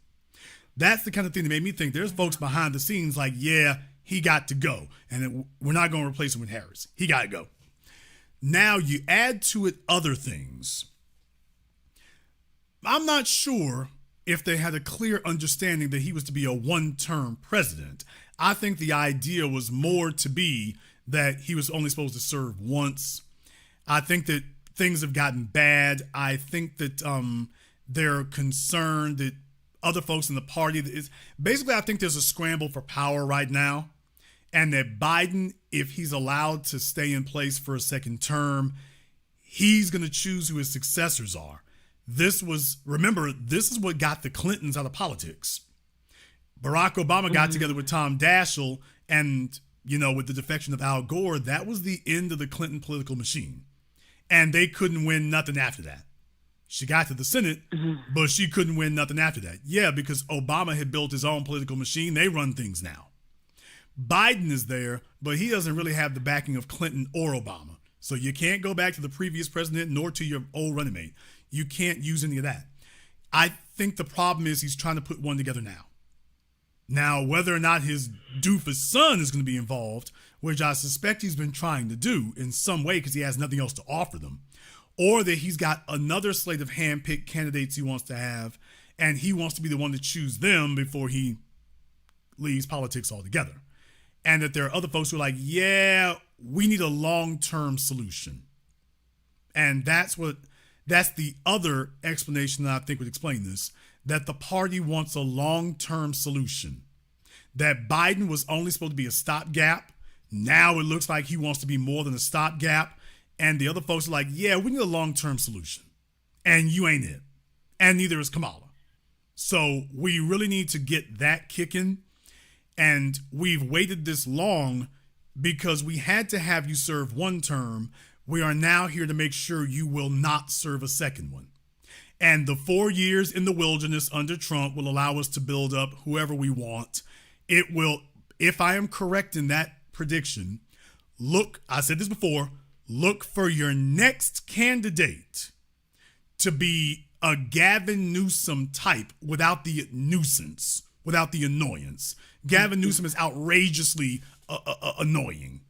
That's the kind of thing that made me think there's folks behind the scenes like, yeah, he got to go. And we're not going to replace him with Harris. He got to go. Now you add to it other things. I'm not sure if they had a clear understanding that he was to be a one-term president. I think the idea was more to be that he was only supposed to serve once. I think that things have gotten bad. I think that they're concerned that other folks in the party basically, I think there's a scramble for power right now, and that Biden, if he's allowed to stay in place for a second term, he's going to choose who his successors are. Remember, this is what got the Clintons out of politics. Barack Obama got together with Tom Daschle, and with the defection of Al Gore, that was the end of the Clinton political machine. And they couldn't win nothing after that. She got to the Senate, but she couldn't win nothing after that. Yeah, because Obama had built his own political machine. They run things now. Biden is there, but he doesn't really have the backing of Clinton or Obama. So you can't go back to the previous president nor to your old running mate. You can't use any of that. I think the problem is he's trying to put one together now. Now, whether or not his doofus son is going to be involved, which I suspect he's been trying to do in some way because he has nothing else to offer them, or that he's got another slate of hand-picked candidates he wants to have, and he wants to be the one to choose them before he leaves politics altogether. And that there are other folks who are like, yeah, we need a long-term solution. And that's the other explanation that I think would explain this, that the party wants a long-term solution. That Biden was only supposed to be a stopgap. Now it looks like he wants to be more than a stopgap. And the other folks are like, yeah, we need a long-term solution. And you ain't it. And neither is Kamala. So we really need to get that kicking. And we've waited this long because we had to have you serve one term. We are now here to make sure you will not serve a second one. And the 4 years in the wilderness under Trump will allow us to build up whoever we want. It will, if I am correct in that prediction, I said this before, look for your next candidate to be a Gavin Newsom type without the nuisance, without the annoyance. Gavin Newsom is outrageously annoying.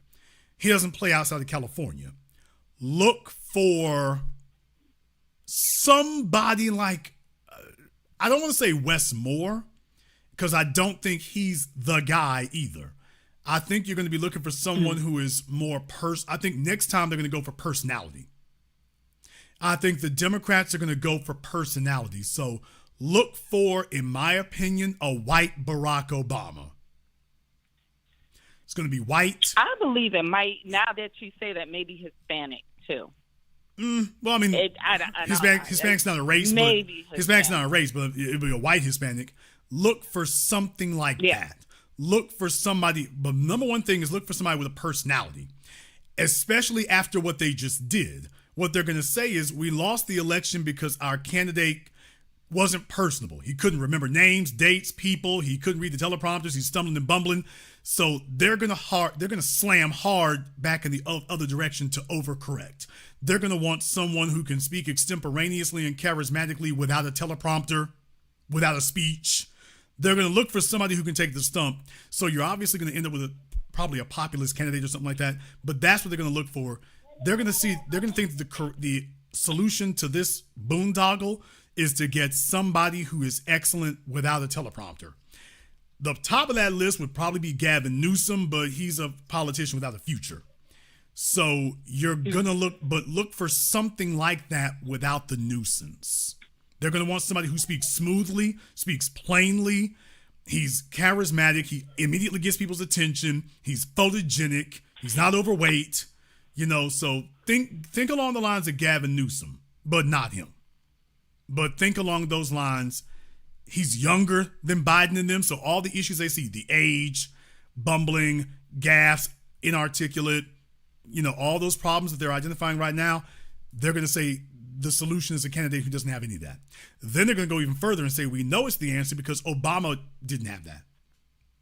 He doesn't play outside of California. Look for somebody like, I don't want to say Wes Moore, because I don't think he's the guy either. I think you're going to be looking for someone who is more I think next time they're going to go for personality. I think the Democrats are going to go for personality. So look for, in my opinion, a white Barack Obama. It's going to be white. I believe it might, now that you say that, maybe Hispanic too. Well, I mean, Hispanic's not a race. Maybe Hispanic's not a race, but it'll be a white Hispanic. Look for something like that. Look for somebody, but number one thing is look for somebody with a personality, especially after what they just did. What they're going to say is we lost the election because our candidate wasn't personable. He couldn't remember names, dates, people. He couldn't read the teleprompters. He's stumbling and bumbling. So they're going to slam hard back in the other direction to overcorrect. They're going to want someone who can speak extemporaneously and charismatically without a teleprompter, without a speech. They're going to look for somebody who can take the stump. So you're obviously going to end up with probably a populist candidate or something like that. But that's what they're going to look for. They're going to think that the solution to this boondoggle is to get somebody who is excellent without a teleprompter. The top of that list would probably be Gavin Newsom, but he's a politician without a future. So you're going to look for something like that without the nuisance. They're going to want somebody who speaks smoothly, speaks plainly. He's charismatic. He immediately gets people's attention. He's photogenic. He's not overweight. So think along the lines of Gavin Newsom, but not him. But think along those lines. He's younger than Biden and them. So all the issues they see, the age, bumbling, gaffes, inarticulate, all those problems that they're identifying right now, they're going to say the solution is a candidate who doesn't have any of that. Then they're going to go even further and say, we know it's the answer because Obama didn't have that.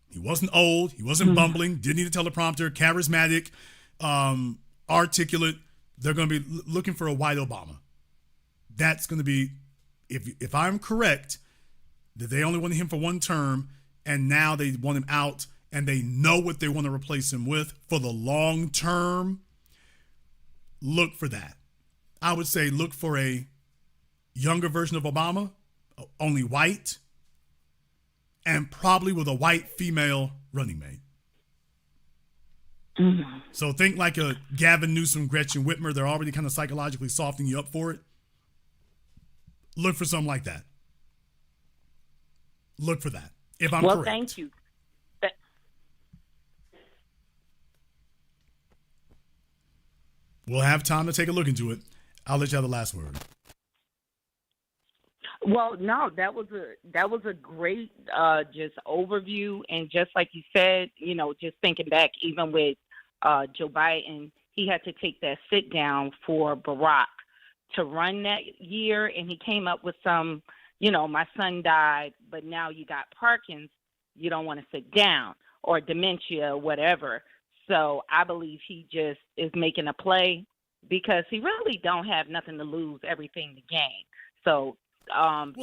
He wasn't old. He wasn't bumbling, didn't need a teleprompter, charismatic, articulate. They're going to be looking for a white Obama. That's going to be, if I'm correct, that they only wanted him for one term and now they want him out and they know what they want to replace him with for the long term, look for that. I would say look for a younger version of Obama, only white, and probably with a white female running mate. Mm-hmm. So think like a Gavin Newsom, Gretchen Whitmer. They're already kind of psychologically softening you up for it. Look for something like that. Look for that. If I'm correct. Well, thank you. We'll have time to take a look into it. I'll let you have the last word. Well, no, that was a great just overview, and just like you said, just thinking back, even with Joe Biden, he had to take that sit down for Barack to run that year, and he came up with some, my son died, but now you got Parkinson's, you don't want to sit down, or dementia, whatever. So I believe he just is making a play because he really don't have nothing to lose, everything to gain. So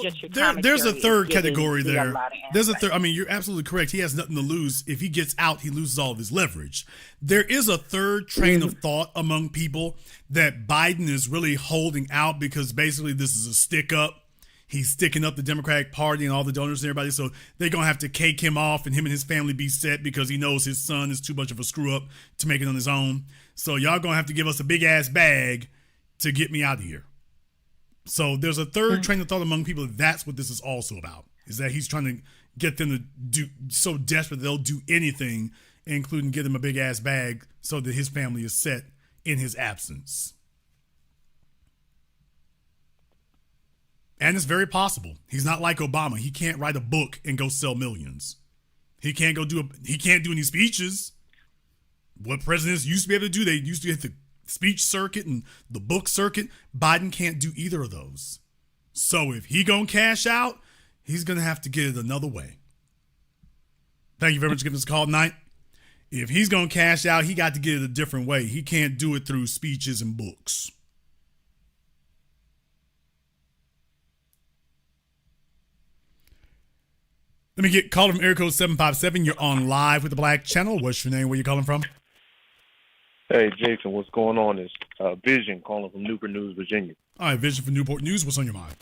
just your there's a commentary third is giving category me a there. lot of There's a insight. third. I mean, you're absolutely correct. He has nothing to lose. If he gets out, he loses all of his leverage. There is a third train of thought among people that Biden is really holding out because basically this is a stick up. He's sticking up the Democratic Party and all the donors and everybody. So they're going to have to cake him off and him and his family be set because he knows his son is too much of a screw up to make it on his own. So y'all going to have to give us a big ass bag to get me out of here. So there's a third train of thought among people. That's what this is also about, is that he's trying to get them to do so desperate that they'll do anything, including get him a big ass bag so that his family is set in his absence. And it's very possible. He's not like Obama. He can't write a book and go sell millions. He can't he can't do any speeches. What presidents used to be able to do, they used to hit the speech circuit and the book circuit. Biden can't do either of those. So if he gonna cash out, he's gonna have to get it another way. Thank you very much for giving us a call tonight. If he's gonna cash out, he got to get it a different way. He can't do it through speeches and books. Let me get caller from area code 757. You're on live with the Black Channel. What's your name? Where you calling from? Hey, Jason, what's going on? Is Vision calling from Newport News, Virginia. All right, Vision from Newport News. What's on your mind?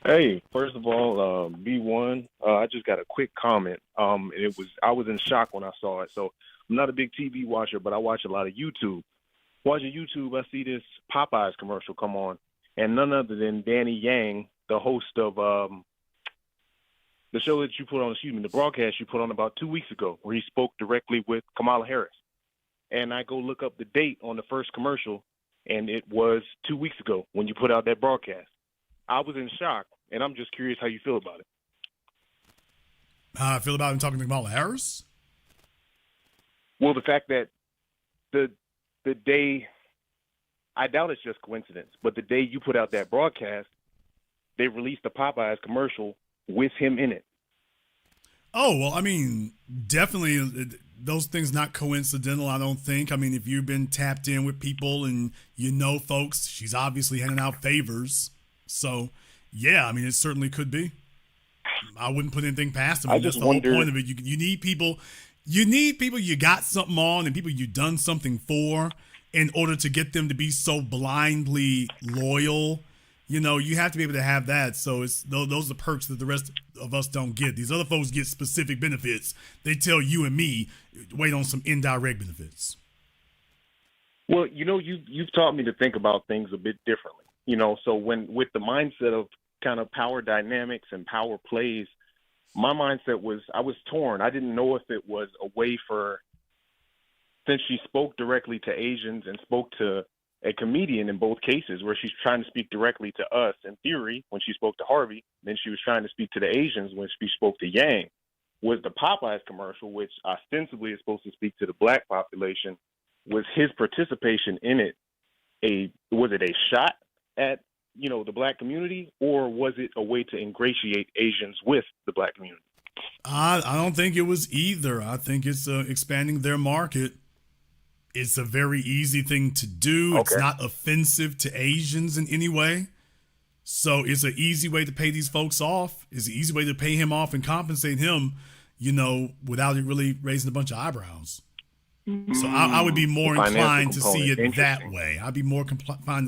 Hey, first of all, B1, I just got a quick comment. I was in shock when I saw it. So I'm not a big TV watcher, but I watch a lot of YouTube. Watching YouTube, I see this Popeyes commercial come on, and none other than Danny Yang, the host of the show that you put on, the broadcast you put on about 2 weeks ago, where he spoke directly with Kamala Harris. And I go look up the date on the first commercial, and it was 2 weeks ago when you put out that broadcast. I was in shock, and I'm just curious how you feel about it. How I feel about him talking to Kamala Harris? Well, the fact that the day, I doubt it's just coincidence, but the day you put out that broadcast, they released the Popeyes commercial with him in it. Oh, well, I mean, definitely those things not coincidental, I don't think. I mean, if you've been tapped in with people and you know folks, she's obviously handing out favors. So, yeah, I mean, it certainly could be. I wouldn't put anything past them. I mean, that's the whole point of it. You need people you got something on and people you done something for in order to get them to be so blindly loyal. You know, you have to be able to have that. So those are the perks that the rest of us don't get. These other folks get specific benefits. They tell you and me, wait on some indirect benefits. Well, you know, you've taught me to think about things a bit differently. You know, so with the mindset of kind of power dynamics and power plays, my mindset was I was torn. I didn't know if it was a way for, since she spoke directly to Asians and spoke to a comedian in both cases, where she's trying to speak directly to us in theory when she spoke to Harvey, then she was trying to speak to the Asians when she spoke to Yang. Was the Popeyes commercial, which ostensibly is supposed to speak to the black population, was his participation in it was it a shot at, you know, the black community, or was it a way to ingratiate Asians with the black community? I don't think it was either. I think it's expanding their market. It's a very easy thing to do. Okay. It's not offensive to Asians in any way. So it's an easy way to pay these folks off. It's an easy way to pay him off and compensate him, you know, without it really raising a bunch of eyebrows. So I would be more inclined to see it that way. I'd be more inclined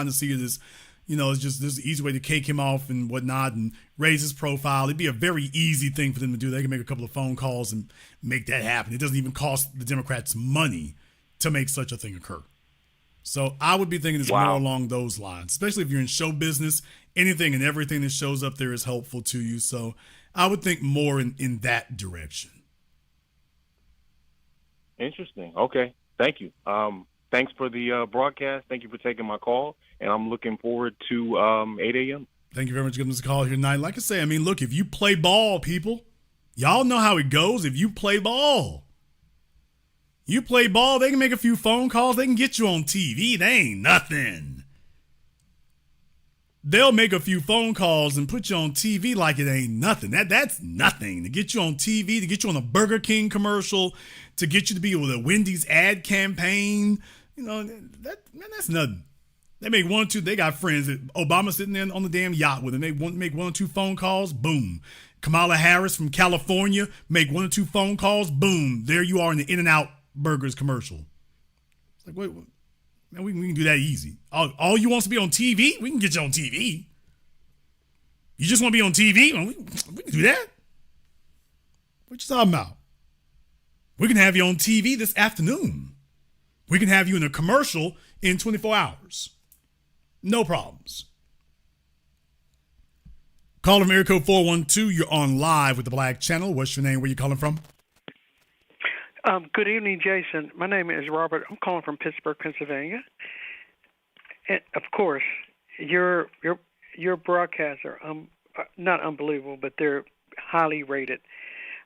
to see it as, you know, it's just this easy way to cake him off and whatnot and raise his profile. It'd be a very easy thing for them to do. They can make a couple of phone calls and make that happen. It doesn't even cost the Democrats money to make such a thing occur. So I would be thinking it's more along those lines, especially if you're in show business. Anything and everything that shows up there is helpful to you. So I would think more in that direction. Interesting. Okay. Thank you. Thanks for the broadcast. Thank you for taking my call, and I'm looking forward to 8 a.m. Thank you very much for giving us a call here tonight. Like I say, I mean, look, if you play ball, people, y'all know how it goes. If you play ball, they can make a few phone calls. They can get you on TV. They ain't nothing. They'll make a few phone calls and put you on TV like it ain't nothing. That's nothing. To get you on TV, to get you on a Burger King commercial, to get you to be with a Wendy's ad campaign, You know, that's nothing. They make one or two. They got friends. Obama sitting there on the damn yacht with them. They make one or two phone calls. Boom. Kamala Harris from California make one or two phone calls. Boom. There you are in the In-N-Out Burgers commercial. It's like, wait, man, we can do that easy. All you want to be on TV? We can get you on TV. You just want to be on TV? We can do that. What you talking about? We can have you on TV this afternoon. We can have you in a commercial in 24 hours. No problems. Call from area code 412. You're on live with the Black Channel. What's your name? Where you calling from? Good evening, Jason. My name is Robert. I'm calling from Pittsburgh, Pennsylvania. And of course, your broadcasts are not unbelievable, but they're highly rated.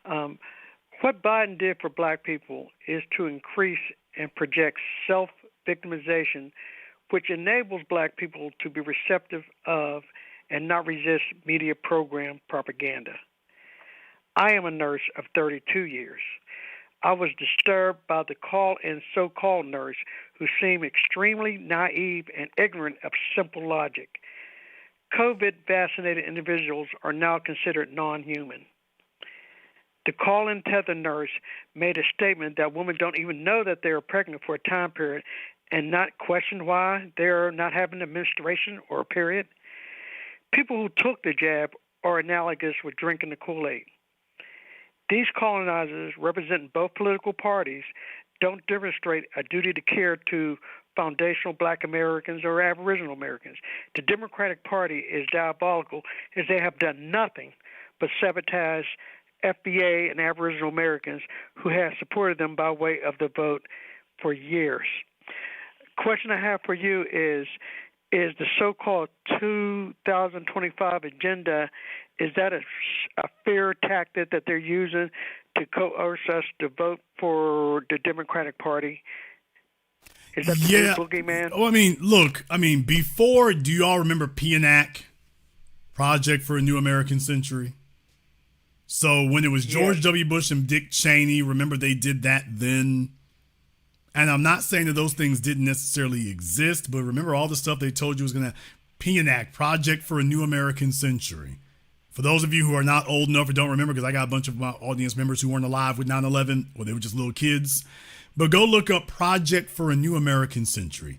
What Biden did for black people is to increase and project self-victimization, which enables black people to be receptive of and not resist media program propaganda. I am a nurse of 32 years. I was disturbed by the call-in so-called nurse who seemed extremely naive and ignorant of simple logic. COVID-vaccinated individuals are now considered non-human. The call-in tether nurse made a statement that women don't even know that they are pregnant for a time period and not question why they're not having a menstruation or a period. People who took the jab are analogous with drinking the Kool-Aid. These colonizers, representing both political parties, don't demonstrate a duty to care to foundational black Americans or Aboriginal Americans. The Democratic Party is diabolical as they have done nothing but sabotage FBA and Aboriginal Americans who have supported them by way of the vote for years. Question I have for you is the so-called 2025 agenda, is that a fear tactic that they're using to coerce us to vote for the Democratic Party? Is that the new boogeyman? Oh, before, do you all remember PNAC, Project for a New American Century? So when it was George W. Bush and Dick Cheney, remember they did that then? And I'm not saying that those things didn't necessarily exist, but remember all the stuff they told you was going to PNAC, Project for a New American Century. For those of you who are not old enough or don't remember, because I got a bunch of my audience members who weren't alive with 9/11, or they were just little kids, but go look up Project for a New American Century.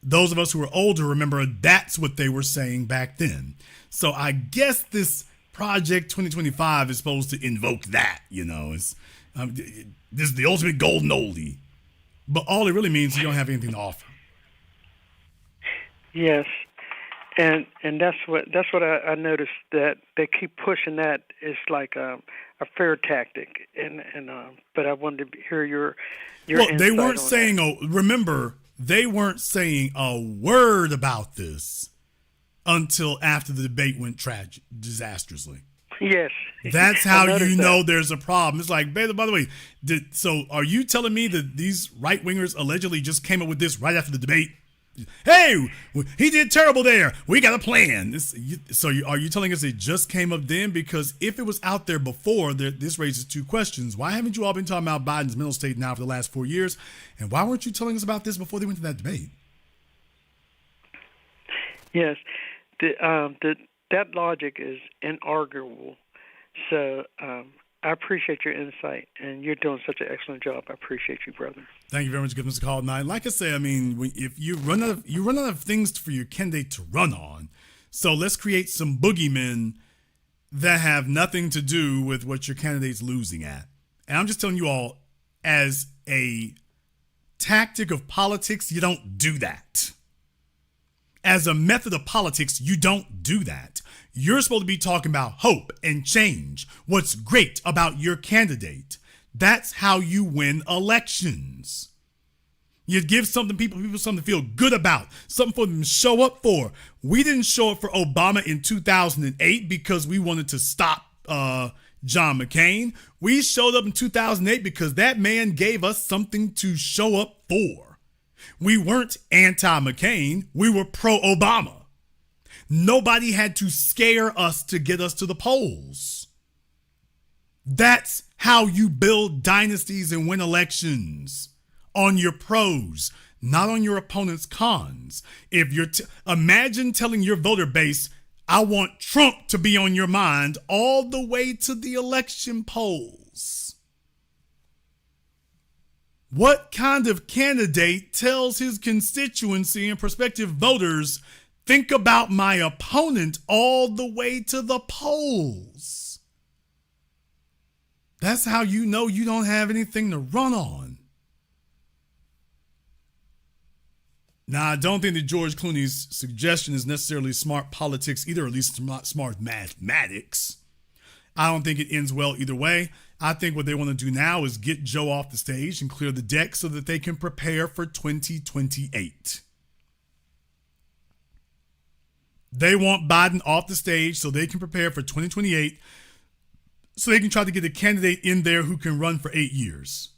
Those of us who are older remember that's what they were saying back then. So I guess this Project 2025 is supposed to invoke that, It's this is the ultimate golden oldie. But all it really means is you don't have anything to offer. Yes, and that's what I noticed, that they keep pushing that. It's like a fair tactic, but I wanted to hear your Well, they weren't on saying that. Remember, they weren't saying a word about this until after the debate went disastrously. Yes. That's how you know that. there's a problem. It's like, by the way, so are you telling me that these right-wingers allegedly just came up with this right after the debate? Hey, he did terrible there. We got a plan. Are you telling us it just came up then? Because if it was out there before, this raises two questions. Why haven't you all been talking about Biden's mental state now for the last 4 years? And why weren't you telling us about this before they went to that debate? Yes. That logic is inarguable. So I appreciate your insight, and you're doing such an excellent job. I appreciate you, brother. Thank you very much for giving us a call tonight. Like I said, if you run out of things for your candidate to run on, so let's create some boogeymen that have nothing to do with what your candidate's losing at. And I'm just telling you all, as a tactic of politics, you don't do that. As a method of politics, you don't do that. You're supposed to be talking about hope and change. What's great about your candidate. That's how you win elections. You give people something to feel good about, something for them to show up for. We didn't show up for Obama in 2008 because we wanted to stop John McCain. We showed up in 2008 because that man gave us something to show up for. We weren't anti-McCain. We were pro-Obama. Nobody had to scare us to get us to the polls. That's how you build dynasties and win elections, on your pros, not on your opponent's cons. If you're imagine telling your voter base, I want Trump to be on your mind all the way to the election polls. What kind of candidate tells his constituency and prospective voters, think about my opponent all the way to the polls? That's how you know you don't have anything to run on. Now, I don't think that George Clooney's suggestion is necessarily smart politics either, or at least not smart mathematics. I don't think it ends well either way. I think what they want to do now is get Joe off the stage and clear the deck so that they can prepare for 2028. They want Biden off the stage so they can prepare for 2028, so they can try to get a candidate in there who can run for 8 years.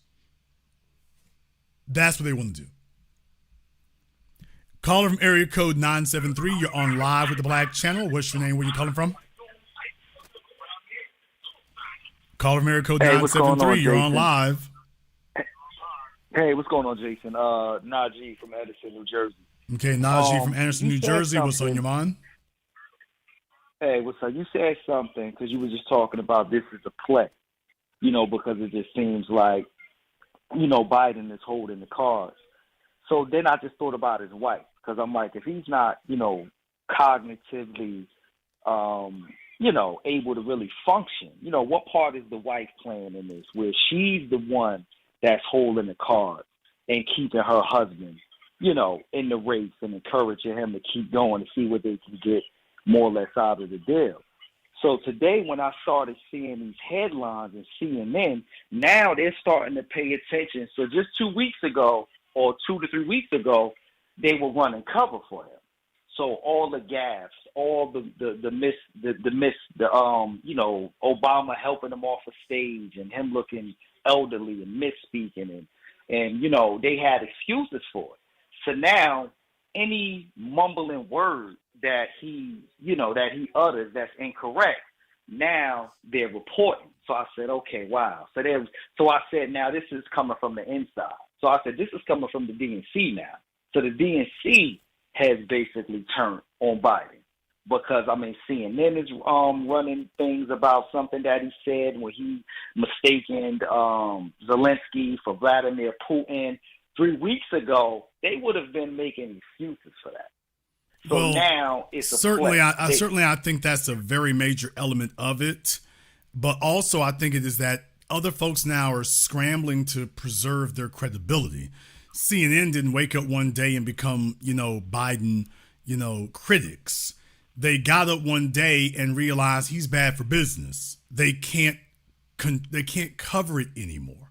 That's what they want to do. Caller from area code 973. You're on live with the Black Channel. What's your name? Where you calling from? Caller from area code 973. You're on live. Hey, what's going on, Jason? Najee from Edison, New Jersey. Okay, Najee from Anderson, New Jersey. What's on your mind? Hey, what's up? You said something because you were just talking about this is a play, because it just seems like, Biden is holding the cards. So then I just thought about his wife, because I'm like, if he's not, cognitively, able to really function, what part is the wife playing in this, where she's the one that's holding the cards and keeping her husband, in the race and encouraging him to keep going to see what they can get more or less out of the deal. So today when I started seeing these headlines and CNN, now they're starting to pay attention. So just 2 weeks ago, or 2 to 3 weeks ago, they were running cover for him. So all the gaffes, all Obama helping him off a stage and him looking elderly and misspeaking and they had excuses for it. So now any mumbling word that he utters that's incorrect, now they're reporting. So I said, okay, wow. So I said, now this is coming from the inside. So I said, this is coming from the DNC now. So the DNC has basically turned on Biden because, CNN is running things about something that he said when he mistaken Zelensky for Vladimir Putin. 3 weeks ago, they would have been making excuses for that. So now it's a certainly, I think that's a very major element of it. But also I think it is that other folks now are scrambling to preserve their credibility. CNN didn't wake up one day and become, Biden, critics. They got up one day and realized he's bad for business. They can't cover it anymore.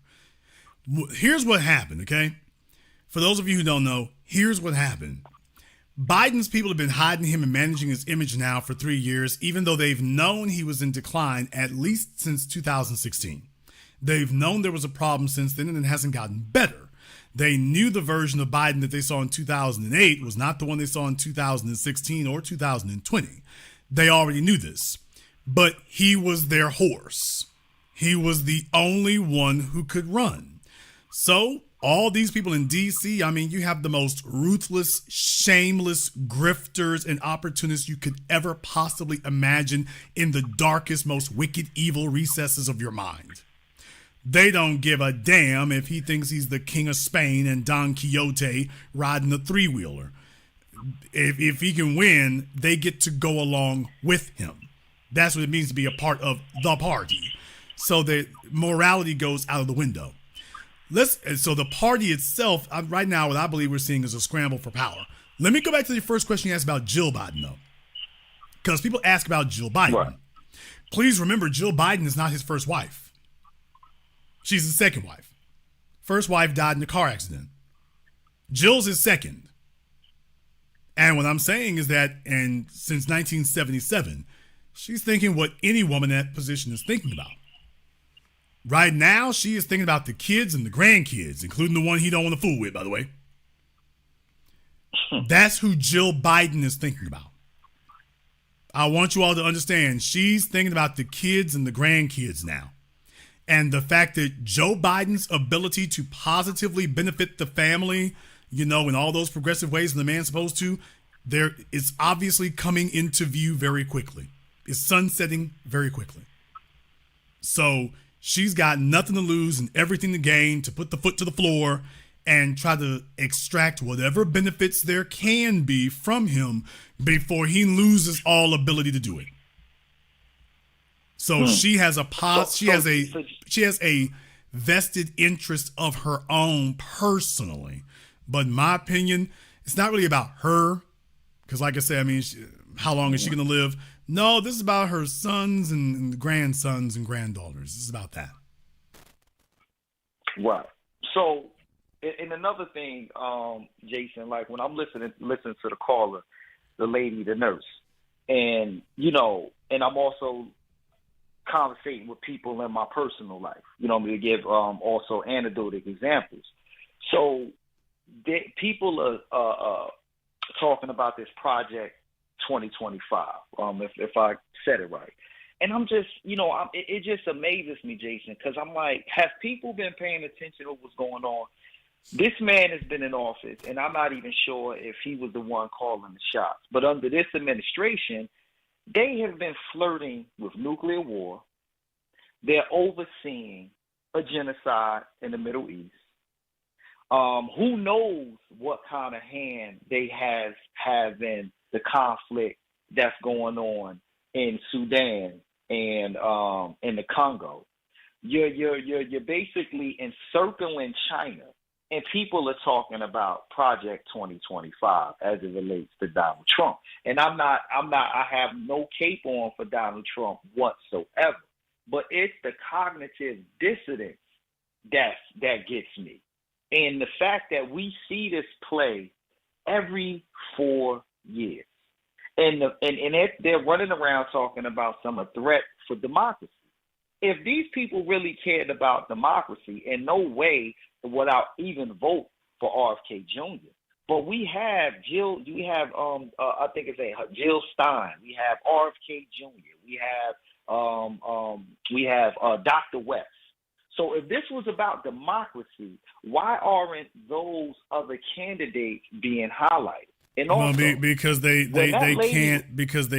Here's what happened, okay? For those of you who don't know, here's what happened. Biden's people have been hiding him and managing his image now for 3 years, even though they've known he was in decline at least since 2016. They've known there was a problem since then, and it hasn't gotten better. They knew the version of Biden that they saw in 2008 was not the one they saw in 2016 or 2020. They already knew this, but he was their horse. He was the only one who could run. So all these people in D.C., you have the most ruthless, shameless grifters and opportunists you could ever possibly imagine in the darkest, most wicked, evil recesses of your mind. They don't give a damn if he thinks he's the king of Spain and Don Quixote riding a three-wheeler. If he can win, they get to go along with him. That's what it means to be a part of the party. So the morality goes out of the window. So the party itself, right now, what I believe we're seeing is a scramble for power. Let me go back to the first question you asked about Jill Biden, though. Because people ask about Jill Biden. Right. Please remember, Jill Biden is not his first wife. She's his second wife. First wife died in a car accident. Jill's his second. And what I'm saying is that, and since 1977, she's thinking what any woman in that position is thinking about. Right now, she is thinking about the kids and the grandkids, including the one he don't want to fool with, by the way. That's who Jill Biden is thinking about. I want you all to understand, she's thinking about the kids and the grandkids now. And the fact that Joe Biden's ability to positively benefit the family, in all those progressive ways the man's supposed to, there it's obviously coming into view very quickly. It's sunsetting very quickly. So she's got nothing to lose and everything to gain to put the foot to the floor and try to extract whatever benefits there can be from him before he loses all ability to do it. So she has a vested interest of her own personally. But in my opinion, it's not really about her. Because like I said, I mean, how long is she going to live? No, this is about her sons and grandsons and granddaughters. This is about that. Right. So, and another thing, Jason, like when I'm listening to the caller, the lady, the nurse, and, and I'm also conversating with people in my personal life, to give also anecdotal examples. So people are talking about this project 2025, if I said it right. And I'm just, it just amazes me, Jason, because I'm like, have people been paying attention to what's going on? This man has been in office, and I'm not even sure if he was the one calling the shots. But under this administration, they have been flirting with nuclear war. They're overseeing a genocide in the Middle East. Who knows what kind of hand they have in the conflict that's going on in Sudan and in the Congo. You're basically encircling China, and people are talking about Project 2025 as it relates to Donald Trump. And I have no cape on for Donald Trump whatsoever. But it's the cognitive dissonance that gets me. And the fact that we see this play every 4 years. And they're running around talking about a threat for democracy. If these people really cared about democracy, in no way would I even vote for RFK Jr. But we have Jill Stein, we have RFK Jr., we have Dr. West. So if this was about democracy, why aren't those other candidates being highlighted? And also, because they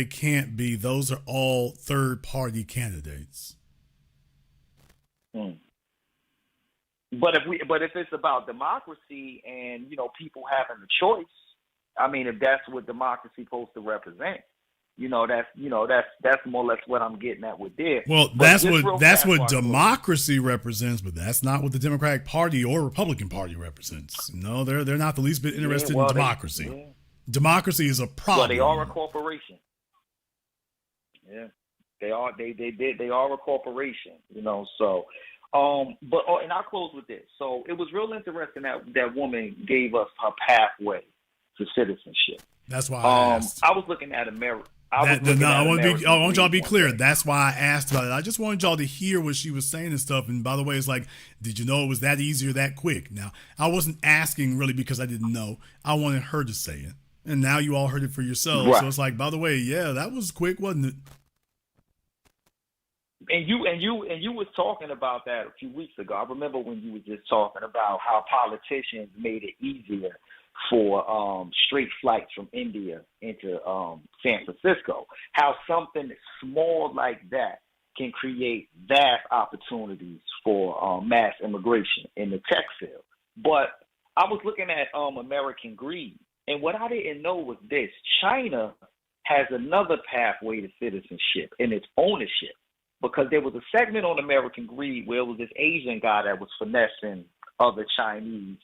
can't be. Those are all third party candidates. But if it's about democracy and people having a choice, I mean, if that's what democracy is supposed to represent, that's more or less what I'm getting at with this. Well, that's what democracy represents, but that's not what the Democratic Party or Republican Party represents. No, they're not the least bit interested in democracy. Democracy is a problem. Well, they are a corporation. Yeah, they are. They are a corporation. So. And I'll close with this. So it was real interesting that woman gave us her pathway to citizenship. That's why I asked. I was looking at America. I want y'all to be clear. That's why I asked about it. I just wanted y'all to hear what she was saying and stuff. And by the way, it's like, did you know it was that easy or that quick? Now, I wasn't asking really because I didn't know. I wanted her to say it. And now you all heard it for yourselves. Right. So it's like, by the way, yeah, that was quick, wasn't it? And you was talking about that a few weeks ago. I remember when you were just talking about how politicians made it easier for straight flights from India into San Francisco. How something small like that can create vast opportunities for mass immigration in the tech field. But I was looking at American greed, and what I didn't know was this: China has another pathway to citizenship and its ownership. Because there was a segment on American Greed where it was this Asian guy that was finessing other Chinese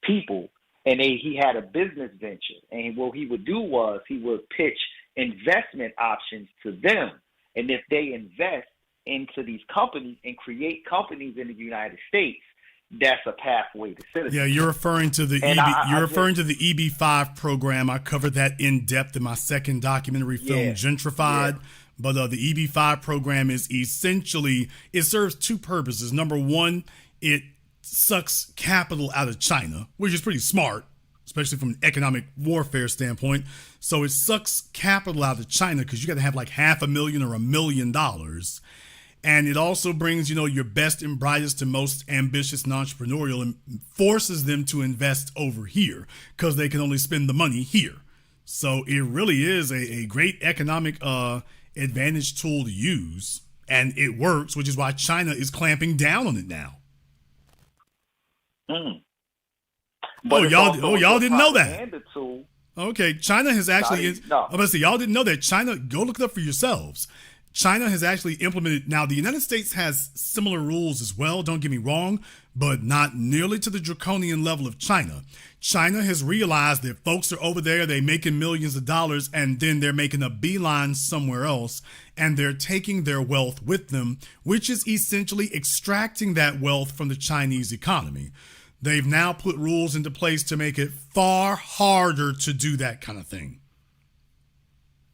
people, and he had a business venture. And what he would do was he would pitch investment options to them. And if they invest into these companies and create companies in the United States, that's a pathway to citizenship. Yeah, you're referring to the the EB-5 program. I covered that in depth in my second documentary film, Gentrified. Yeah. But the EB-5 program is essentially, it serves two purposes. Number one, it sucks capital out of China, which is pretty smart, especially from an economic warfare standpoint. So it sucks capital out of China because you got to have like $500,000 or $1 million. And it also brings, your best and brightest and most ambitious and entrepreneurial and forces them to invest over here because they can only spend the money here. So it really is a great economic advantage tool to use. And it works, which is why China is clamping down on it now. But y'all didn't know that. Tool. Okay, China has actually. No. I'm gonna say y'all didn't know that China. Go look it up for yourselves. China has actually implemented. Now the United States has similar rules as well. Don't get me wrong, but not nearly to the draconian level of China. China has realized that folks are over there, they making millions of dollars, and then they're making a beeline somewhere else, and they're taking their wealth with them, which is essentially extracting that wealth from the Chinese economy. They've now put rules into place to make it far harder to do that kind of thing.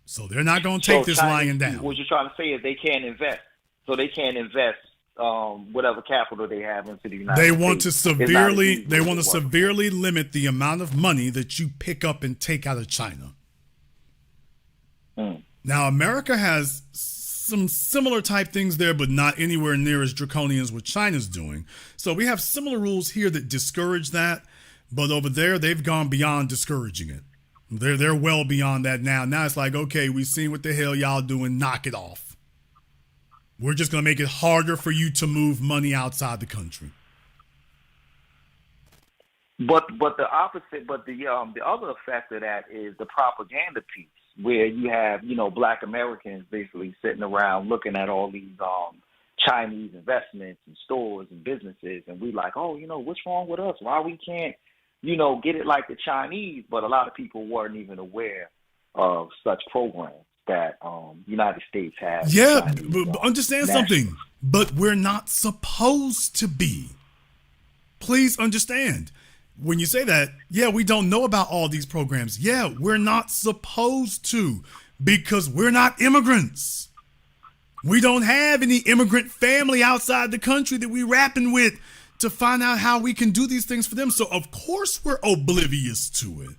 So they're not going to take this lying down. What you're trying to say is they can't invest. So they can't invest whatever capital they have into the United States. They want to severely limit the amount of money that you pick up and take out of China. Now, America has some similar type things there, but not anywhere near as draconian as what China's doing. So we have similar rules here that discourage that, but over there, they've gone beyond discouraging it. They're well beyond that now. Now it's like, okay, we've seen what the hell y'all doing. Knock it off. We're just going to make it harder for you to move money outside the country. But the opposite, but the other effect of that is the propaganda piece, where you have, Black Americans basically sitting around looking at all these Chinese investments and stores and businesses, and we like, oh, what's wrong with us? Why we can't, get it like the Chinese? But a lot of people weren't even aware of such programs that United States has. Yeah, but understand something. But we're not supposed to be. Please understand. When you say that, yeah, we don't know about all these programs. Yeah, we're not supposed to because we're not immigrants. We don't have any immigrant family outside the country that we rapping with to find out how we can do these things for them. So, of course, we're oblivious to it.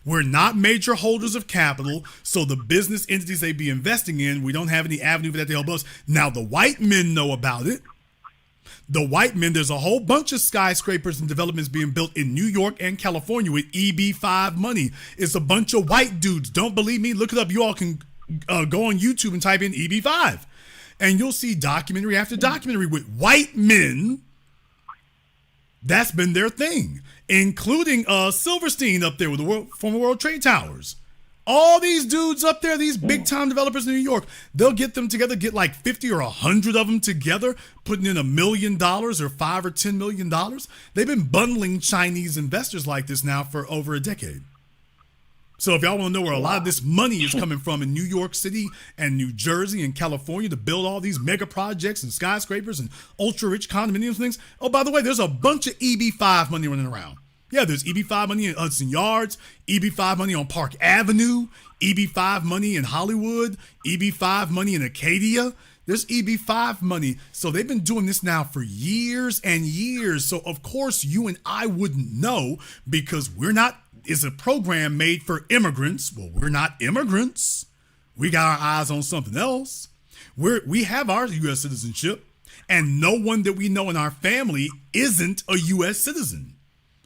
We're not major holders of capital, so the business entities they be investing in, we don't have any avenue for that to help us. Now, the white men know about it. The white men, there's a whole bunch of skyscrapers and developments being built in New York and California with EB5 money. It's a bunch of white dudes. Don't believe me? Look it up. You all can go on YouTube and type in EB5. And you'll see documentary after documentary with white men. That's been their thing, including Silverstein up there with the former World Trade Towers. All these dudes up there, these big-time developers in New York, they'll get them together, get like 50 or 100 of them together, putting in $1 million or $5 or $10 million. They've been bundling Chinese investors like this now for over a decade. So if y'all want to know where a lot of this money is coming from in New York City and New Jersey and California to build all these mega projects and skyscrapers and ultra-rich condominium things, oh, by the way, there's a bunch of EB5 money running around. Yeah, there's EB5 money in Hudson Yards, EB5 money on Park Avenue, EB5 money in Hollywood, EB5 money in Acadia. There's EB5 money. So they've been doing this now for years and years. So, of course, you and I wouldn't know because it's a program made for immigrants. Well, we're not immigrants. We got our eyes on something else. We have our U.S. citizenship, and no one that we know in our family isn't a U.S. citizen.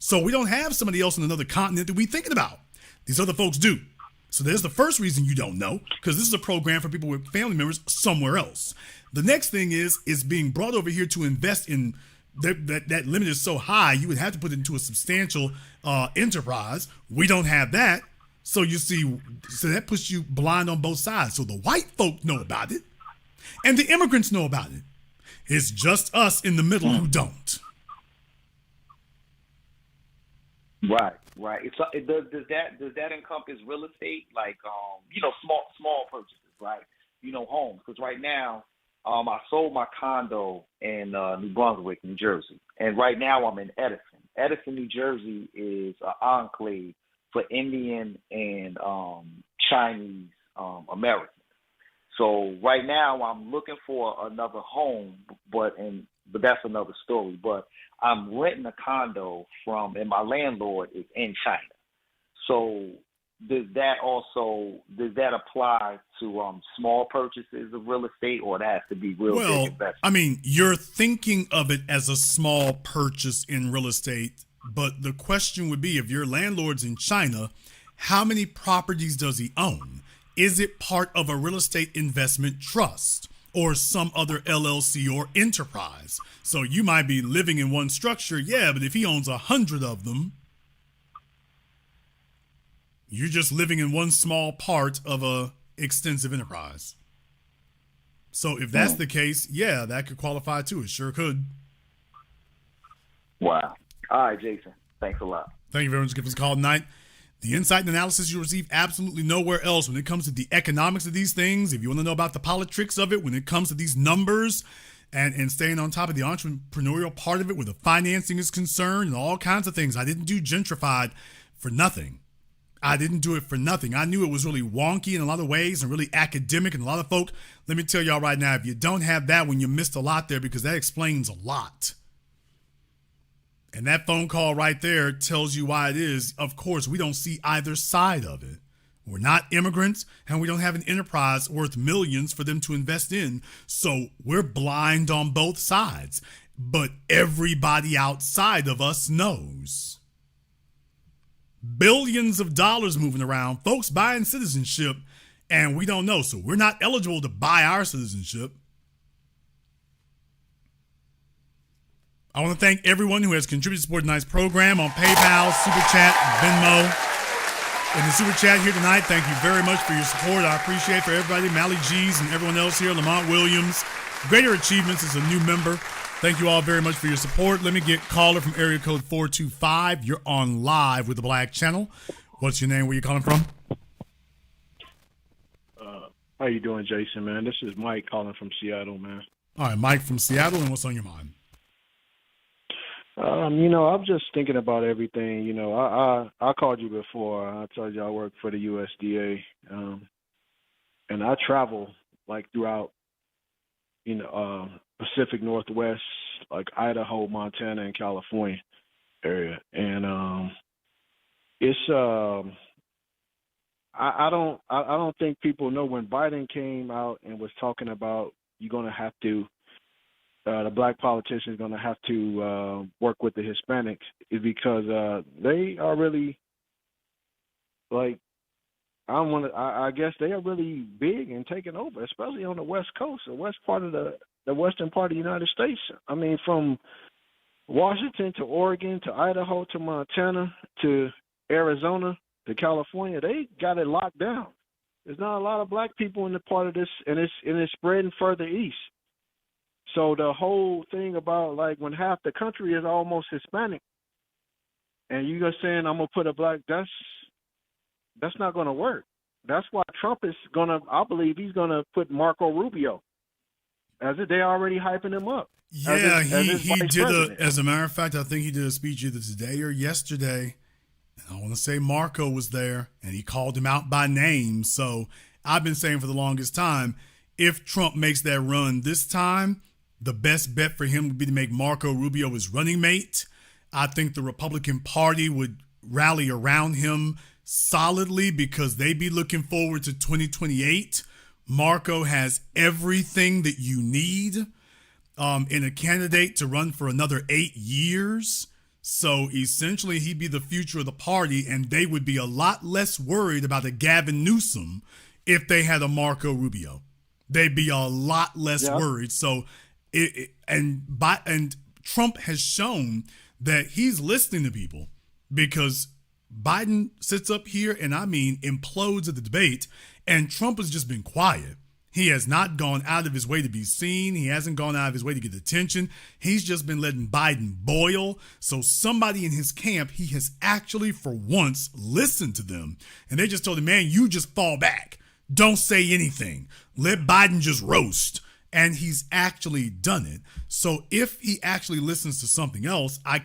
So we don't have somebody else on another continent that we're thinking about. These other folks do. So there's the first reason you don't know, because this is a program for people with family members somewhere else. The next thing is being brought over here to invest in that limit is so high, you would have to put it into a substantial enterprise. We don't have that. So you see, so that puts you blind on both sides. So the white folk know about it and the immigrants know about it. It's just us in the middle who don't. Right. Does that encompass real estate, like small purchases, right? Homes. Because right now, I sold my condo in New Brunswick, New Jersey, and right now I'm in Edison. Edison, New Jersey is an enclave for Indian and Chinese Americans. So right now I'm looking for another home, but that's another story. But I'm renting a condo and my landlord is in China. So does that apply to small purchases of real estate, or it has to be real big investment? I mean, you're thinking of it as a small purchase in real estate, but the question would be, if your landlord's in China, how many properties does he own? Is it part of a real estate investment trust or some other LLC or enterprise? So you might be living in one structure, yeah, but if he owns 100 of them, you're just living in one small part of a extensive enterprise. So if that's the case, yeah, that could qualify too. It sure could. Wow. All right, Jason. Thanks a lot. Thank you very much for giving us a call tonight. The insight and analysis you receive absolutely nowhere else when it comes to the economics of these things. If you want to know about the politics of it, when it comes to these numbers and staying on top of the entrepreneurial part of it, where the financing is concerned and all kinds of things. I didn't do Gentrified for nothing. I didn't do it for nothing. I knew it was really wonky in a lot of ways and really academic, and a lot of folk, let me tell y'all right now, if you don't have that one, you missed a lot there, because that explains a lot. And that phone call right there tells you why it is. Of course, we don't see either side of it. We're not immigrants, and we don't have an enterprise worth millions for them to invest in. So we're blind on both sides. But everybody outside of us knows. Billions of dollars moving around, folks buying citizenship, and we don't know. So we're not eligible to buy our citizenship. I want to thank everyone who has contributed to support tonight's program on PayPal, Super Chat, Venmo. In the Super Chat here tonight, thank you very much for your support. I appreciate for everybody, Mally G's and everyone else here, Lamont Williams. Greater Achievements is a new member. Thank you all very much for your support. Let me get caller from area code 425. You're on live with the Black Channel. What's your name? Where you calling from? How you doing, Jason, man? This is Mike calling from Seattle, man. All right, Mike from Seattle, and what's on your mind? I'm just thinking about everything. I called you before. I told you I work for the USDA, and I travel throughout, Pacific Northwest, like Idaho, Montana, and California area, and it's I don't think people know when Biden came out and was talking about you're gonna have to. The black politicians are going to have to work with the Hispanics is because they are really I guess they are really big and taking over, especially on the West Coast, the west part of the western part of the United States. I mean, from Washington to Oregon to Idaho to Montana to Arizona to California, they got it locked down. There's not a lot of black people in the part of this, and it's spreading further east. So the whole thing about when half the country is almost Hispanic, and you're saying I'm gonna put a black, that's not gonna work. That's why Trump is I believe he's gonna put Marco Rubio, they already hyping him up. Yeah, he did as a matter of fact, I think he did a speech either today or yesterday. And I want to say Marco was there, and he called him out by name. So I've been saying for the longest time, if Trump makes that run this time, the best bet for him would be to make Marco Rubio his running mate. I think the Republican Party would rally around him solidly because they'd be looking forward to 2028. Marco has everything that you need in a candidate to run for another 8 years. So essentially, he'd be the future of the party, and they would be a lot less worried about a Gavin Newsom if they had a Marco Rubio. They'd be a lot less worried. So and Trump has shown that he's listening to people, because Biden sits up here and implodes at the debate, and Trump has just been quiet. He has not gone out of his way to be seen. He hasn't gone out of his way to get attention. He's just been letting Biden boil. So somebody in his camp, he has actually for once listened to them. And they just told him, man, you just fall back. Don't say anything. Let Biden just roast. And he's actually done it. So if he actually listens to something else, I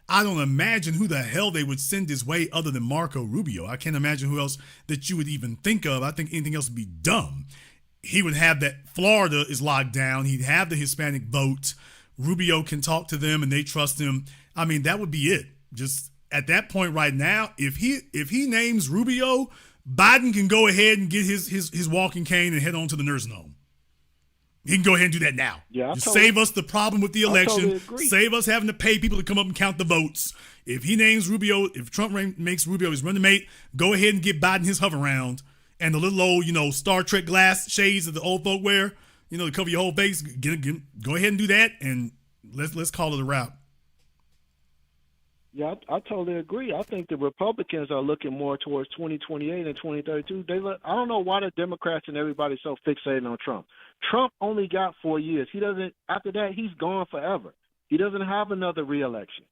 don't imagine who the hell they would send his way other than Marco Rubio. I can't imagine who else that you would even think of. I think anything else would be dumb. He would have that Florida is locked down. He'd have the Hispanic vote. Rubio can talk to them and they trust him. That would be it. Just at that point right now, if he names Rubio, Biden can go ahead and get his walking cane and head on to the nursing home. He can go ahead and do that now. Yeah, Just save us the problem with the election. Save us having to pay people to come up and count the votes. If he names Rubio, if Trump makes Rubio his running mate, go ahead and get Biden his hover round and the little old, Star Trek glass shades that the old folk wear, to cover your whole face. Go ahead and do that, and let's call it a wrap. Yeah, I totally agree. I think the Republicans are looking more towards 2028 and 2032. I don't know why the Democrats and everybody's so fixated on Trump. Trump only got 4 years. He doesn't. After that, he's gone forever. He doesn't have another reelection.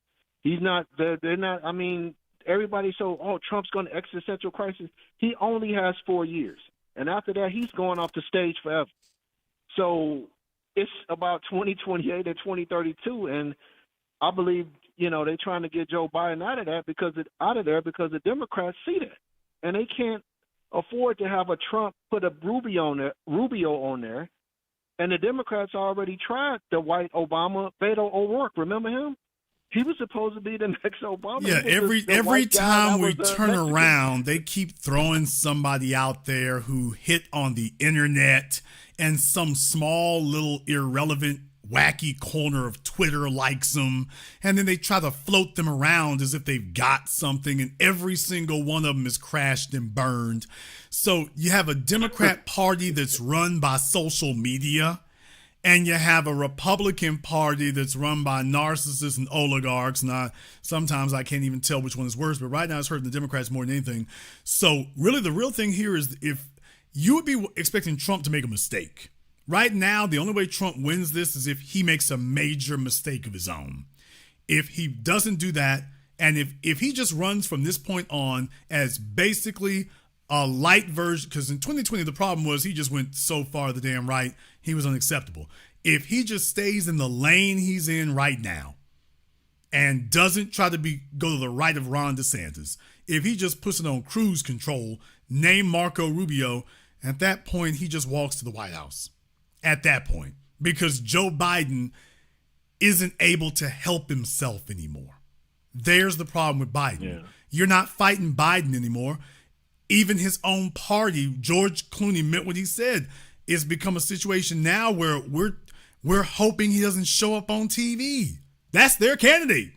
He's not. They're not. I mean, everybody's Trump's going to existential crisis. He only has 4 years, and after that, he's going off the stage forever. So it's about 2028 and 2032, and I believe. They're trying to get Joe Biden out of there because the Democrats see that, and they can't afford to have a Trump put a Rubio on there, and the Democrats already tried the white Obama, Beto O'Rourke. Remember him? He was supposed to be the next Obama. Yeah, every time we turn around, they keep throwing somebody out there who hit on the internet and some small little irrelevant wacky corner of Twitter likes them, and then they try to float them around as if they've got something, and every single one of them is crashed and burned. So you have a Democrat Party that's run by social media, and you have a Republican Party that's run by narcissists and oligarchs. Now, sometimes I can't even tell which one is worse, but right now it's hurting the Democrats more than anything. So really the real thing here is if you would be expecting Trump to make a mistake. Right now, the only way Trump wins this is if he makes a major mistake of his own. If he doesn't do that, and if he just runs from this point on as basically a light version, because in 2020, the problem was he just went so far the damn right, he was unacceptable. If he just stays in the lane he's in right now and doesn't try to go to the right of Ron DeSantis, if he just puts it on cruise control, name Marco Rubio, at that point, he just walks to the White House. At that point, because Joe Biden isn't able to help himself anymore. There's the problem with Biden. Yeah. You're not fighting Biden anymore. Even his own party, George Clooney meant what he said. It's become a situation now where we're hoping he doesn't show up on TV. That's their candidate.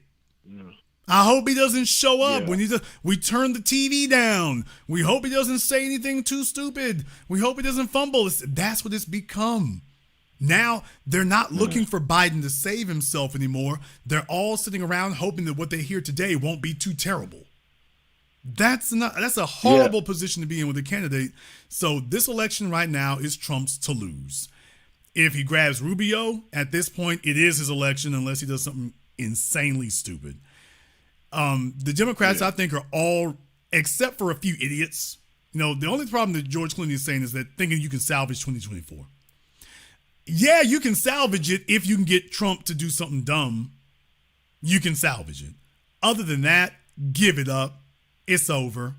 Yeah. I hope he doesn't show up when we turn the TV down. We hope he doesn't say anything too stupid. We hope he doesn't fumble. That's what it's become. Now they're not looking for Biden to save himself anymore. They're all sitting around hoping that what they hear today won't be too terrible. That's a horrible position to be in with a candidate. So this election right now is Trump's to lose. If he grabs Rubio, at this point, it is his election unless he does something insanely stupid. The Democrats, I think, are all, except for a few idiots. The only problem that George Clooney is saying is that thinking you can salvage 2024. Yeah, you can salvage it if you can get Trump to do something dumb. You can salvage it. Other than that, give it up. It's over.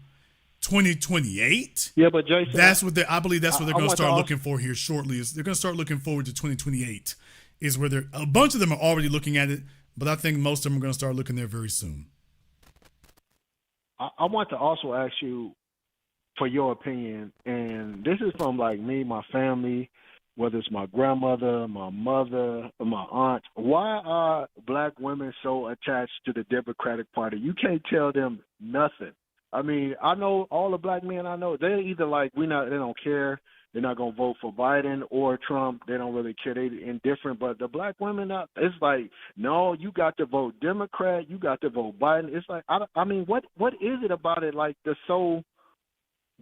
2028. Yeah, but Jason, I believe that's what they're going to start looking for here shortly. Is they're going to start looking forward to 2028. Is where a bunch of them are already looking at it, but I think most of them are going to start looking there very soon. I want to also ask you for your opinion, and this is from me, my family, whether it's my grandmother, my mother, or my aunt. Why are black women so attached to the Democratic Party? You can't tell them nothing. I mean, I know all the black men I know, they're either they don't care, they're not going to vote for Biden or Trump, they don't really care, they're indifferent. But the black women, it's no, you got to vote Democrat, you got to vote Biden. It's what is it about it,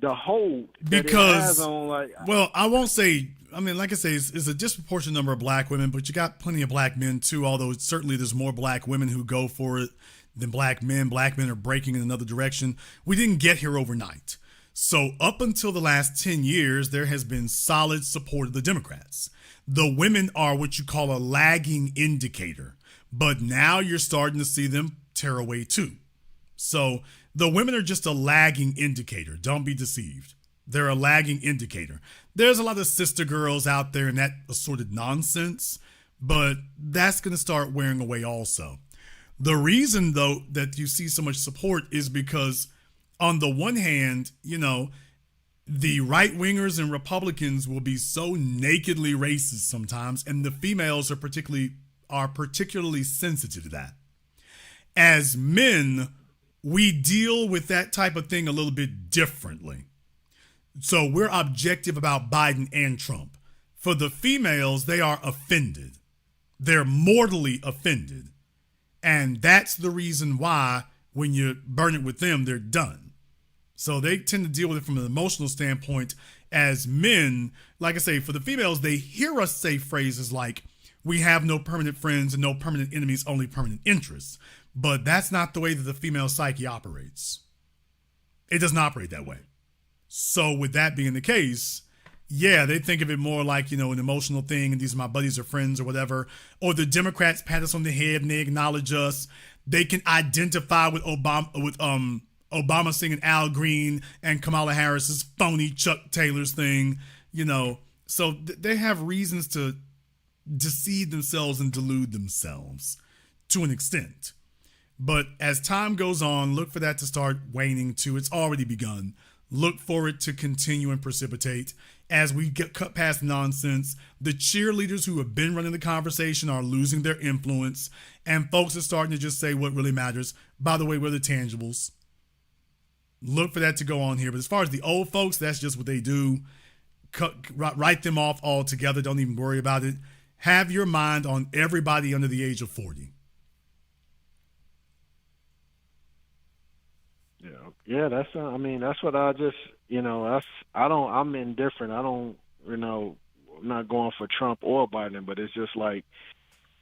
the hold that it has on, well, I won't say, like I say, it's a disproportionate number of black women, but you got plenty of black men too, although certainly there's more black women who go for it than black men. Black men are breaking in another direction. We didn't get here overnight. So up until the last 10 years, there has been solid support of the Democrats. The women are what you call a lagging indicator, but now you're starting to see them tear away too. So the women are just a lagging indicator. Don't be deceived. They're a lagging indicator. There's a lot of sister girls out there and that assorted nonsense, but that's going to start wearing away also. The reason, though, that you see so much support is because, on the one hand, the right-wingers and Republicans will be so nakedly racist sometimes, and the females are particularly sensitive to that. As men, we deal with that type of thing a little bit differently. So we're objective about Biden and Trump. For the females, they are offended. They're mortally offended. And that's the reason why when you burn it with them, they're done. So they tend to deal with it from an emotional standpoint. As men, like I say, for the females, they hear us say phrases like, we have no permanent friends and no permanent enemies, only permanent interests. But that's not the way that the female psyche operates. It doesn't operate that way. So with that being the case, yeah, they think of it more like, an emotional thing, and these are my buddies or friends or whatever. Or the Democrats pat us on the head and they acknowledge us. They can identify with Obama singing Al Green and Kamala Harris's phony Chuck Taylor's thing, So they have reasons to deceive themselves and delude themselves to an extent. But as time goes on, look for that to start waning too. It's already begun. Look for it to continue and precipitate. As we get cut past nonsense, the cheerleaders who have been running the conversation are losing their influence, and folks are starting to just say what really matters. By the way, we're the tangibles. Look for that to go on here. But as far as the old folks, that's just what they do. Write them off altogether. Don't even worry about it. Have your mind on everybody under the age of 40. Yeah, that's what I just, I'm indifferent. I don't, I'm not going for Trump or Biden, but it's just like,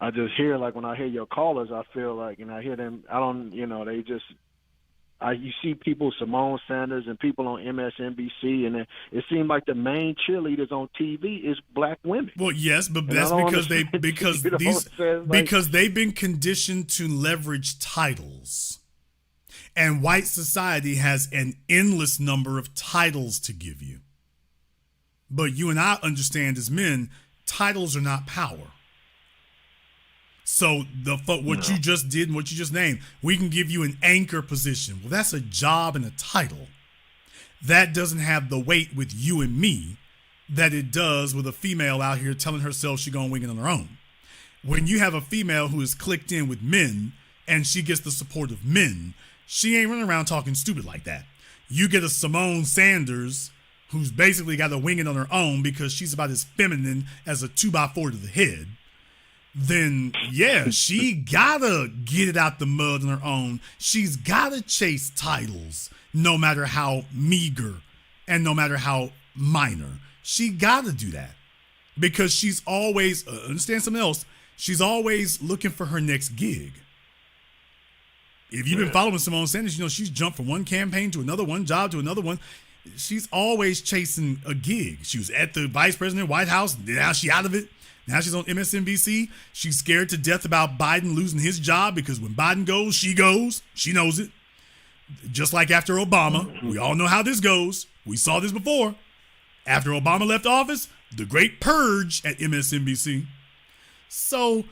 I just hear, like, when I hear your callers, I feel like, and I hear them, they just, you see people, Simone Sanders and people on MSNBC, and it seems like the main cheerleaders on TV is black women. Well, yes, but And that's because they've been conditioned to leverage titles. And white society has an endless number of titles to give you. But you and I understand as men, titles are not power. So what you just did and what you just named, we can give you an anchor position. Well, that's a job and a title. That doesn't have the weight with you and me that it does with a female out here telling herself she's going to wing it on her own. When you have a female who is clicked in with men and she gets the support of men, she ain't running around talking stupid like that. You get a Simone Sanders who's basically got to wing it on her own because she's about as feminine as a 2x4 to the head. Then, yeah, she gotta get it out the mud on her own. She's gotta chase titles, no matter how meager and no matter how minor. She gotta do that because she's always, understand something else, she's always looking for her next gig. If you've been following Simone Sanders, she's jumped from one campaign to another, one job to another one. She's always chasing a gig. She was at the vice president White House. Now she's out of it. Now she's on MSNBC. She's scared to death about Biden losing his job because when Biden goes. She knows it. Just like after Obama. We all know how this goes. We saw this before. After Obama left office, the great purge at MSNBC. So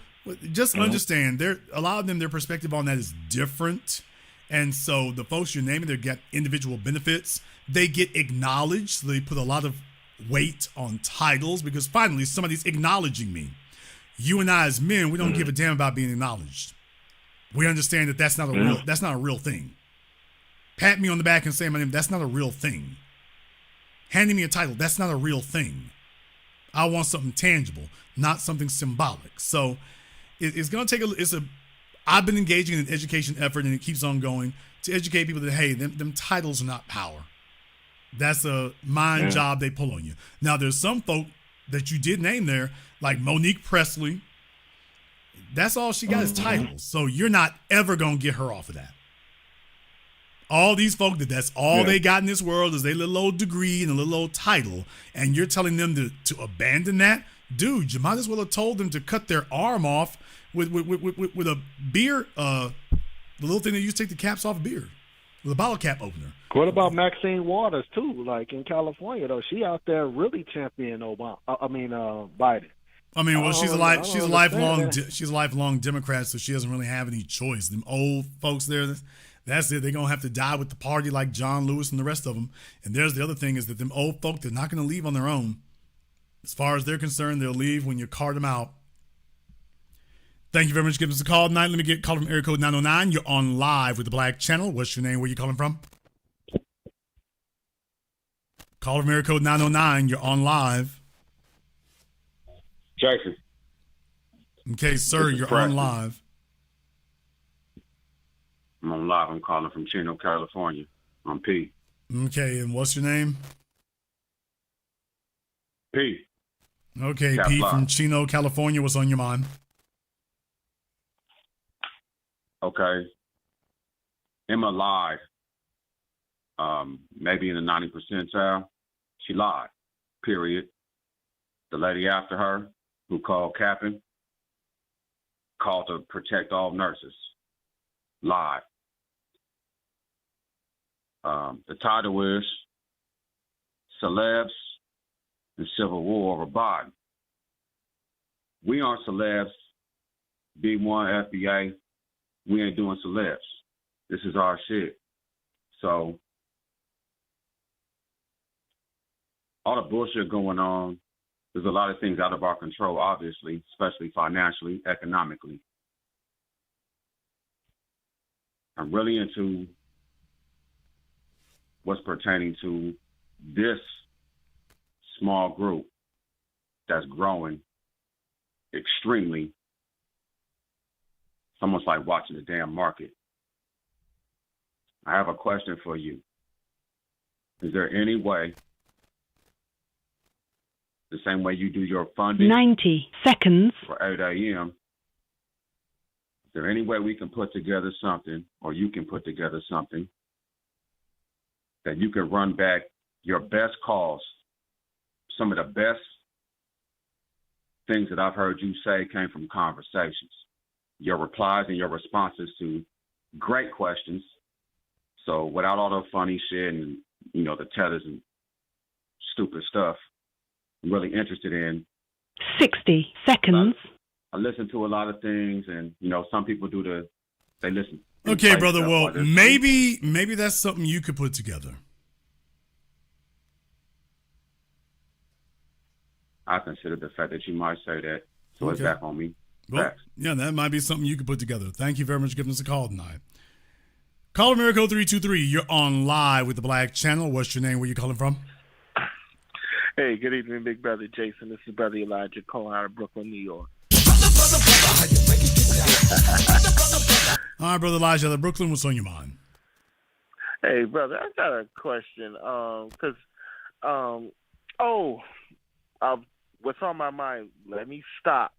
just understand, a lot of them, their perspective on that is different. And so the folks you're naming, they get individual benefits. They get acknowledged. So they put a lot of weight on titles because finally somebody's acknowledging me. You and I as men, we don't give a damn about being acknowledged. We understand that that's not a real thing. Pat me on the back and say my name, that's not a real thing. Handing me a title, that's not a real thing. I want something tangible, not something symbolic. So it's going to take I've been engaging in an education effort, and it keeps on going, to educate people that, hey, them titles are not power. That's a mind job they pull on you. Now, there's some folk that you did name there, like Monique Presley. That's all she got is titles. So you're not ever going to get her off of that. All these folk that's all they got in this world is their little old degree and a little old title, and you're telling them to abandon that? Dude, you might as well have told them to cut their arm off with a beer, the little thing they use to take the caps off of beer, with a bottle cap opener. What about Maxine Waters too? Like in California though, she out there really championing Biden. I mean, well, she's a I don't lifelong understand that. she's a lifelong Democrat, so she doesn't really have any choice. Them old folks there, that's it. They're gonna have to die with the party like John Lewis and the rest of them. And there's the other thing is that them old folk, they're not gonna leave on their own. As far as they're concerned, they'll leave when you cart them out. Thank you very much for giving us a call tonight. Let me get call from area code 909. You're on live with the Black Channel. What's your name? Where you calling from? Call from area code 909. You're on live. Jason. Okay, sir, you're on live. I'm on live. I'm calling from Chino, California. I'm P. Okay, and what's your name? P. Okay, Cap Pete Live. from Chino, California. What's on your mind? Okay. Emma lied. Maybe in the 90 percentile. She lied. Period. The lady after her, who called capping, called to protect all nurses. Lied. The title is Celebs and Civil War over Biden. We aren't celebs. B1, FBA, we ain't doing celebs. This is our shit. So, all the bullshit going on, there's a lot of things out of our control, obviously, especially financially, economically. I'm really into what's pertaining to this small group that's growing extremely. It's almost like watching the damn market. I have a question for you. Is there any way, the same way you do your funding 90 seconds for 8 a.m., is there any way we can put together something, or you can put together something, that you can run back your best calls? Some of the best things that I've heard you say came from conversations. Your replies and your responses to great questions. So without all the funny shit and, the tethers and stupid stuff, I'm really interested in. 60 seconds. I listen to a lot of things, and, some people they listen. Okay, brother. Well, maybe that's something you could put together. I consider the fact that you might say that, so it's back on me. Well, yeah, that might be something you could put together. Thank you very much for giving us a call tonight. Call America 323. You're on live with the Black Channel. What's your name? Where you calling from? Hey, good evening, big brother Jason. This is brother Elijah calling out of Brooklyn, New York. All right, brother Elijah, out of Brooklyn. What's on your mind? Hey, brother, I got a question. What's on my mind? Let me stop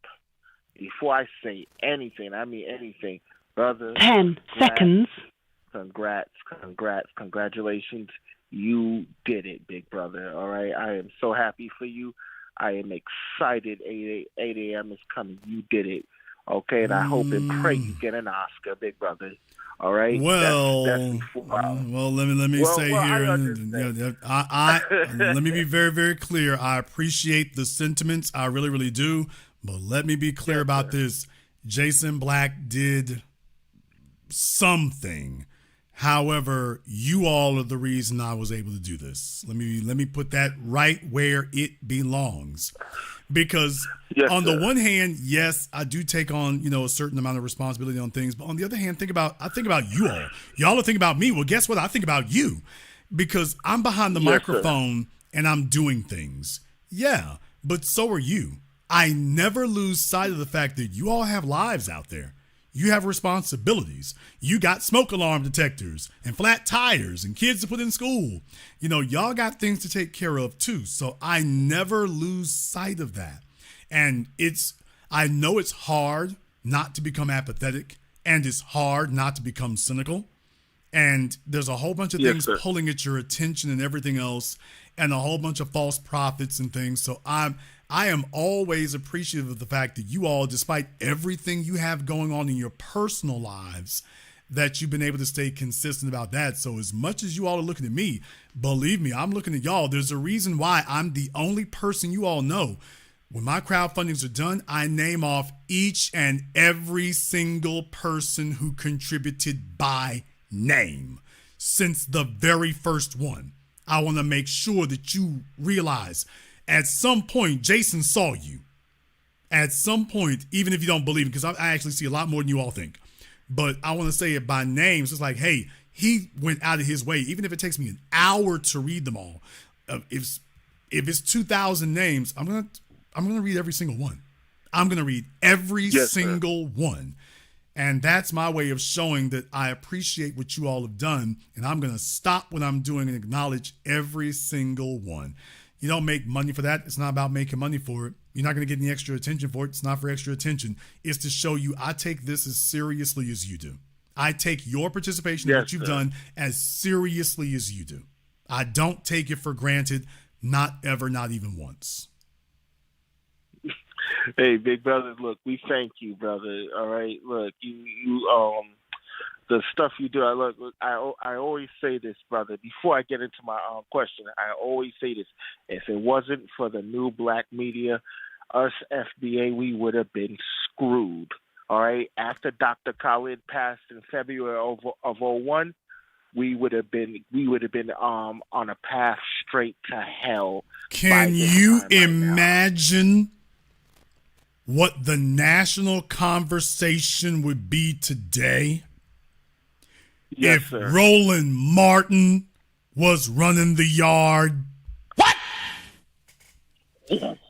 before I say anything. I mean anything, brother. 10 seconds. Congratulations. You did it, big brother. All right. I am so happy for you. I am excited. 8 a.m. is coming. You did it. Okay. And I hope and pray you get an Oscar, big brother. All right. Well, let me say here. Let me be very, very clear. I appreciate the sentiments. I really, really do. But let me be clear about this. Jason Black did something. However, you all are the reason I was able to do this. Let me put that right where it belongs. Because on the one hand, yes, I do take on, a certain amount of responsibility on things. But on the other hand, I think about you all. Y'all are thinking about me. Well, guess what? I think about you. Because I'm behind the microphone and I'm doing things. Yeah, but so are you. I never lose sight of the fact that you all have lives out there. You have responsibilities. You got smoke alarm detectors and flat tires and kids to put in school. Y'all got things to take care of too. So I never lose sight of that. And I know it's hard not to become apathetic, and it's hard not to become cynical. And there's a whole bunch of things pulling at your attention and everything else, and a whole bunch of false prophets and things. So I am always appreciative of the fact that you all, despite everything you have going on in your personal lives, that you've been able to stay consistent about that. So as much as you all are looking at me, believe me, I'm looking at y'all. There's a reason why I'm the only person you all know When my crowdfundings are done, I name off each and every single person who contributed by name since the very first one. I want to make sure that you realize at some point, Jason saw you. At some point, even if you don't believe it, because I actually see a lot more than you all think. But I want to say it by name. So it's like, hey, he went out of his way, even if it takes me an hour to read them all. If it's 2,000 names, I'm gonna read every single one. I'm gonna read every single one. And that's my way of showing that I appreciate what you all have done. And I'm gonna stop what I'm doing and acknowledge every single one. You don't make money for that. It's not about making money for it. You're not going to get any extra attention for it. It's not for extra attention. It's to show you I take this as seriously as you do. I take your participation in what you've done as seriously as you do. I don't take it for granted, not ever, not even once. Hey, big brother, look, we thank you, brother. All right, look, you the stuff you do. I always say this, brother. Before I get into my question, I always say this: if it wasn't for the new black media, us FBA, we would have been screwed. All right. After Dr. Khalid passed in February of 01, we would have been on a path straight to hell. Can you imagine what the national conversation would be today if Roland Martin was running the yard? What?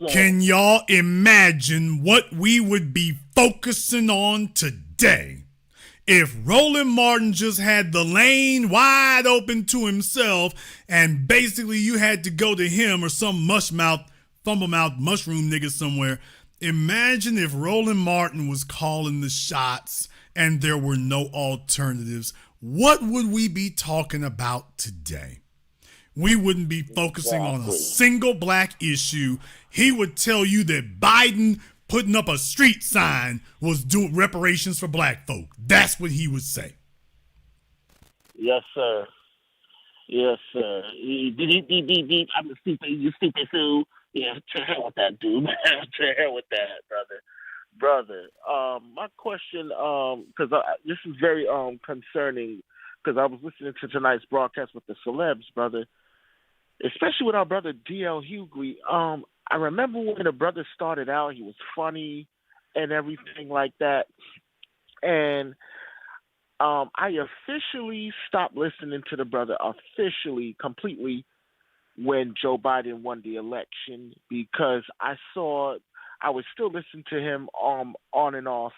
Can y'all imagine what we would be focusing on today if Roland Martin just had the lane wide open to himself and basically you had to go to him or some fumble-mouth mushroom nigga somewhere? Imagine if Roland Martin was calling the shots and there were no alternatives. What would we be talking about today? We wouldn't be focusing on a single black issue. He would tell you that Biden putting up a street sign was doing reparations for black folk. That's what he would say. Yes, sir. Yes, sir. I'm a stupid fool. Yeah, to hell with that dude, man. To hell with that, brother. My question, because this is very concerning, because I was listening to tonight's broadcast with the celebs, brother, especially with our brother D.L. Hughley. I remember when the brother started out, he was funny and everything like that, and I officially stopped listening to the brother completely when Joe Biden won the election, because I was still listening to him on and off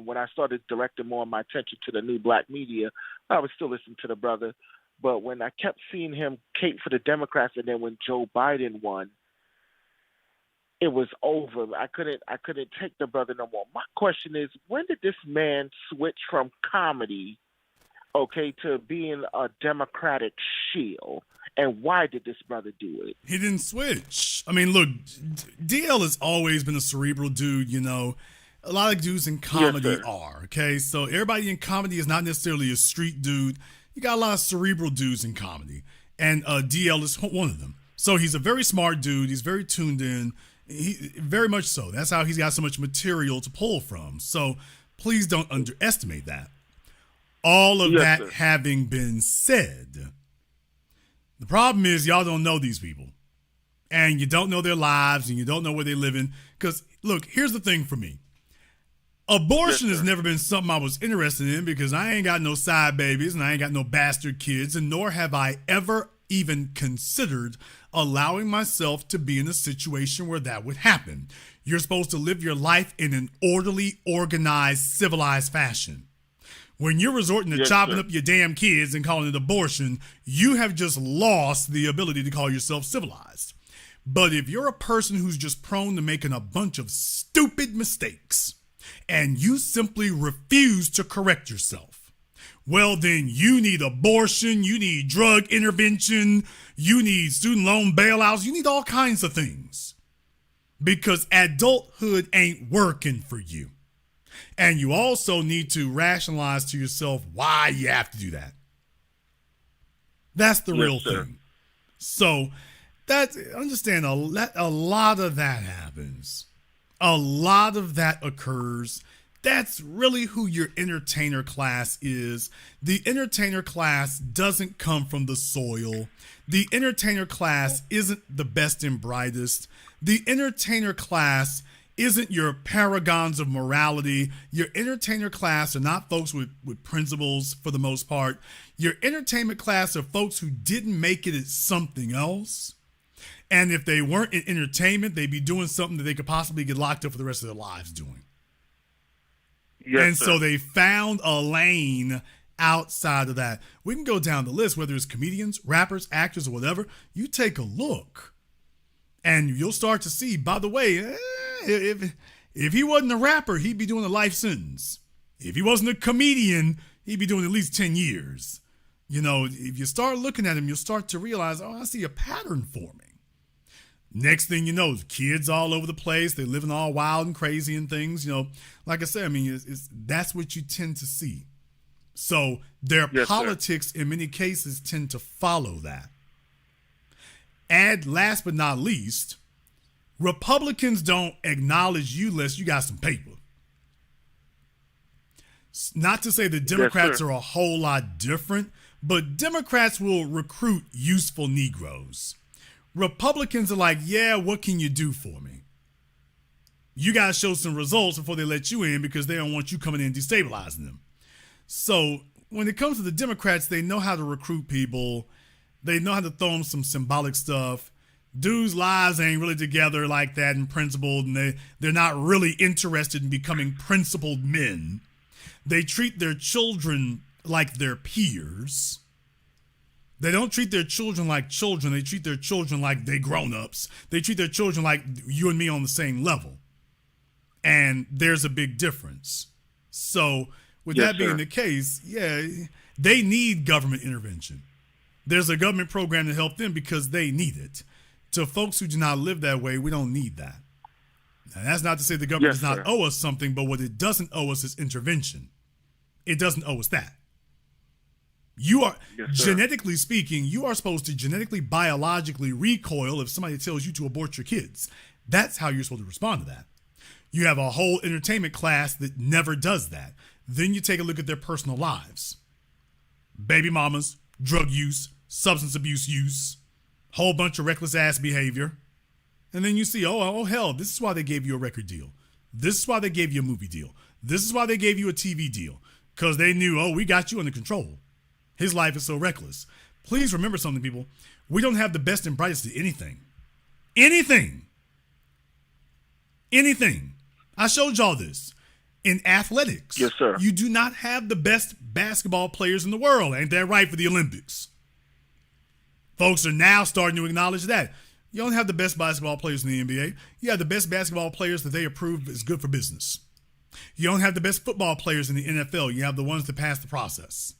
when I started directing more of my attention to the new black media. I was still listening to the brother, but when I kept seeing him cape for the Democrats, and then when Joe Biden won, it was over. I couldn't take the brother no more. My question is, when did this man switch from comedy, to being a Democratic shield? And why did this brother do it? He didn't switch. I mean, look, DL has always been a cerebral dude, you know. A lot of dudes in comedy are, okay? So everybody in comedy is not necessarily a street dude. You got a lot of cerebral dudes in comedy. And DL is one of them. So he's a very smart dude. He's very tuned in. He very much so. That's how he's got so much material to pull from. So please don't underestimate that. All of that having been said, the problem is y'all don't know these people, and you don't know their lives, and you don't know where they live in. Because, look, here's the thing for me. Abortion has never been something I was interested in, because I ain't got no side babies and I ain't got no bastard kids, and nor have I ever even considered allowing myself to be in a situation where that would happen. You're supposed to live your life in an orderly, organized, civilized fashion. When you're resorting to chopping up your damn kids and calling it abortion, you have just lost the ability to call yourself civilized. But if you're a person who's just prone to making a bunch of stupid mistakes and you simply refuse to correct yourself, well, then you need abortion, you need drug intervention, you need student loan bailouts, you need all kinds of things. Because adulthood ain't working for you. And you also need to rationalize to yourself why you have to do that. That's the real thing. So understand a lot of that happens. happens. A lot of that occurs. That's really who your entertainer class is. The entertainer class doesn't come from the soil. The entertainer class isn't the best and brightest. The entertainer class isn't your paragons of morality. Your entertainer class are not folks with principles for the most part. Your entertainment class are folks who didn't make it at something else. And if they weren't in entertainment, they'd be doing something that they could possibly get locked up for the rest of their lives doing. Yes, and sir. so they found a lane outside of that. We can go down the list, whether it's comedians, rappers, actors, or whatever. You take a look and you'll start to see, by the way, if he wasn't a rapper, he'd be doing a life sentence. If he wasn't a comedian, he'd be doing at least 10 years. You know, if you start looking at him, you'll start to realize, oh, I see a pattern forming. Next thing you know, kids all over the place. They're living all wild and crazy and things. You know, like I said, I mean, that's what you tend to see. So their politics, in many cases, tend to follow that. And last but not least, Republicans don't acknowledge you unless you got some paper. Not to say the Democrats are a whole lot different, but Democrats will recruit useful Negroes. Republicans are like, yeah, what can you do for me? You got to show some results before they let you in because they don't want you coming in and destabilizing them. So when it comes to the Democrats, they know how to recruit people. They know how to throw them some symbolic stuff. Dudes' lives ain't really together like that and principled, and they're not really interested in becoming principled men. They treat their children like their peers. They don't treat their children like children. They treat their children like they grown-ups. They treat their children like you and me on the same level. And there's a big difference. So with that being the case, yeah, they need government intervention. There's a government program to help them because they need it. To folks who do not live that way, we don't need that. Now, that's not to say the government does not owe us something, but what it doesn't owe us is intervention. It doesn't owe us that. You are, genetically speaking, you are supposed to genetically, biologically recoil if somebody tells you to abort your kids. That's how you're supposed to respond to that. You have a whole entertainment class that never does that. Then you take a look at their personal lives. Baby mamas, drug use, substance abuse use, whole bunch of reckless ass behavior. And then you see, oh hell, this is why they gave you a record deal. This is why they gave you a movie deal. This is why they gave you a TV deal. Because they knew, oh, we got you under control. His life is so reckless. Please remember something, people. We don't have the best and brightest at anything. Anything. I showed y'all this. In athletics, you do not have the best basketball players in the world. Ain't that right for the Olympics? Folks are now starting to acknowledge that. You don't have the best basketball players in the NBA. You have the best basketball players that they approve is good for business. You don't have the best football players in the NFL. You have the ones that pass the process.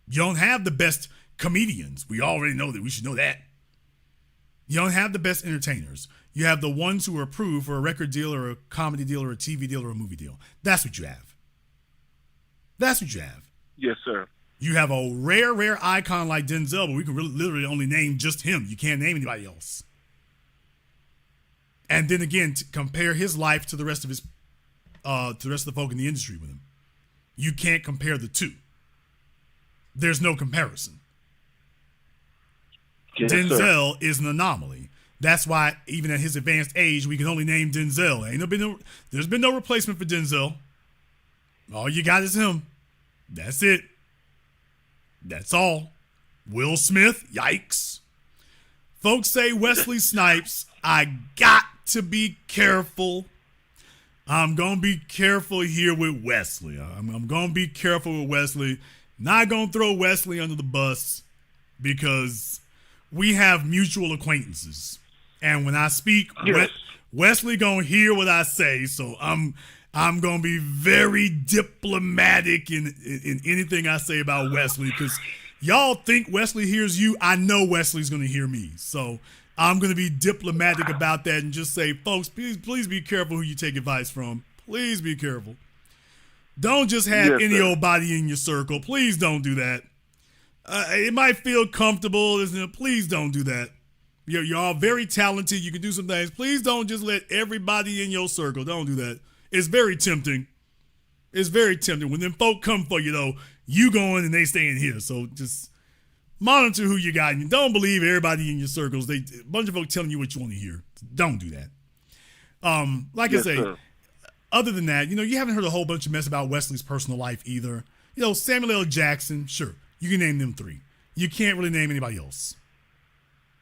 You don't have the best comedians. We already know that. We should know that. You don't have the best entertainers. You have the ones who are approved for a record deal or a comedy deal or a TV deal or a movie deal. That's what you have. That's what you have. Yes, sir. You have a rare icon like Denzel, but we can literally only name just him. You can't name anybody else. And then again, to compare his life to the rest of his, to the rest of the folk in the industry with him. You can't compare the two. There's no comparison. Yes, Denzel is an anomaly. That's why even at his advanced age, we can only name Denzel. There's been no replacement for Denzel. All you got is him. That's it. That's all. Will Smith, yikes. Folks say Wesley Snipes. I got to be careful. I'm going to be careful here with Wesley. I'm going to be careful with Wesley. Not going to throw Wesley under the bus because we have mutual acquaintances. And when I speak, Wesley going to hear what I say. So I'm going to be very diplomatic in anything I say about Wesley because y'all think Wesley hears you. I know Wesley's going to hear me. So I'm going to be diplomatic about that and just say, folks, please be careful who you take advice from. Please be careful. Don't just have any old body in your circle. Please don't do that. It might feel comfortable, isn't it? Please don't do that. You're all very talented. You can do some things. Please don't just let everybody in your circle. Don't do that. It's very tempting. It's very tempting. When them folk come for you, though, you going and they staying here. So just monitor who you got. And don't believe everybody in your circles. A bunch of folk telling you what you want to hear. Don't do that. Like I say, sir. Other than that, you haven't heard a whole bunch of mess about Wesley's personal life either. Samuel L. Jackson, sure, you can name them three. You can't really name anybody else.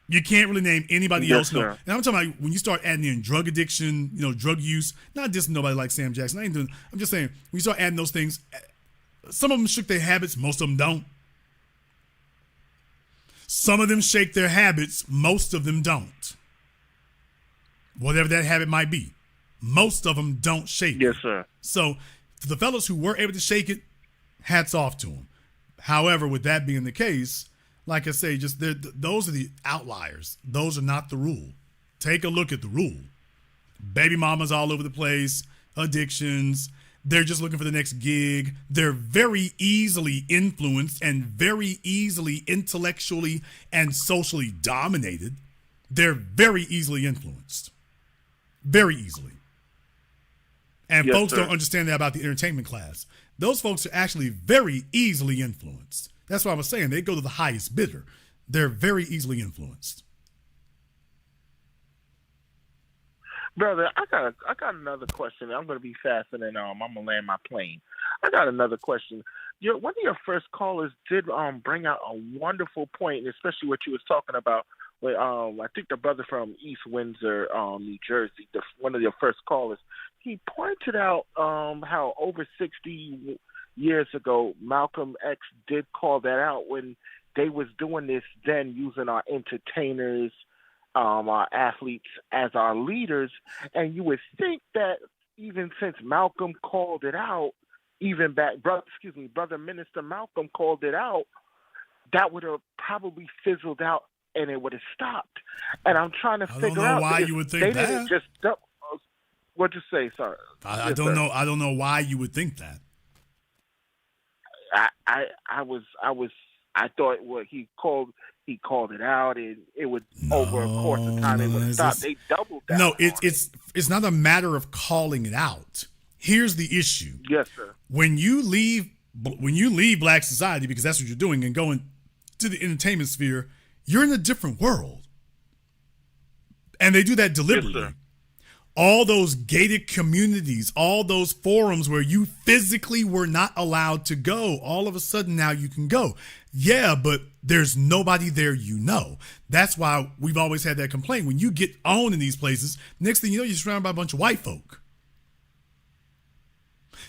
You can't really name anybody else. No. Sir. And I'm talking about when you start adding in drug addiction, drug use, not dissing nobody like Sam Jackson. I'm just saying, when you start adding those things, some of them shake their habits, most of them don't. Some of them shake their habits, most of them don't. Whatever that habit might be. Most of them don't shake Yes, it. sir. So, to the fellas who were able to shake it, hats off to them. However, with that being the case, like I say, just those are the outliers. Those are not the rule. Take a look at the rule. Baby mamas all over the place, addictions. They're just looking for the next gig. They're very easily influenced and very easily intellectually and socially dominated. They're very easily influenced. Very easily. And Yes, folks sir. don't understand that about the entertainment class. Those folks are actually very easily influenced. That's what I was saying. They go to the highest bidder. They're very easily influenced. Brother, I got another question. I'm going to be fast, and then I'm going to land my plane. I got another question. One of your first callers did bring out a wonderful point, especially what you was talking about. With, I think the brother from East Windsor, New Jersey, one of your first callers, he pointed out how over 60 years ago, Malcolm X did call that out when they was doing this then, using our entertainers, our athletes as our leaders. And you would think that even since Malcolm called it out, even back, Brother Minister Malcolm called it out, that would have probably fizzled out and it would have stopped. And I'm trying to figure out why you would think they that. didn't just what'd you say? Sorry. I don't know. I don't know why you would think that. I thought he called it out, and it would over a course of time it would stop. They doubled that. No, it's not a matter of calling it out. Here's the issue. Yes, sir. When you leave black society, because that's what you're doing, and going to the entertainment sphere, you're in a different world. And they do that deliberately. Yes, sir. All those gated communities, all those forums where you physically were not allowed to go, all of a sudden now you can go. Yeah, but there's nobody there That's why we've always had that complaint. When you get on in these places, next thing you know, you're surrounded by a bunch of white folk.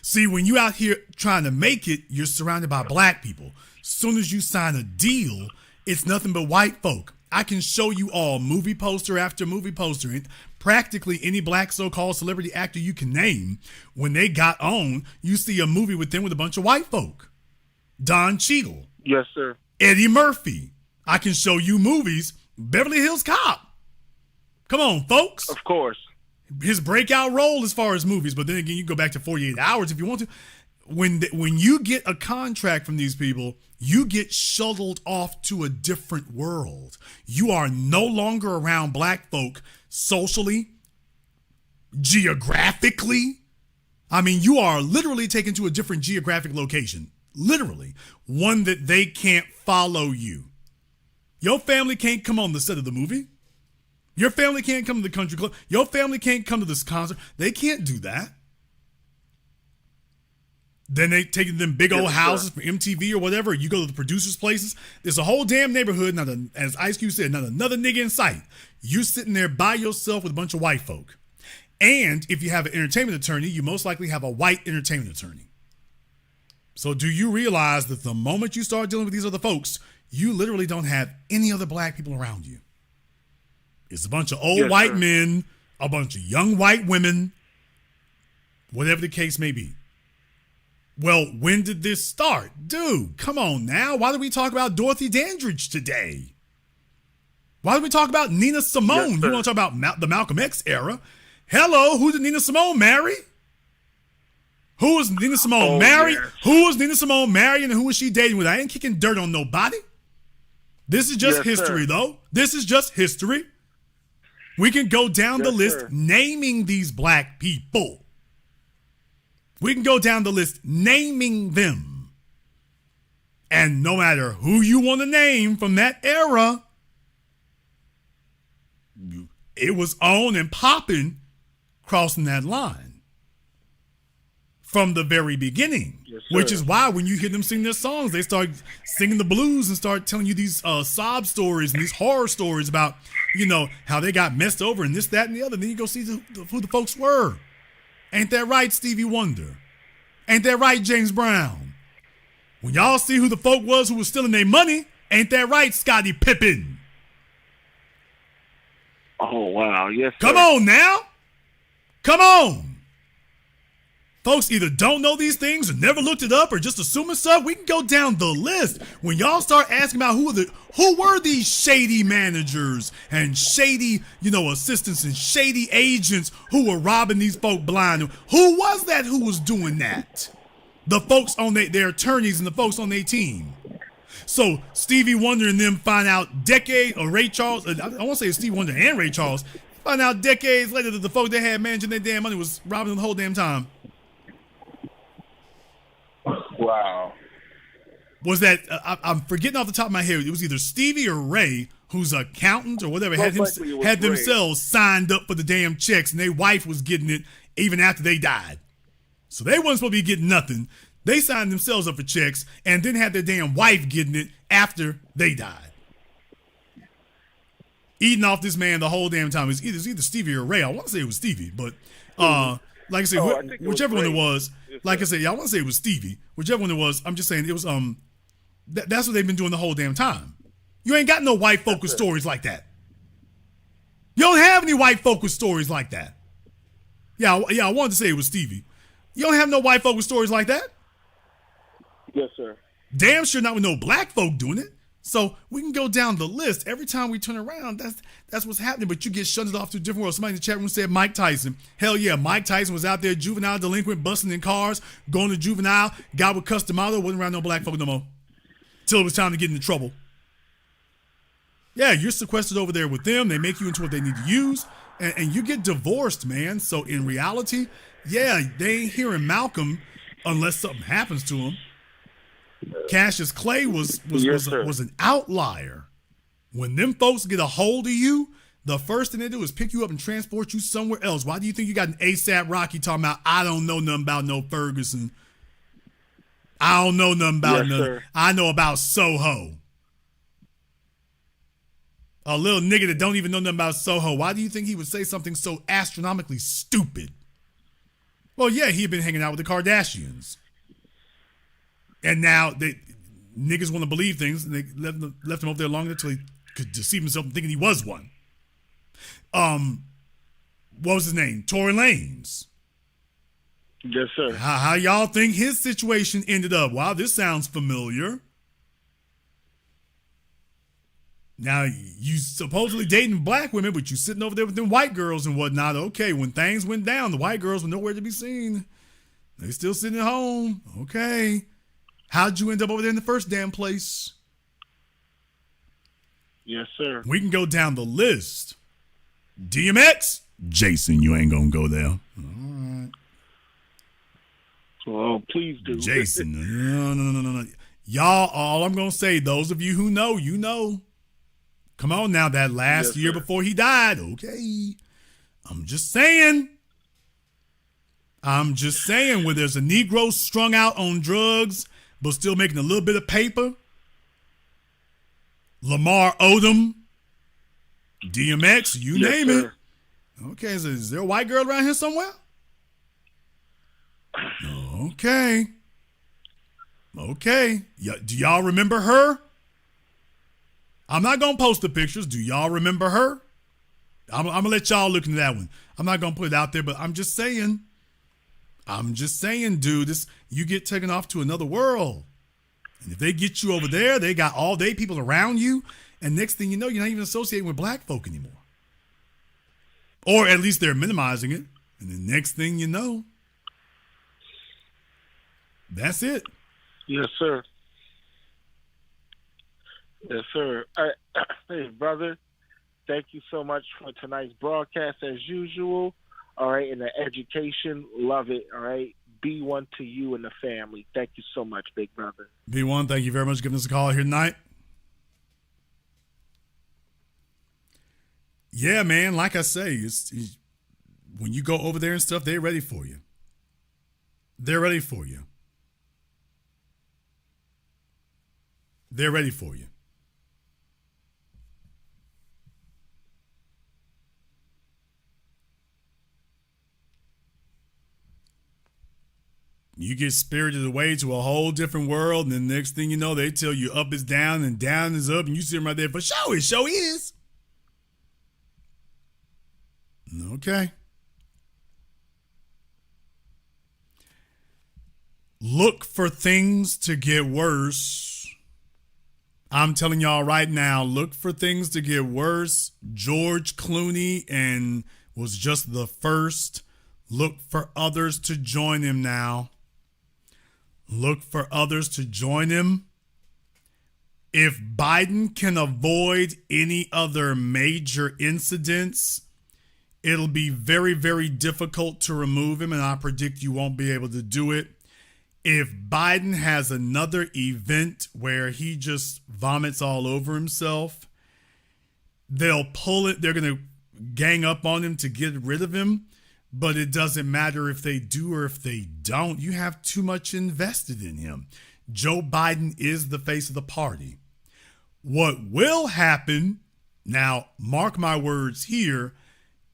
See, when you out here trying to make it, you're surrounded by black people. Soon as you sign a deal, it's nothing but white folk. I can show you all movie poster after movie poster. And practically any black so-called celebrity actor you can name, when they got on, you see a movie with them with a bunch of white folk. Don Cheadle. Yes, sir. Eddie Murphy. I can show you movies. Beverly Hills Cop. Come on, folks. Of course. His breakout role as far as movies, but then again, you go back to 48 Hours if you want to. When you get a contract from these people, you get shuttled off to a different world. You are no longer around black folk socially, geographically. I mean, you are literally taken to a different geographic location. Literally. One that they can't follow you. Your family can't come on the set of the movie. Your family can't come to the country club. Your family can't come to this concert. They can't do that. Then they take them big old houses for MTV or whatever. You go to the producers' places. There's a whole damn neighborhood, as Ice Cube said, not another nigga in sight. You're sitting there by yourself with a bunch of white folk. And if you have an entertainment attorney, you most likely have a white entertainment attorney. So do you realize that the moment you start dealing with these other folks, you literally don't have any other black people around you? It's a bunch of old white men, a bunch of young white women, whatever the case may be. Well, when did this start? Dude, come on now. Why do we talk about Dorothy Dandridge today? Why do we talk about Nina Simone? You want to talk about the Malcolm X era? Hello, who did Nina Simone marry? Who was Nina Simone married? Yes. Who was Nina Simone marrying and who was she dating with? I ain't kicking dirt on nobody. This is just history, though. This is just history. We can go down the list naming these black people. We can go down the list naming them. And no matter who you want to name from that era, it was on and popping, crossing that line from the very beginning. Yes, which is why when you hear them sing their songs, they start singing the blues and start telling you these sob stories and these horror stories about, how they got messed over and this, that, and the other. Then you go see who the folks were. Ain't that right, Stevie Wonder? Ain't that right, James Brown? When y'all see who the folk was who was stealing their money, ain't that right, Scottie Pippen? Oh, wow. Yes, sir. Come on now. Come on. Folks either don't know these things or never looked it up or just assuming stuff. We can go down the list. When y'all start asking about who were these shady managers and shady, assistants and shady agents who were robbing these folk blind. Who was that who was doing that? The folks on their attorneys and the folks on their team. So Stevie Wonder and them find out or Ray Charles, I want to say it's Stevie Wonder and Ray Charles, find out decades later that the folk they had managing their damn money was robbing them the whole damn time. Wow. Was that, I'm forgetting off the top of my head, it was either Stevie or Ray, whose accountant or whatever had themselves signed up for the damn checks, and their wife was getting it even after they died. So they wasn't supposed to be getting nothing. They signed themselves up for checks and then had their damn wife getting it after they died. Eating off this man the whole damn time. It was either Stevie or Ray. I want to say it was Stevie, but like I said, whichever one it was, like I said, I want to say it was Stevie. Whichever one it was, I'm just saying it was that's what they've been doing the whole damn time. You ain't got no white folk with stories like that. You don't have any white folk with stories like that. Yeah, I wanted to say it was Stevie. You don't have no white folk with stories like that. Yes, sir. Damn sure not with no black folk doing it. So we can go down the list. Every time we turn around, that's what's happening. But you get shunted off to a different world. Somebody in the chat room said Mike Tyson. Hell yeah, Mike Tyson was out there, juvenile delinquent, busting in cars, going to juvenile, got with customado, wasn't around no black folk no more. Till it was time to get into trouble. Yeah, you're sequestered over there with them. They make you into what they need to use. And you get divorced, man. So in reality, yeah, they ain't hearing Malcolm unless something happens to him. Cassius Clay was an outlier. When them folks get a hold of you, the first thing they do is pick you up and transport you somewhere else. Why do you think you got an ASAP Rocky talking about, I don't know nothing about no Ferguson. I don't know nothing about nothing. Sir. I know about Soho. A little nigga that don't even know nothing about Soho. Why do you think he would say something so astronomically stupid? Well, yeah, he had been hanging out with the Kardashians. And now niggas want to believe things, and they left him over there long enough until he could deceive himself and thinking he was one. What was his name? Tory Lanez. Yes, sir. How y'all think his situation ended up? Wow, this sounds familiar. Now, you supposedly dating black women, but you sitting over there with them white girls and whatnot. Okay, when things went down, the white girls were nowhere to be seen. They still sitting at home. Okay. How'd you end up over there in the first damn place? Yes, sir. We can go down the list. DMX? Jason, you ain't gonna go there. All right. Oh, please do. Jason, no. Y'all, all I'm gonna say, those of you who know, you know. Come on now, that last year before he died. Okay. I'm just saying, where there's a Negro strung out on drugs, but still making a little bit of paper. Lamar Odom, DMX, you name it. Okay, so is there a white girl around here somewhere? Okay. Do y'all remember her? I'm not going to post the pictures. Do y'all remember her? I'm going to let y'all look into that one. I'm not going to put it out there, but I'm just saying, dude, you get taken off to another world. And if they get you over there, they got all day people around you. And next thing you know, you're not even associating with black folk anymore. Or at least they're minimizing it. And the next thing you know, that's it. Yes, sir. Yes, sir. Hey, brother, thank you so much for tonight's broadcast as usual. All right, and the education, love it. All right, be one to you and the family. Thank you so much, big brother. B1, thank you very much for giving us a call here tonight. Yeah, man, like I say, it's when you go over there and stuff, they're ready for you. They're ready for you. They're ready for you. You get spirited away to a whole different world, and then next thing you know, they tell you up is down and down is up, and you see them right there for sure. It sure is. Okay. Look for things to get worse. I'm telling y'all right now, look for things to get worse. George Clooney and was just the first. Look for others to join him now. Look for others to join him. If Biden can avoid any other major incidents, it'll be very, very difficult to remove him, and I predict you won't be able to do it. If Biden has another event where he just vomits all over himself, they'll pull it. They're going to gang up on him to get rid of him. But it doesn't matter if they do or if they don't. You have too much invested in him. Joe Biden is the face of the party. What will happen, now mark my words here,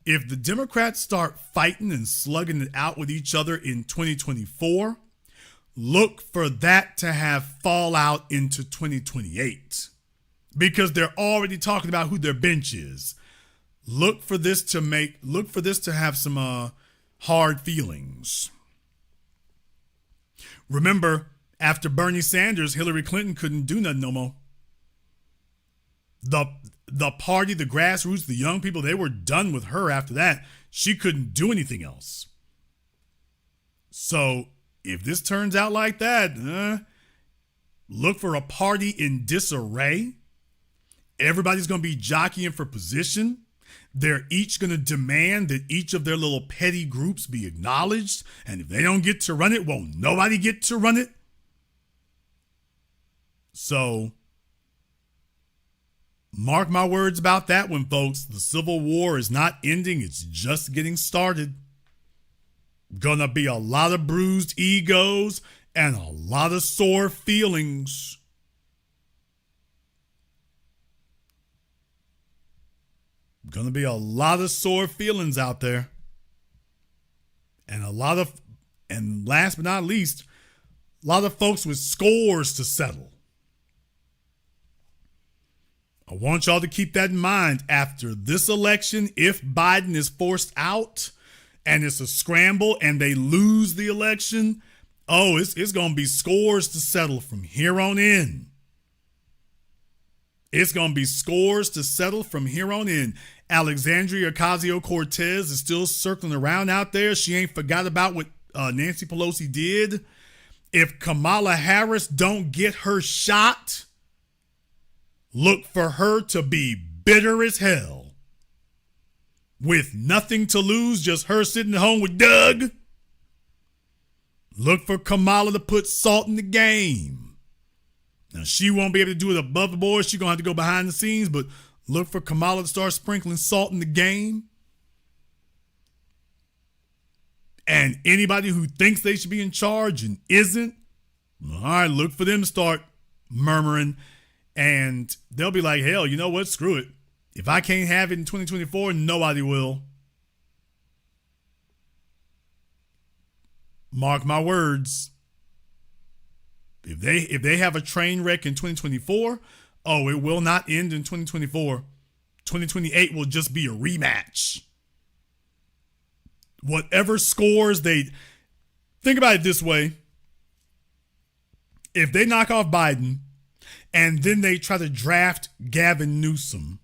if the Democrats start fighting and slugging it out with each other in 2024, look for that to have fallout into 2028. Because they're already talking about who their bench is. Look for this to have some hard feelings. Remember, after Bernie Sanders, Hillary Clinton couldn't do nothing no more. The party, the grassroots, the young people, they were done with her after that. She couldn't do anything else. So if this turns out like that, look for a party in disarray. Everybody's going to be jockeying for position. They're each going to demand that each of their little petty groups be acknowledged. And if they don't get to run it, won't nobody get to run it? So, mark my words about that one, folks. The Civil War is not ending. It's just getting started. Gonna be a lot of bruised egos and a lot of sore feelings. Going to be a lot of sore feelings out there. And last but not least, a lot of folks with scores to settle. I want y'all to keep that in mind after this election. If Biden is forced out and it's a scramble and they lose the election, it's going to be scores to settle from here on in. It's going to be scores to settle from here on in. Alexandria Ocasio-Cortez is still circling around out there. She ain't forgot about what Nancy Pelosi did. If Kamala Harris don't get her shot, look for her to be bitter as hell. With nothing to lose, just her sitting at home with Doug. Look for Kamala to put salt in the game. Now, she won't be able to do it above the board. She's going to have to go behind the scenes, but look for Kamala to start sprinkling salt in the game. And anybody who thinks they should be in charge and isn't, all right, look for them to start murmuring. And they'll be like, hell, you know what? Screw it. If I can't have it in 2024, nobody will. Mark my words. If they have a train wreck in 2024, it will not end in 2024. 2028 will just be a rematch. Whatever scores think about it this way. If they knock off Biden and then they try to draft Gavin Newsom,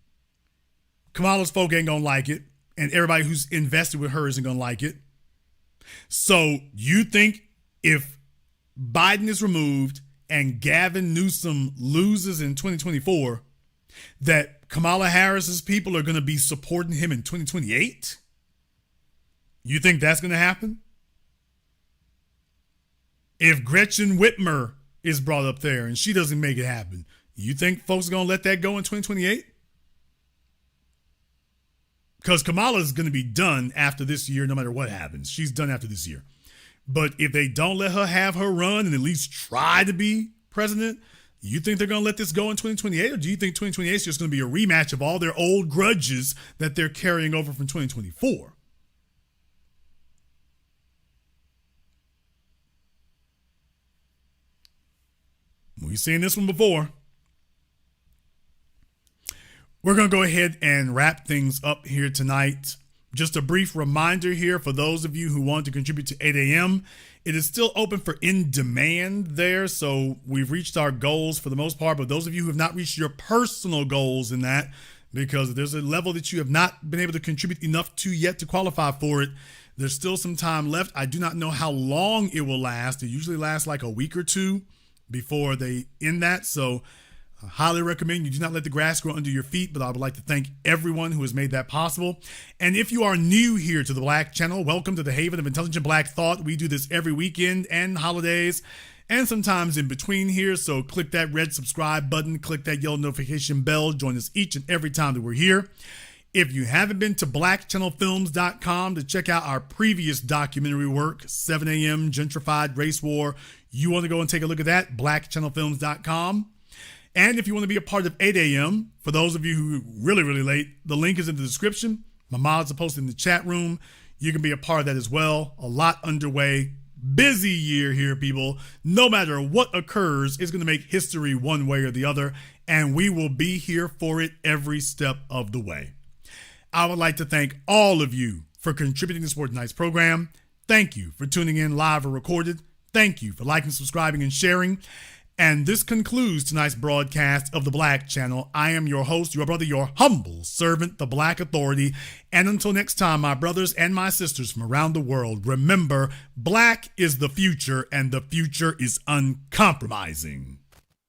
Kamala's folk ain't going to like it. And everybody who's invested with her isn't going to like it. So you think if Biden is removed and Gavin Newsom loses in 2024, that Kamala Harris's people are going to be supporting him in 2028? You think that's going to happen? If Gretchen Whitmer is brought up there and she doesn't make it happen, you think folks are going to let that go in 2028? Because Kamala is going to be done after this year no matter what happens. She's done after this year. But if they don't let her have her run and at least try to be president, you think they're going to let this go in 2028? Or do you think 2028 is just going to be a rematch of all their old grudges that they're carrying over from 2024? We've seen this one before. We're going to go ahead and wrap things up here tonight. Just a brief reminder here for those of you who want to contribute to 8 a.m. It is still open for in demand there. So we've reached our goals for the most part. But those of you who have not reached your personal goals in that, because there's a level that you have not been able to contribute enough to yet to qualify for it, there's still some time left. I do not know how long it will last. It usually lasts like a week or two before they end that. So I highly recommend you do not let the grass grow under your feet, but I would like to thank everyone who has made that possible. And if you are new here to the Black Channel, welcome to the Haven of Intelligent Black Thought. We do this every weekend and holidays and sometimes in between here. So click that red subscribe button, click that yellow notification bell. Join us each and every time that we're here. If you haven't been to blackchannelfilms.com to check out our previous documentary work, 7 a.m. Gentrified Race War, you want to go and take a look at that, blackchannelfilms.com. And if you want to be a part of 8 a.m., for those of you who are really, really late, the link is in the description. My mods are posted in the chat room. You can be a part of that as well. A lot underway. Busy year here, people. No matter what occurs, it's going to make history one way or the other. And we will be here for it every step of the way. I would like to thank all of you for contributing to support tonight's program. Thank you for tuning in live or recorded. Thank you for liking, subscribing, and sharing. And this concludes tonight's broadcast of the Black Channel. I am your host, your brother, your humble servant, the Black Authority. And until next time, my brothers and my sisters from around the world, remember, Black is the future, and the future is uncompromising.